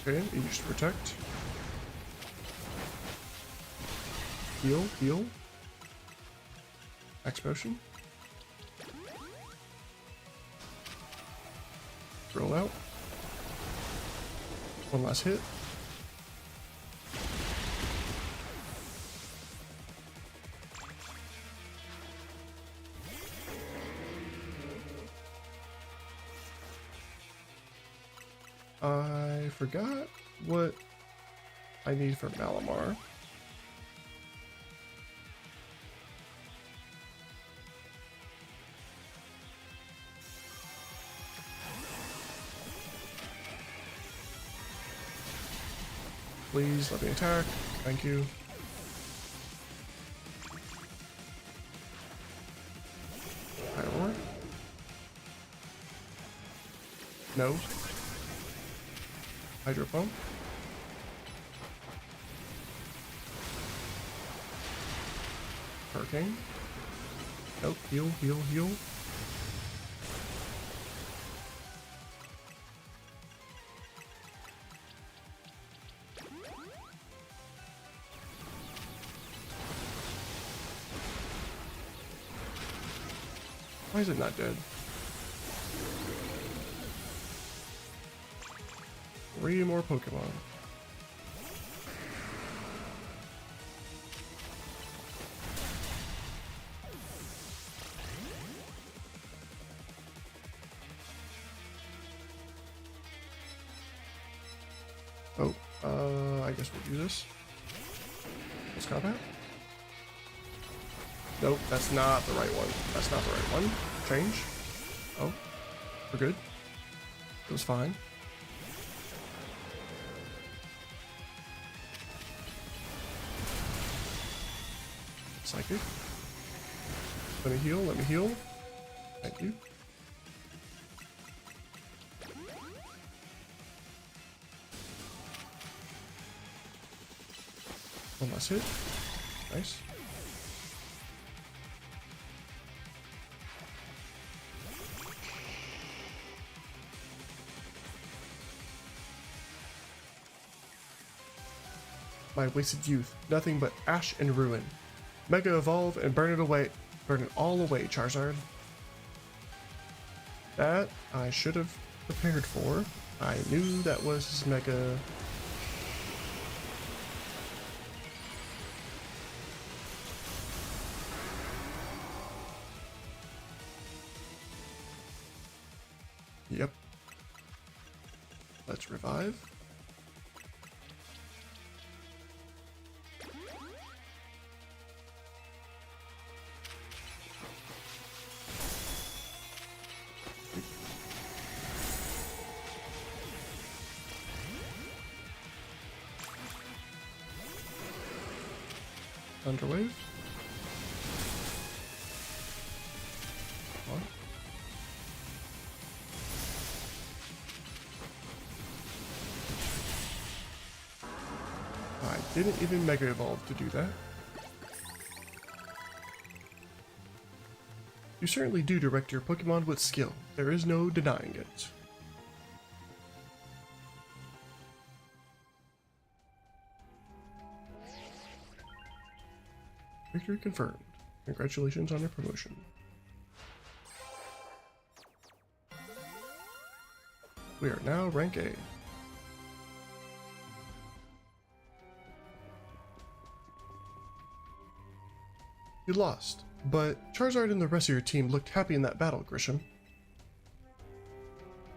Okay, he used to protect. Heal, heal. Max potion. Roll out. One last hit. I forgot what I need for Malamar. Please let me attack. Thank you. Pyroar? No. Hydro Pump. Hurricane. Nope. Heal, heal, heal. Why is it not dead? 3 more Pokemon. Oh, I guess we'll do this. Let's combat. Nope, that's not the right one. That's not the right one. Change. Oh, we're good. It was fine. Psychic. Let me heal, let me heal. Thank you. One last hit. Nice. My wasted youth, nothing but ash and ruin. Mega Evolve and burn it away. Burn it all away, Charizard. That I should have prepared for. I knew that was his Mega. Yep. Let's revive. Thunderwave. What? I didn't even Mega Evolve to do that. You certainly do direct your Pokemon with skill. There is no denying it. Victory confirmed. Congratulations on your promotion. We are now rank A. You lost, but Charizard and the rest of your team looked happy in that battle, Grisham.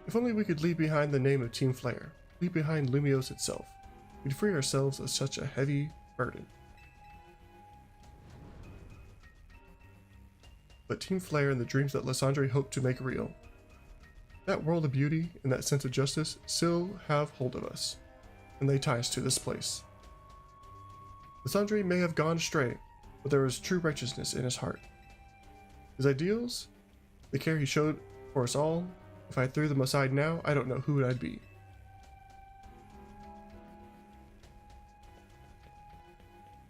If only we could leave behind the name of Team Flare, leave behind Lumiose itself. We'd free ourselves of such a heavy burden. But Team Flare and the dreams that Lysandre hoped to make real. That world of beauty and that sense of justice still have hold of us, and they tie us to this place. Lysandre may have gone astray, but there was true righteousness in his heart. His ideals, the care he showed for us all, if I threw them aside now, I don't know who I'd be.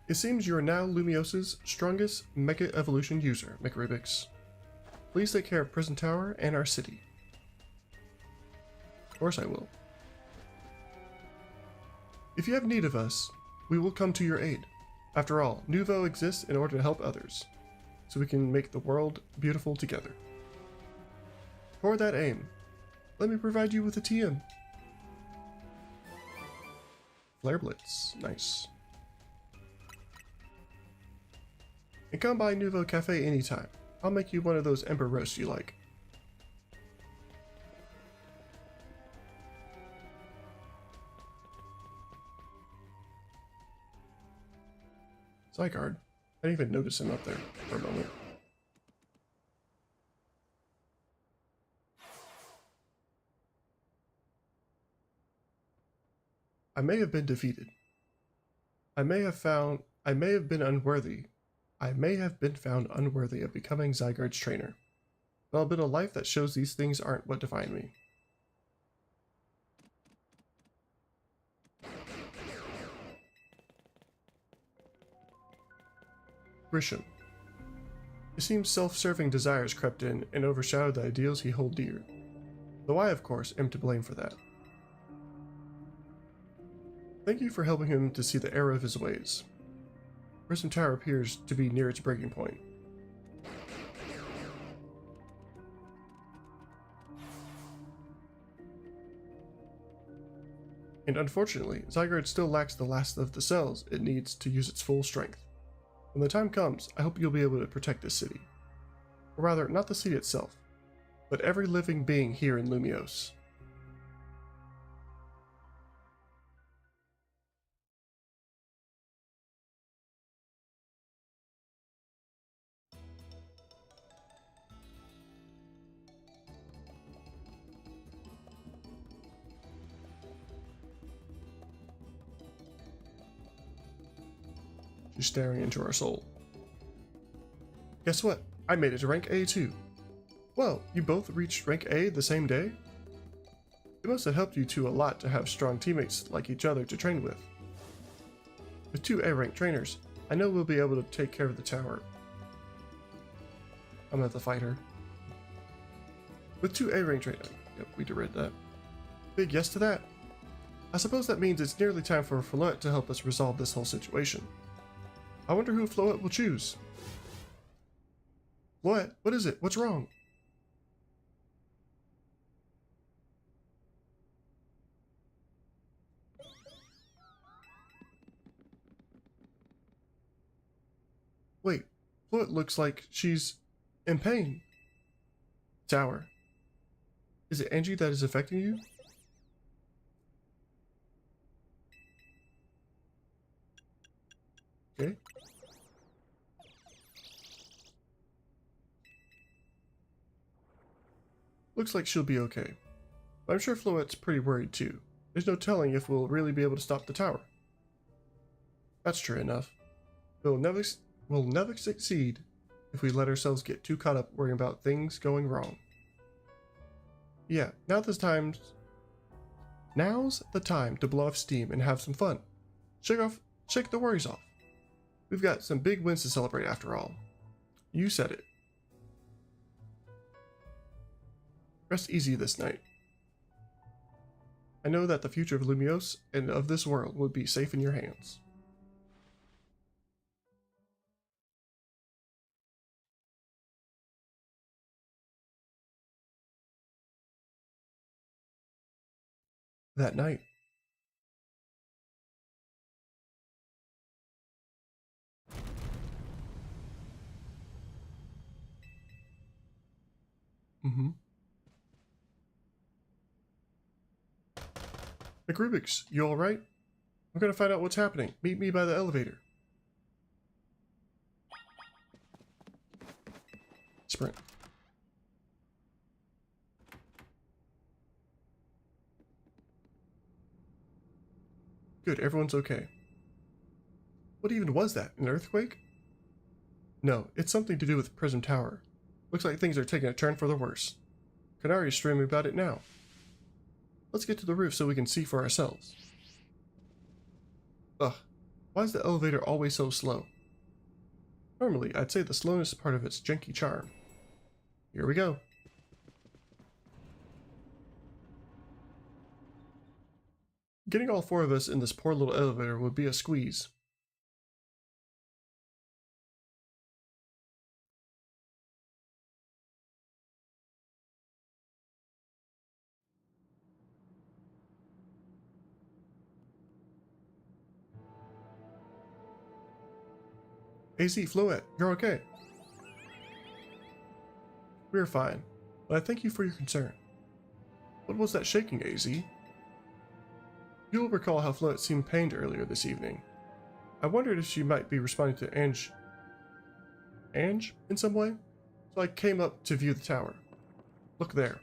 It seems you are now Lumiose's strongest Mega Evolution user, McRibix. Please take care of Prison Tower and our city. Of course I will. If you have need of us, we will come to your aid. After all, Nouveau exists in order to help others, so we can make the world beautiful together. Toward that aim, let me provide you with a TM. Flare Blitz, nice. And come by Nouveau Cafe anytime. I'll make you one of those ember roasts you like. Zygarde. I didn't even notice him up there for a moment. I may have been defeated. I may have been unworthy. I may have been found unworthy of becoming Zygarde's trainer. But I'll build a life that shows these things aren't what define me. Grisham. It seems self-serving desires crept in and overshadowed the ideals he held dear. Though I, of course, am to blame for that. Thank you for helping him to see the error of his ways. Prison Tower appears to be near its breaking point. And unfortunately, Zygarde still lacks the last of the cells it needs to use its full strength. When the time comes, I hope you'll be able to protect this city. Or rather, not the city itself, but every living being here in Lumiose. She's staring into our soul. Guess what? I made it to rank A too. Well, you both reached rank A the same day? It must have helped you two a lot to have strong teammates like each other to train with. With 2 A rank trainers, I know we'll be able to take care of the tower. I'm gonna have to fight her. With 2 A rank trainers. Yep, we read that. Big yes to that. I suppose that means it's nearly time for Floette to help us resolve this whole situation. I wonder who Floette will choose. What? What is it? What's wrong? Wait, Floette looks like she's in pain. Tower. Is it Angie that is affecting you? Okay. Looks like she'll be okay. But I'm sure Floette's pretty worried too. There's no telling if we'll really be able to stop the tower. That's true enough. We'll never succeed if we let ourselves get too caught up worrying about things going wrong. Yeah, now's the time to blow off steam and have some fun. Shake the worries off. We've got some big wins to celebrate after all. You said it. Rest easy this night. I know that the future of Lumiose and of this world will be safe in your hands. that night. McRubik's, you alright? I'm gonna find out what's happening. Meet me by the elevator. Sprint. Good, everyone's okay. What even was that? An earthquake? No, it's something to do with Prism Tower. Looks like things are taking a turn for the worse. Kanari's streaming about it now. Let's get to the roof so we can see for ourselves. Ugh, why is the elevator always so slow? Normally, I'd say the slowness is part of its janky charm. Here we go. Getting all four of us in this poor little elevator would be a squeeze. AZ, Floette, you're okay. We're fine, but I thank you for your concern. What was that shaking, AZ? You'll recall how Floette seemed pained earlier this evening. I wondered if she might be responding to Ange in some way, so I came up to view the tower. Look there.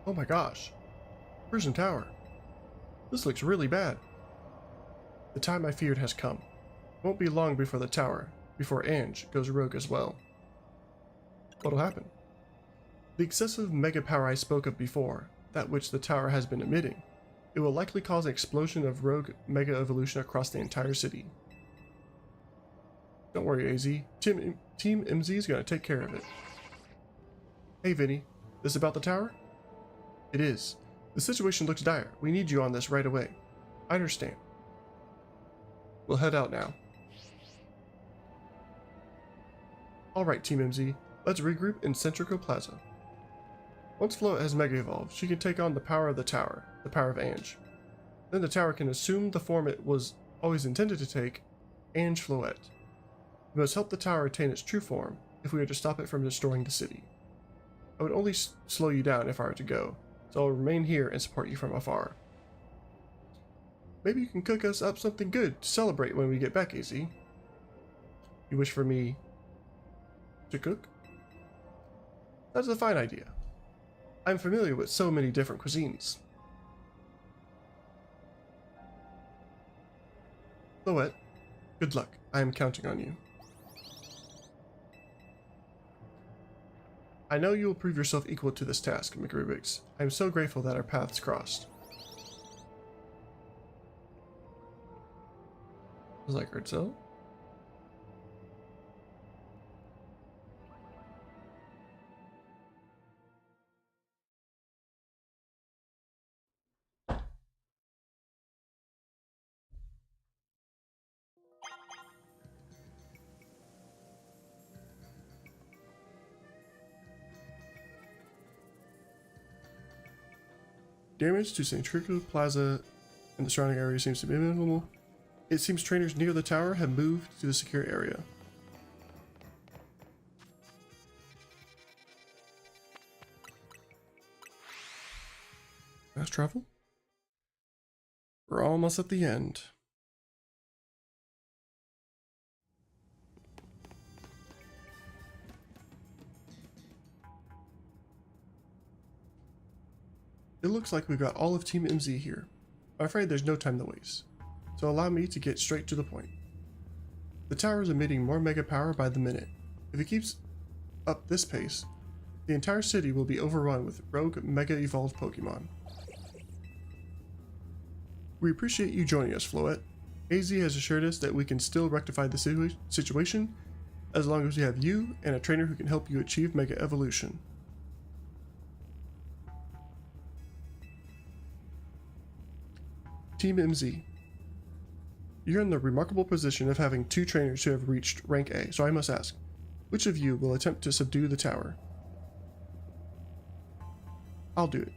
Oh my gosh. Prison Tower. This looks really bad. The time I feared has come. It won't be long before the tower, before Ange goes rogue as well. What'll happen? The excessive mega power I spoke of before, that which the tower has been emitting, it will likely cause an explosion of rogue mega evolution across the entire city. Don't worry, AZ. Team MZ is going to take care of it. Hey, Vinny. This about the tower? It is. The situation looks dire. We need you on this right away. I understand. We'll head out now. Alright, Team MZ. Let's regroup in Centrico Plaza. Once Floette has Mega Evolved, she can take on the power of the tower, the power of Ange. Then the tower can assume the form it was always intended to take, Ange Floette. We must help the tower attain its true form if we are to stop it from destroying the city. I would only slow you down if I were to go, so I'll remain here and support you from afar. Maybe you can cook us up something good to celebrate when we get back, AZ. You wish for me to cook? That's a fine idea. I'm familiar with so many different cuisines. Floette, good luck. I am counting on you. I know you will prove yourself equal to this task, McRubik's. I am so grateful that our paths crossed. Was like heard so? Damage to Centrico Plaza and the surrounding area seems to be minimal. It seems trainers near the tower have moved to the secure area. Fast travel? We're almost at the end. It looks like we've got all of Team MZ here. I'm afraid there's no time to waste, so allow me to get straight to the point. The tower is emitting more mega power by the minute. If it keeps up this pace, the entire city will be overrun with rogue mega evolved Pokemon. We appreciate you joining us, Floette. AZ has assured us that we can still rectify the situation as long as we have you and a trainer who can help you achieve mega evolution. Team MZ. You're in the remarkable position of having 2 trainers who have reached rank A, so I must ask, which of you will attempt to subdue the tower? I'll do it.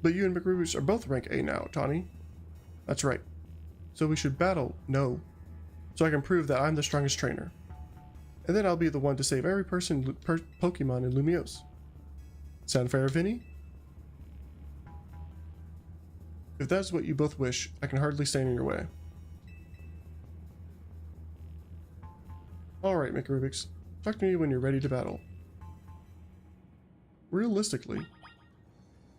But you and McRubus are both rank A now, Tawny. That's right. So we should battle, no. So I can prove that I'm the strongest trainer. And then I'll be the one to save every Pokemon in Lumiose. Sound fair, Vinny? If that's what you both wish, I can hardly stand in your way. Alright, McRubix. Talk to me when you're ready to battle. Realistically,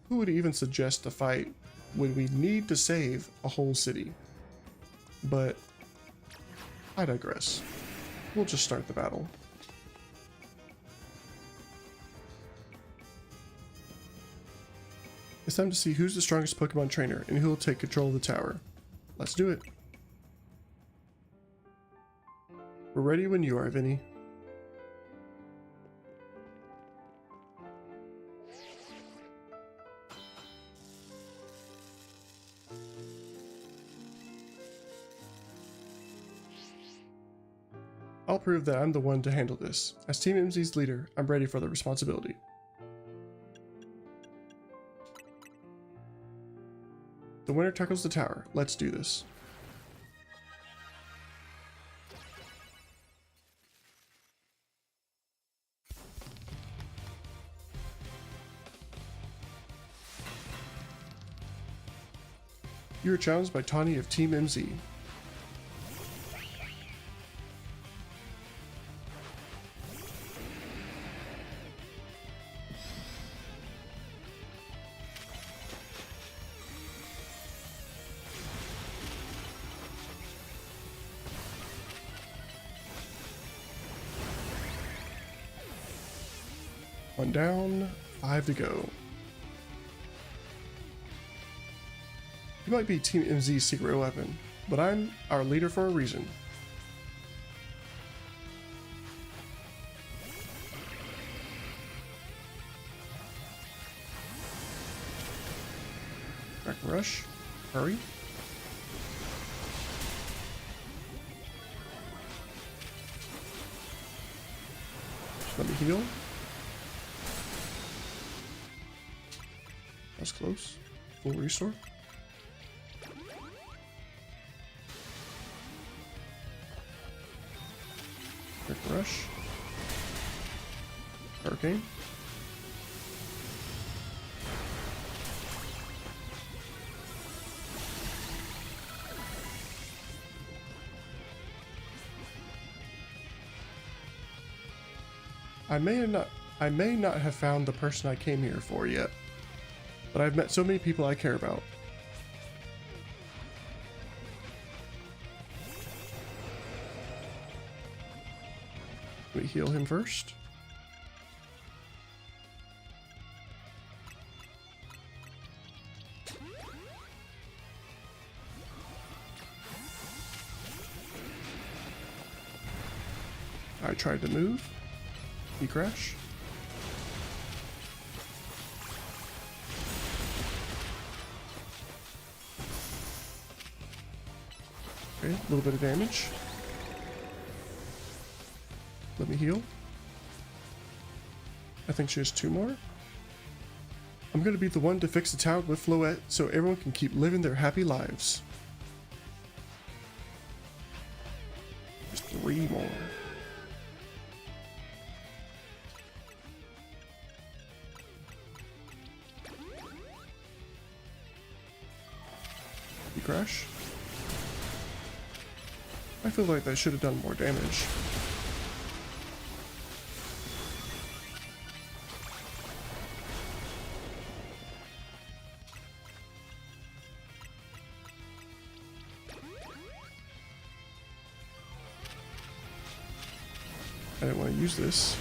who would even suggest a fight when we need to save a whole city? But I digress. We'll just start the battle. It's time to see who's the strongest Pokemon trainer and who will take control of the tower. Let's do it. We're ready when you are, Vinny. I'll prove that I'm the one to handle this. As Team MZ's leader, I'm ready for the responsibility. The winner tackles the tower. Let's do this. You are challenged by Tawny of Team MZ. One down, 5 to go. You might be Team MZ's secret weapon, but I'm our leader for a reason. Crack rush, hurry. Let me heal. That's close. Full restore. Quick rush. Hurricane. I may not have found the person I came here for yet, but I've met so many people I care about. We heal him first. I tried to move. He crashed. Okay, a little bit of damage. Let me heal. I think she has 2 more. I'm gonna be the one to fix the tower with Floette so everyone can keep living their happy lives. Just 3 more. You crash? I feel like that should have done more damage. I didn't want to use this.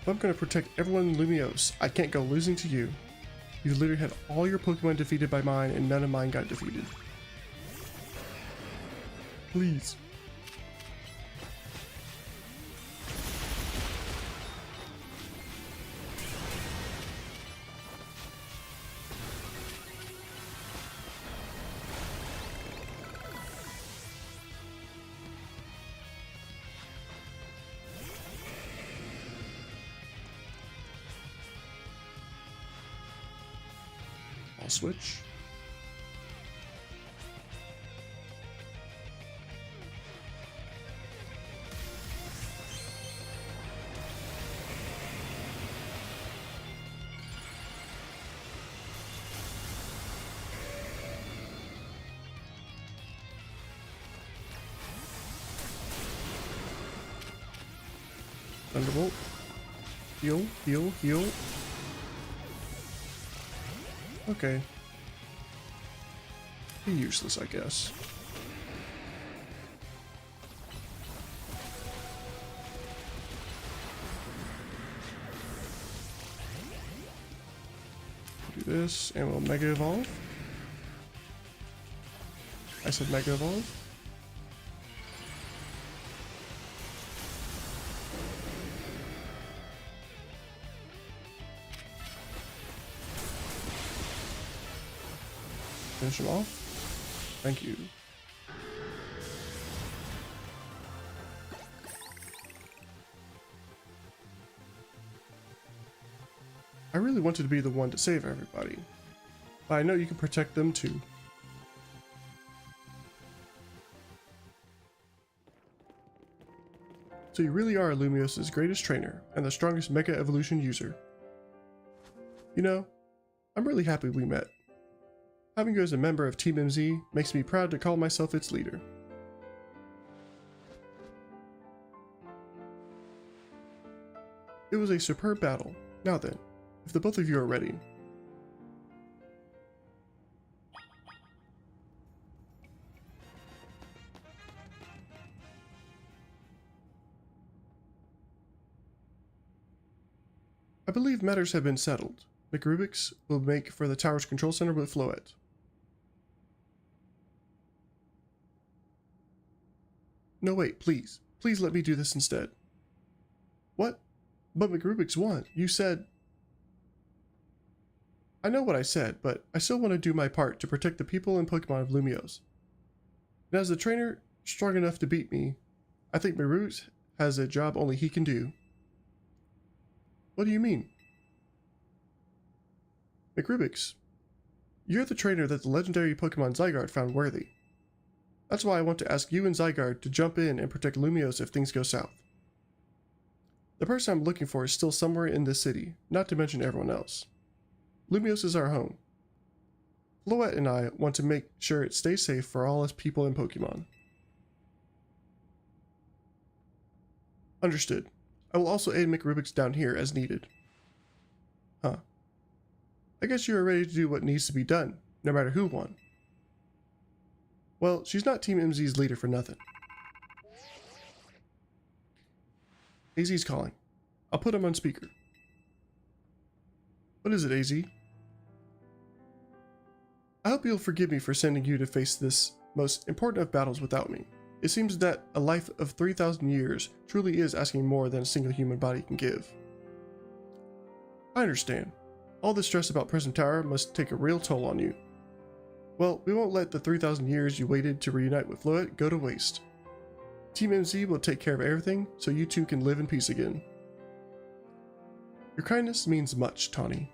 I'm going to protect everyone in Lumiose. I can't go losing to you. You literally had all your Pokemon defeated by mine and none of mine got defeated. Please. I'll switch. Thunderbolt. Heal, heal, heal. Okay. Be useless, I guess. Do this, and we'll Mega Evolve. I said Mega Evolve. Finish him off. Thank you. I really wanted to be the one to save everybody, but I know you can protect them too. So you really are Lumios's greatest trainer and the strongest Mega Evolution user. You know, I'm really happy we met. Having you as a member of Team MZ makes me proud to call myself its leader. It was a superb battle. Now then, if the both of you are ready. I believe matters have been settled. McRubix will make for the tower's control center with Floette. No, wait, please. Please let me do this instead. What? But McRubix won. You said... I know what I said, but I still want to do my part to protect the people and Pokemon of Lumiose. And as the trainer strong enough to beat me, I think McRubix has a job only he can do. What do you mean? McRubix, you're the trainer that the legendary Pokemon Zygarde found worthy. That's why I want to ask you and Zygarde to jump in and protect Lumiose if things go south. The person I'm looking for is still somewhere in this city, not to mention everyone else. Lumiose is our home. Floette and I want to make sure it stays safe for all us people and Pokemon. Understood. I will also aid McRubix down here as needed. Huh. I guess you are ready to do what needs to be done, no matter who won. Well, she's not Team MZ's leader for nothing. AZ's calling. I'll put him on speaker. What is it, AZ? I hope you'll forgive me for sending you to face this most important of battles without me. It seems that a life of 3,000 years truly is asking more than a single human body can give. I understand. All the stress about Prism Tower must take a real toll on you. Well, we won't let the 3,000 years you waited to reunite with Floette go to waste. Team MZ will take care of everything so you two can live in peace again. Your kindness means much, Tawny.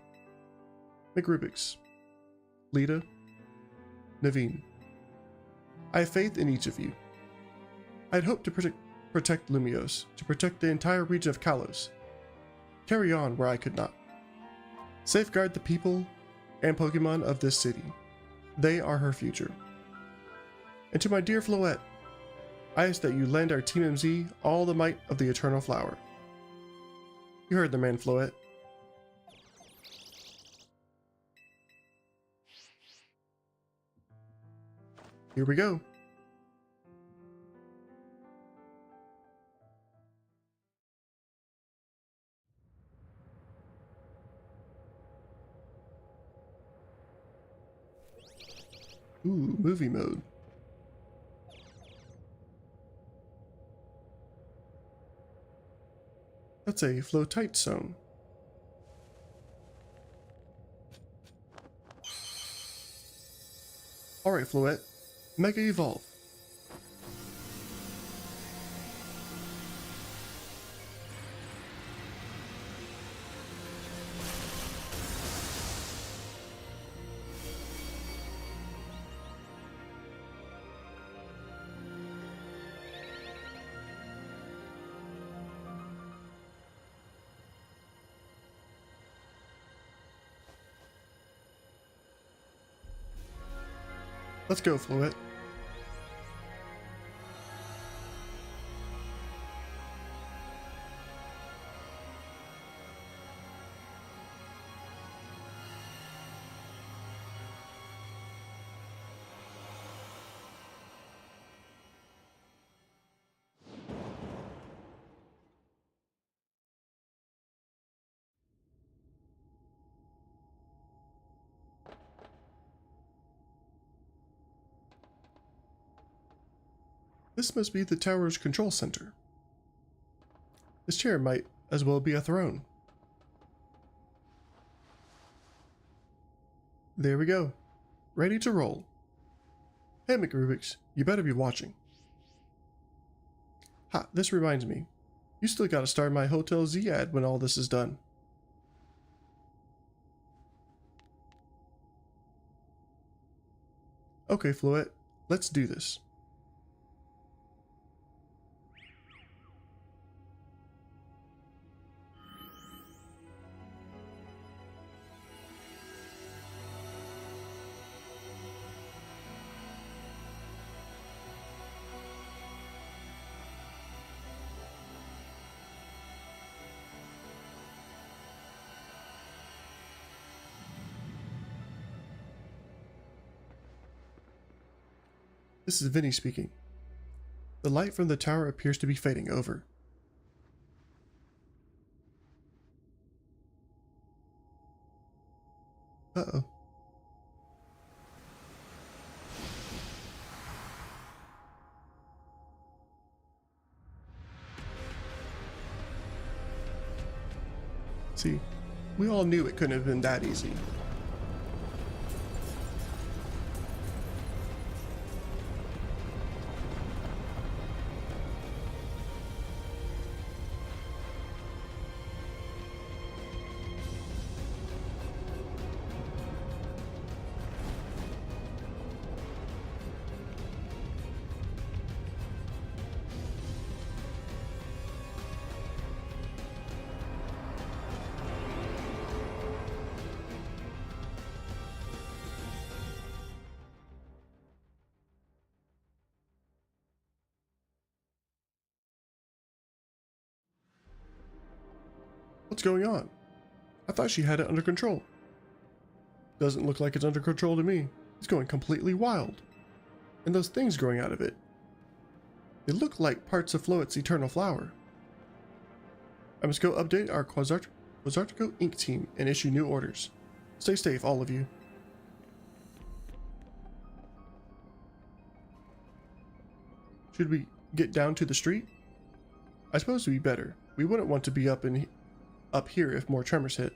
McRubix, Lita, Naveen. I have faith in each of you. I had hoped to protect Lumiose, to protect the entire region of Kalos. Carry on where I could not. Safeguard the people and Pokemon of this city. They are her future. And to my dear Floette, I ask that you lend our Team MZ all the might of the Eternal Flower. You heard the man, Floette. Here we go. Ooh, movie mode. That's a flow tight zone. Alright, Floette. Mega Evolve. Let's go, Fluet. This must be the tower's control center. This chair might as well be a throne. There we go. Ready to roll. Hey McRubix, you better be watching. Ha, this reminds me. You still gotta start my Hotel Z ad when all this is done. Okay, Fluet, let's do this. This is Vinny speaking. The light from the tower appears to be fading over. Uh-oh. See, we all knew it couldn't have been that easy. What's going on? I thought she had it under control. Doesn't look like it's under control to me. It's going completely wild. And those things growing out of it. They look like parts of Floet's eternal flower. I must go update our Quasartico Inc. team and issue new orders. Stay safe, all of you. Should we get down to the street? I suppose we'd better. We wouldn't want to be up here if more tremors hit.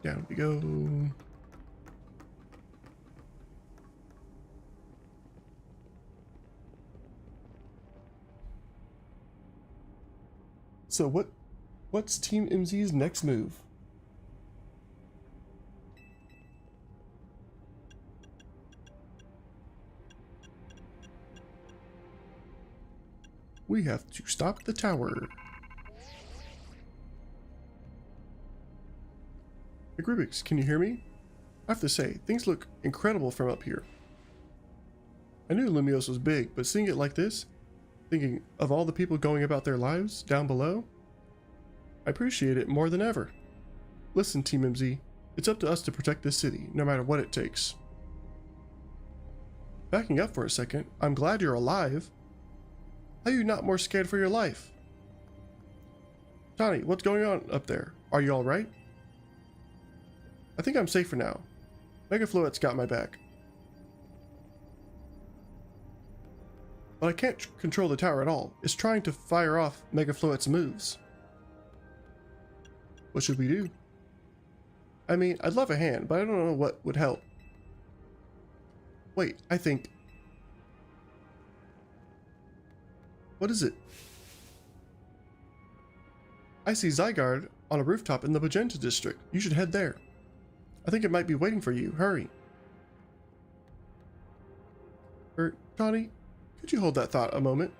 Down we go. So what's Team MZ's next move? We have to stop the tower. Hey Rubix, can you hear me? I have to say, things look incredible from up here. I knew Lumiose was big, but seeing it like this, thinking of all the people going about their lives down below, I appreciate it more than ever. Listen, Team MZ, it's up to us to protect this city, no matter what it takes. Backing up for a second, I'm glad you're alive. How are you not more scared for your life? Tani, what's going on up there? Are you alright? I think I'm safe for now. Mega Fluet's got my back. But I can't control the tower at all. It's trying to fire off Mega Fluet's moves. What should we do? I mean, I'd love a hand, but I don't know what would help. Wait, I think... What is it? I see Zygarde on a rooftop in the Magenta District. You should head there. I think it might be waiting for you. Hurry. Tawny, could you hold that thought a moment?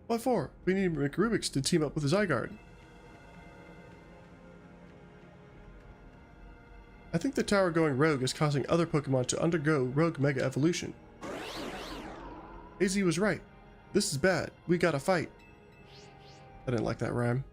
What for? We need McRubik's to team up with Zygarde. I think the tower going rogue is causing other Pokemon to undergo rogue mega evolution. AZ was right. This is bad. We gotta fight. I didn't like that rhyme.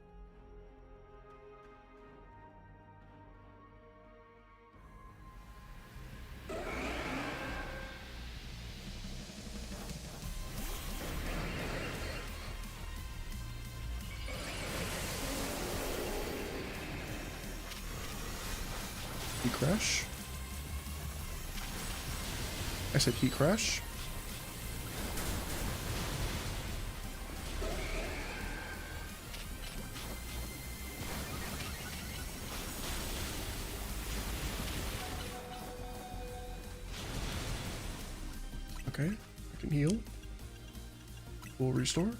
Heat crash. I said heat crash. Okay, I can heal. Full restore.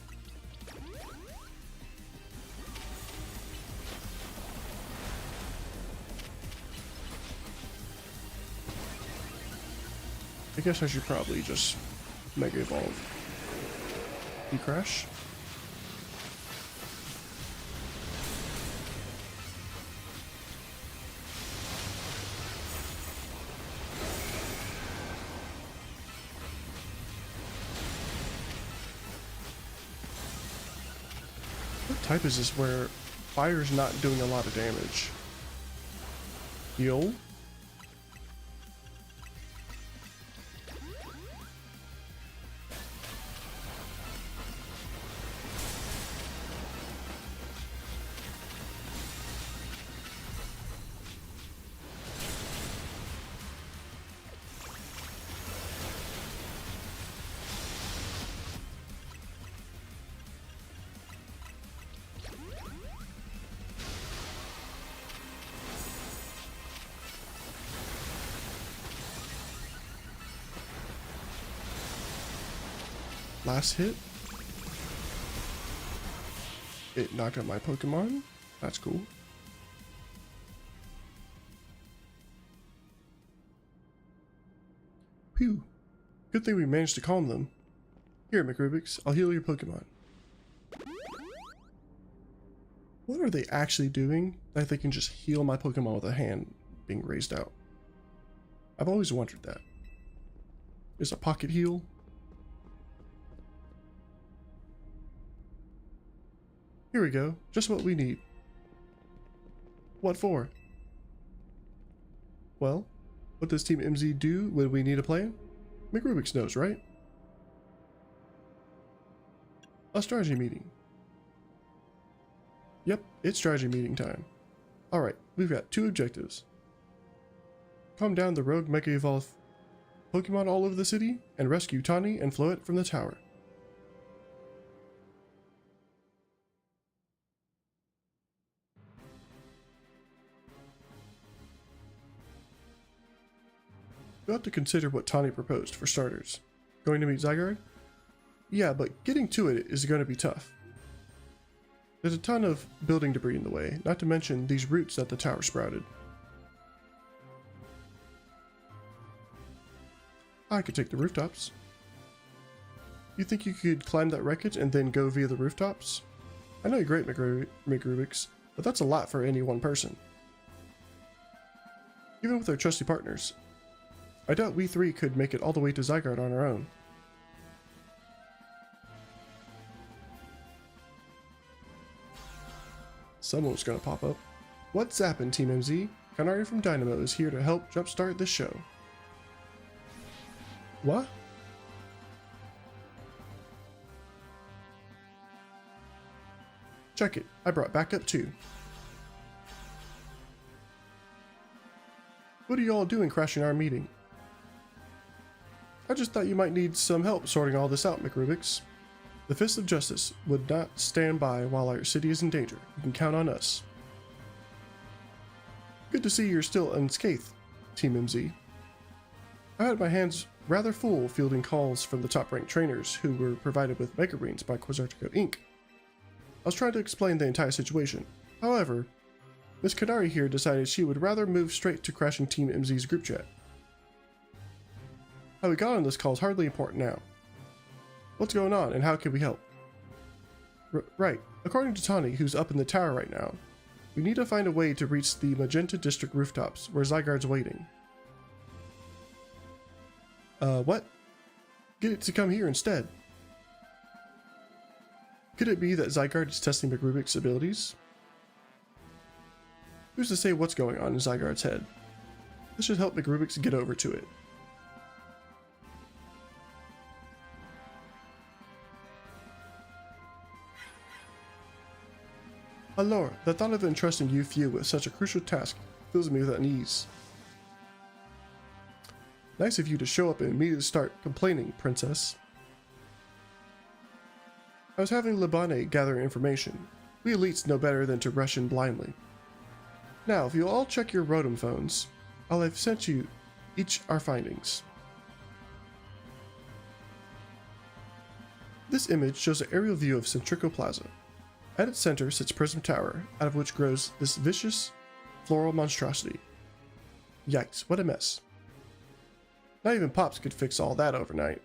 I guess I should probably just Mega Evolve. Crash. What type is this where fire's not doing a lot of damage? Heal. Last hit. It knocked out my Pokemon. That's cool. Phew. Good thing we managed to calm them. Here, McRubik's, I'll heal your Pokemon. What are they actually doing that they can just heal my Pokemon with a hand being raised out? I've always wondered that. Is a pocket heal? Here we go, just what we need. What for? Well, what does Team MZ do when we need a plan? McRubik's knows, right? A strategy meeting. Yep, it's strategy meeting time. Alright, we've got two objectives. Calm down the rogue Mega Evolve Pokemon all over the city, and rescue Tawny and Floette from the tower. You'll have to consider what Tawny proposed, for starters. Going to meet Zygarde? Yeah, but getting to it is going to be tough. There's a ton of building debris in the way, not to mention these roots that the tower sprouted. I could take the rooftops. You think you could climb that wreckage and then go via the rooftops? I know you're great, McRubik's, but that's a lot for any one person. Even with our trusty partners, I doubt we three could make it all the way to Zygarde on our own. Someone's gonna pop up. What's zappin', Team MZ? Canary from Dynamo is here to help jumpstart this show. What? Check it, I brought backup too. What are you all doing crashing our meeting? I just thought you might need some help sorting all this out, McRubik's. The Fist of Justice would not stand by while our city is in danger. You can count on us. Good to see you're still unscathed, Team MZ. I had my hands rather full fielding calls from the top-ranked trainers who were provided with Mega Brains by Quasartico Inc. I was trying to explain the entire situation. However, Miss Kanari here decided she would rather move straight to crashing Team MZ's group chat. How we got on this call is hardly important now. What's going on and how can we help? Right, according to Tani, who's up in the tower right now, we need to find a way to reach the Magenta District rooftops where Zygarde's waiting. What? Get it to come here instead. Could it be that Zygarde is testing McRubik's abilities? Who's to say what's going on in Zygarde's head? This should help McRubik's get over to it. Allure, the thought of entrusting you few with such a crucial task fills me with unease. Nice of you to show up and immediately start complaining, Princess. I was having Libane gather information. We elites know better than to rush in blindly. Now, if you'll all check your Rotom phones, I'll have sent you each our findings. This image shows an aerial view of Centrico Plaza. At its center sits Prism Tower, out of which grows this vicious, floral monstrosity. Yikes, what a mess. Not even Pops could fix all that overnight.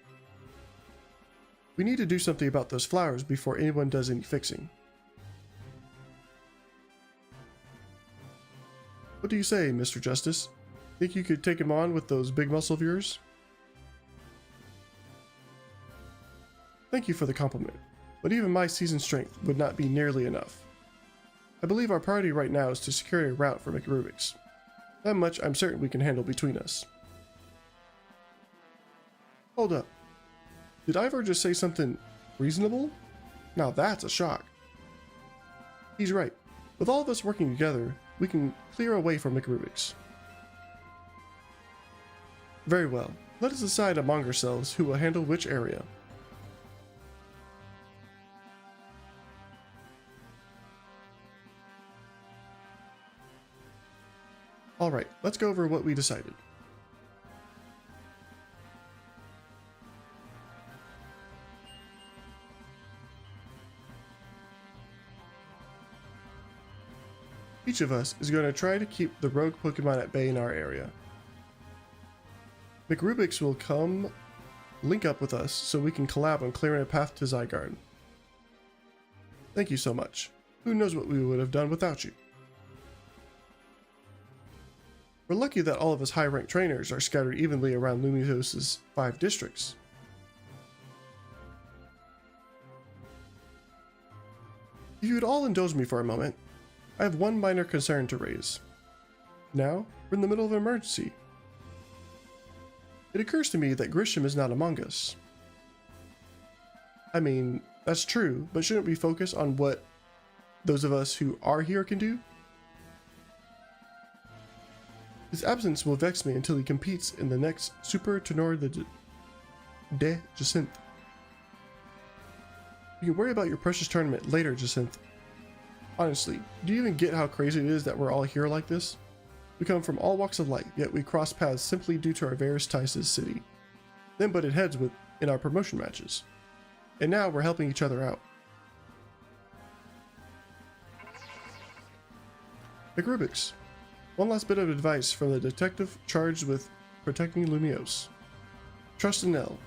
We need to do something about those flowers before anyone does any fixing. What do you say, Mr. Justice? Think you could take him on with those big muscle of yours? Thank you for the compliment, but even my seasoned strength would not be nearly enough. I believe our priority right now is to secure a route for McRubik's. That much I'm certain we can handle between us. Hold up. Did Ivor just say something reasonable? Now that's a shock. He's right. With all of us working together, we can clear a way for McRubik's. Very well. Let us decide among ourselves who will handle which area. Alright, let's go over what we decided. Each of us is going to try to keep the rogue Pokemon at bay in our area. McRubik's will come link up with us so we can collab on clearing a path to Zygarde. Thank you so much. Who knows what we would have done without you. We're lucky that all of us high-ranked trainers are scattered evenly around Lumios's 5 districts. If you would all indulge me for a moment, I have one minor concern to raise. Now, we're in the middle of an emergency. It occurs to me that Grisham is not among us. I mean, that's true, but shouldn't we focus on what those of us who are here can do? His absence will vex me until he competes in the next Super Tournoi de Jacinth. You can worry about your precious tournament later, Jacinth. Honestly, do you even get how crazy it is that we're all here like this? We come from all walks of life, yet we cross paths simply due to our various ties to the city, then butted heads in our promotion matches. And now we're helping each other out. McRubik's. One last bit of advice from the detective charged with protecting Lumiose. Trust in L.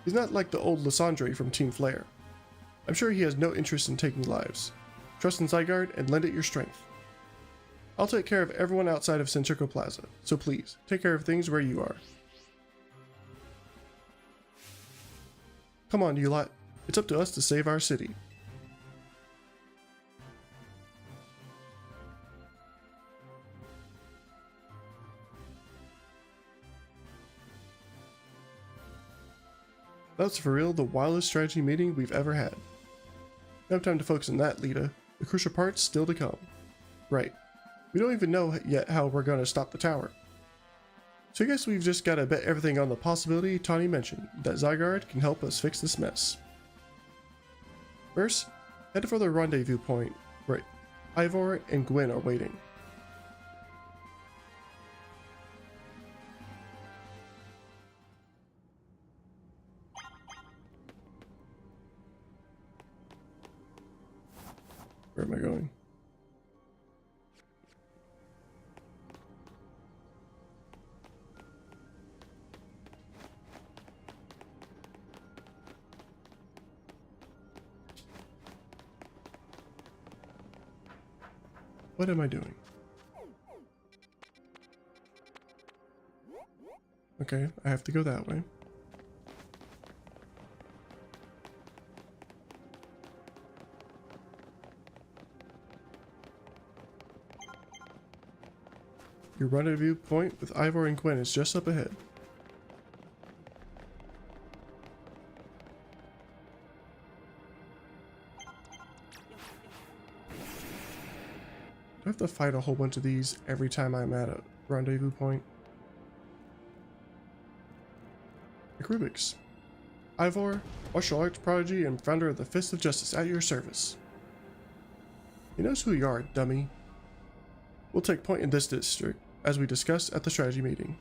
He's not like the old Lysandre from Team Flare. I'm sure he has no interest in taking lives. Trust in Zygarde and lend it your strength. I'll take care of everyone outside of Centrico Plaza, so please, take care of things where you are. Come on, you lot. It's up to us to save our city. That's for real the wildest strategy meeting we've ever had. No time to focus on that, Lita. The crucial part's still to come. Right. We don't even know yet how we're going to stop the tower. So I guess we've just got to bet everything on the possibility Tani mentioned, that Zygarde can help us fix this mess. First, head for the rendezvous point, where Ivor and Gwen are waiting. Where am I going? What am I doing? Okay, I have to go that way. Your rendezvous point with Ivor and Gwen is just up ahead. Do I have to fight a whole bunch of these every time I'm at a rendezvous point? Rubik's. Ivor, martial arts prodigy and founder of the Fist of Justice, at your service. He knows who you are, dummy. We'll take point in this district, as we discussed at the strategy meeting.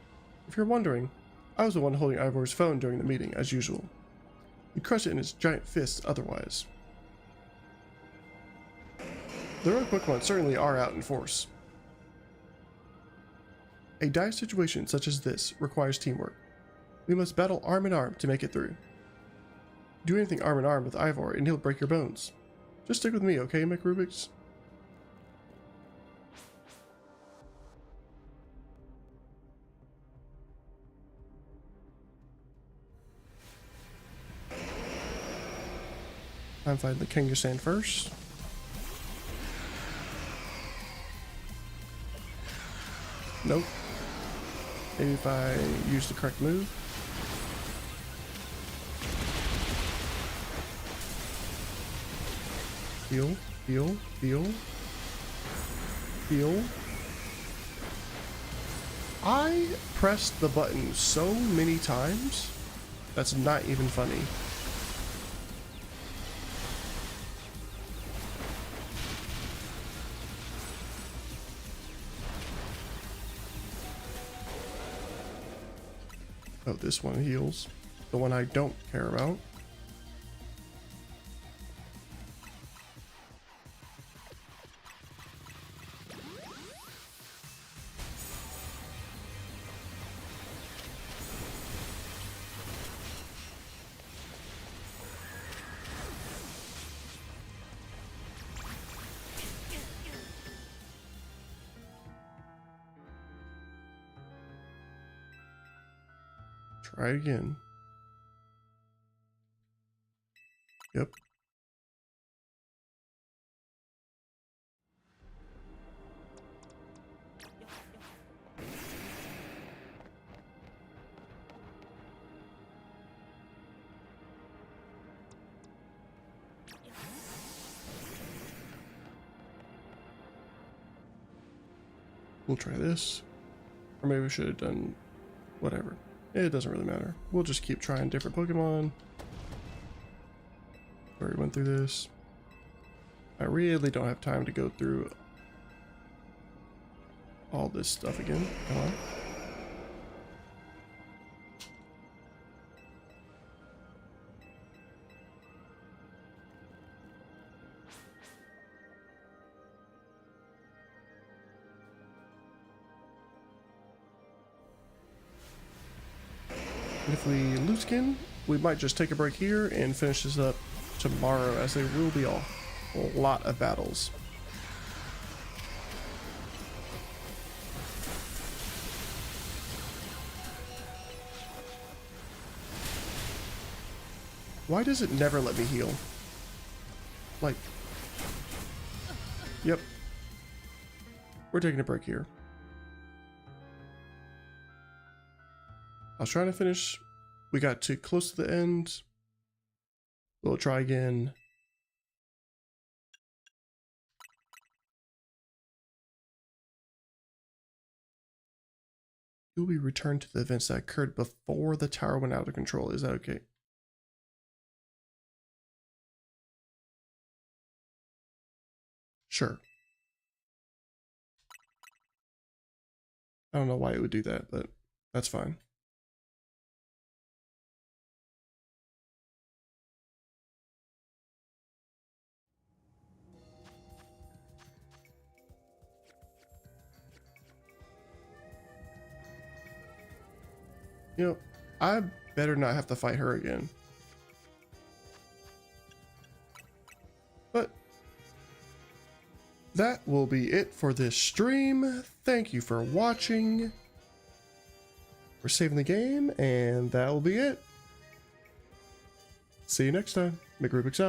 If you're wondering, I was the one holding Ivor's phone during the meeting, as usual. He crushed it in his giant fists otherwise. The rogue Pokémon certainly are out in force. A dire situation such as this requires teamwork. We must battle arm in arm to make it through. Do anything arm in arm with Ivor and he'll break your bones. Just stick with me, okay, McRubik's? I'm fighting the Kangaskhan first. Nope. Maybe if I use the correct move. Heal, heal, heal, heal. I pressed the button so many times, that's not even funny. Oh, this one heals. The one I don't care about. Try again. Yep. We'll try this. Or maybe we should have done whatever. It doesn't really matter. We'll just keep trying different Pokemon. Already went through this. I really don't have time to go through all this stuff again. Come on. And if we lose again, we might just take a break here and finish this up tomorrow, as there will be a lot of battles. Why does it never let me heal? Like, yep. We're taking a break here. I was trying to finish. We got too close to the end. We'll try again. Will we return to the events that occurred before the tower went out of control? Is that okay? Sure. I don't know why it would do that, but that's fine. You know, I better not have to fight her again. But that will be it for this stream. Thank you for watching. We're saving the game, and that will be it. See you next time. McRubik's out.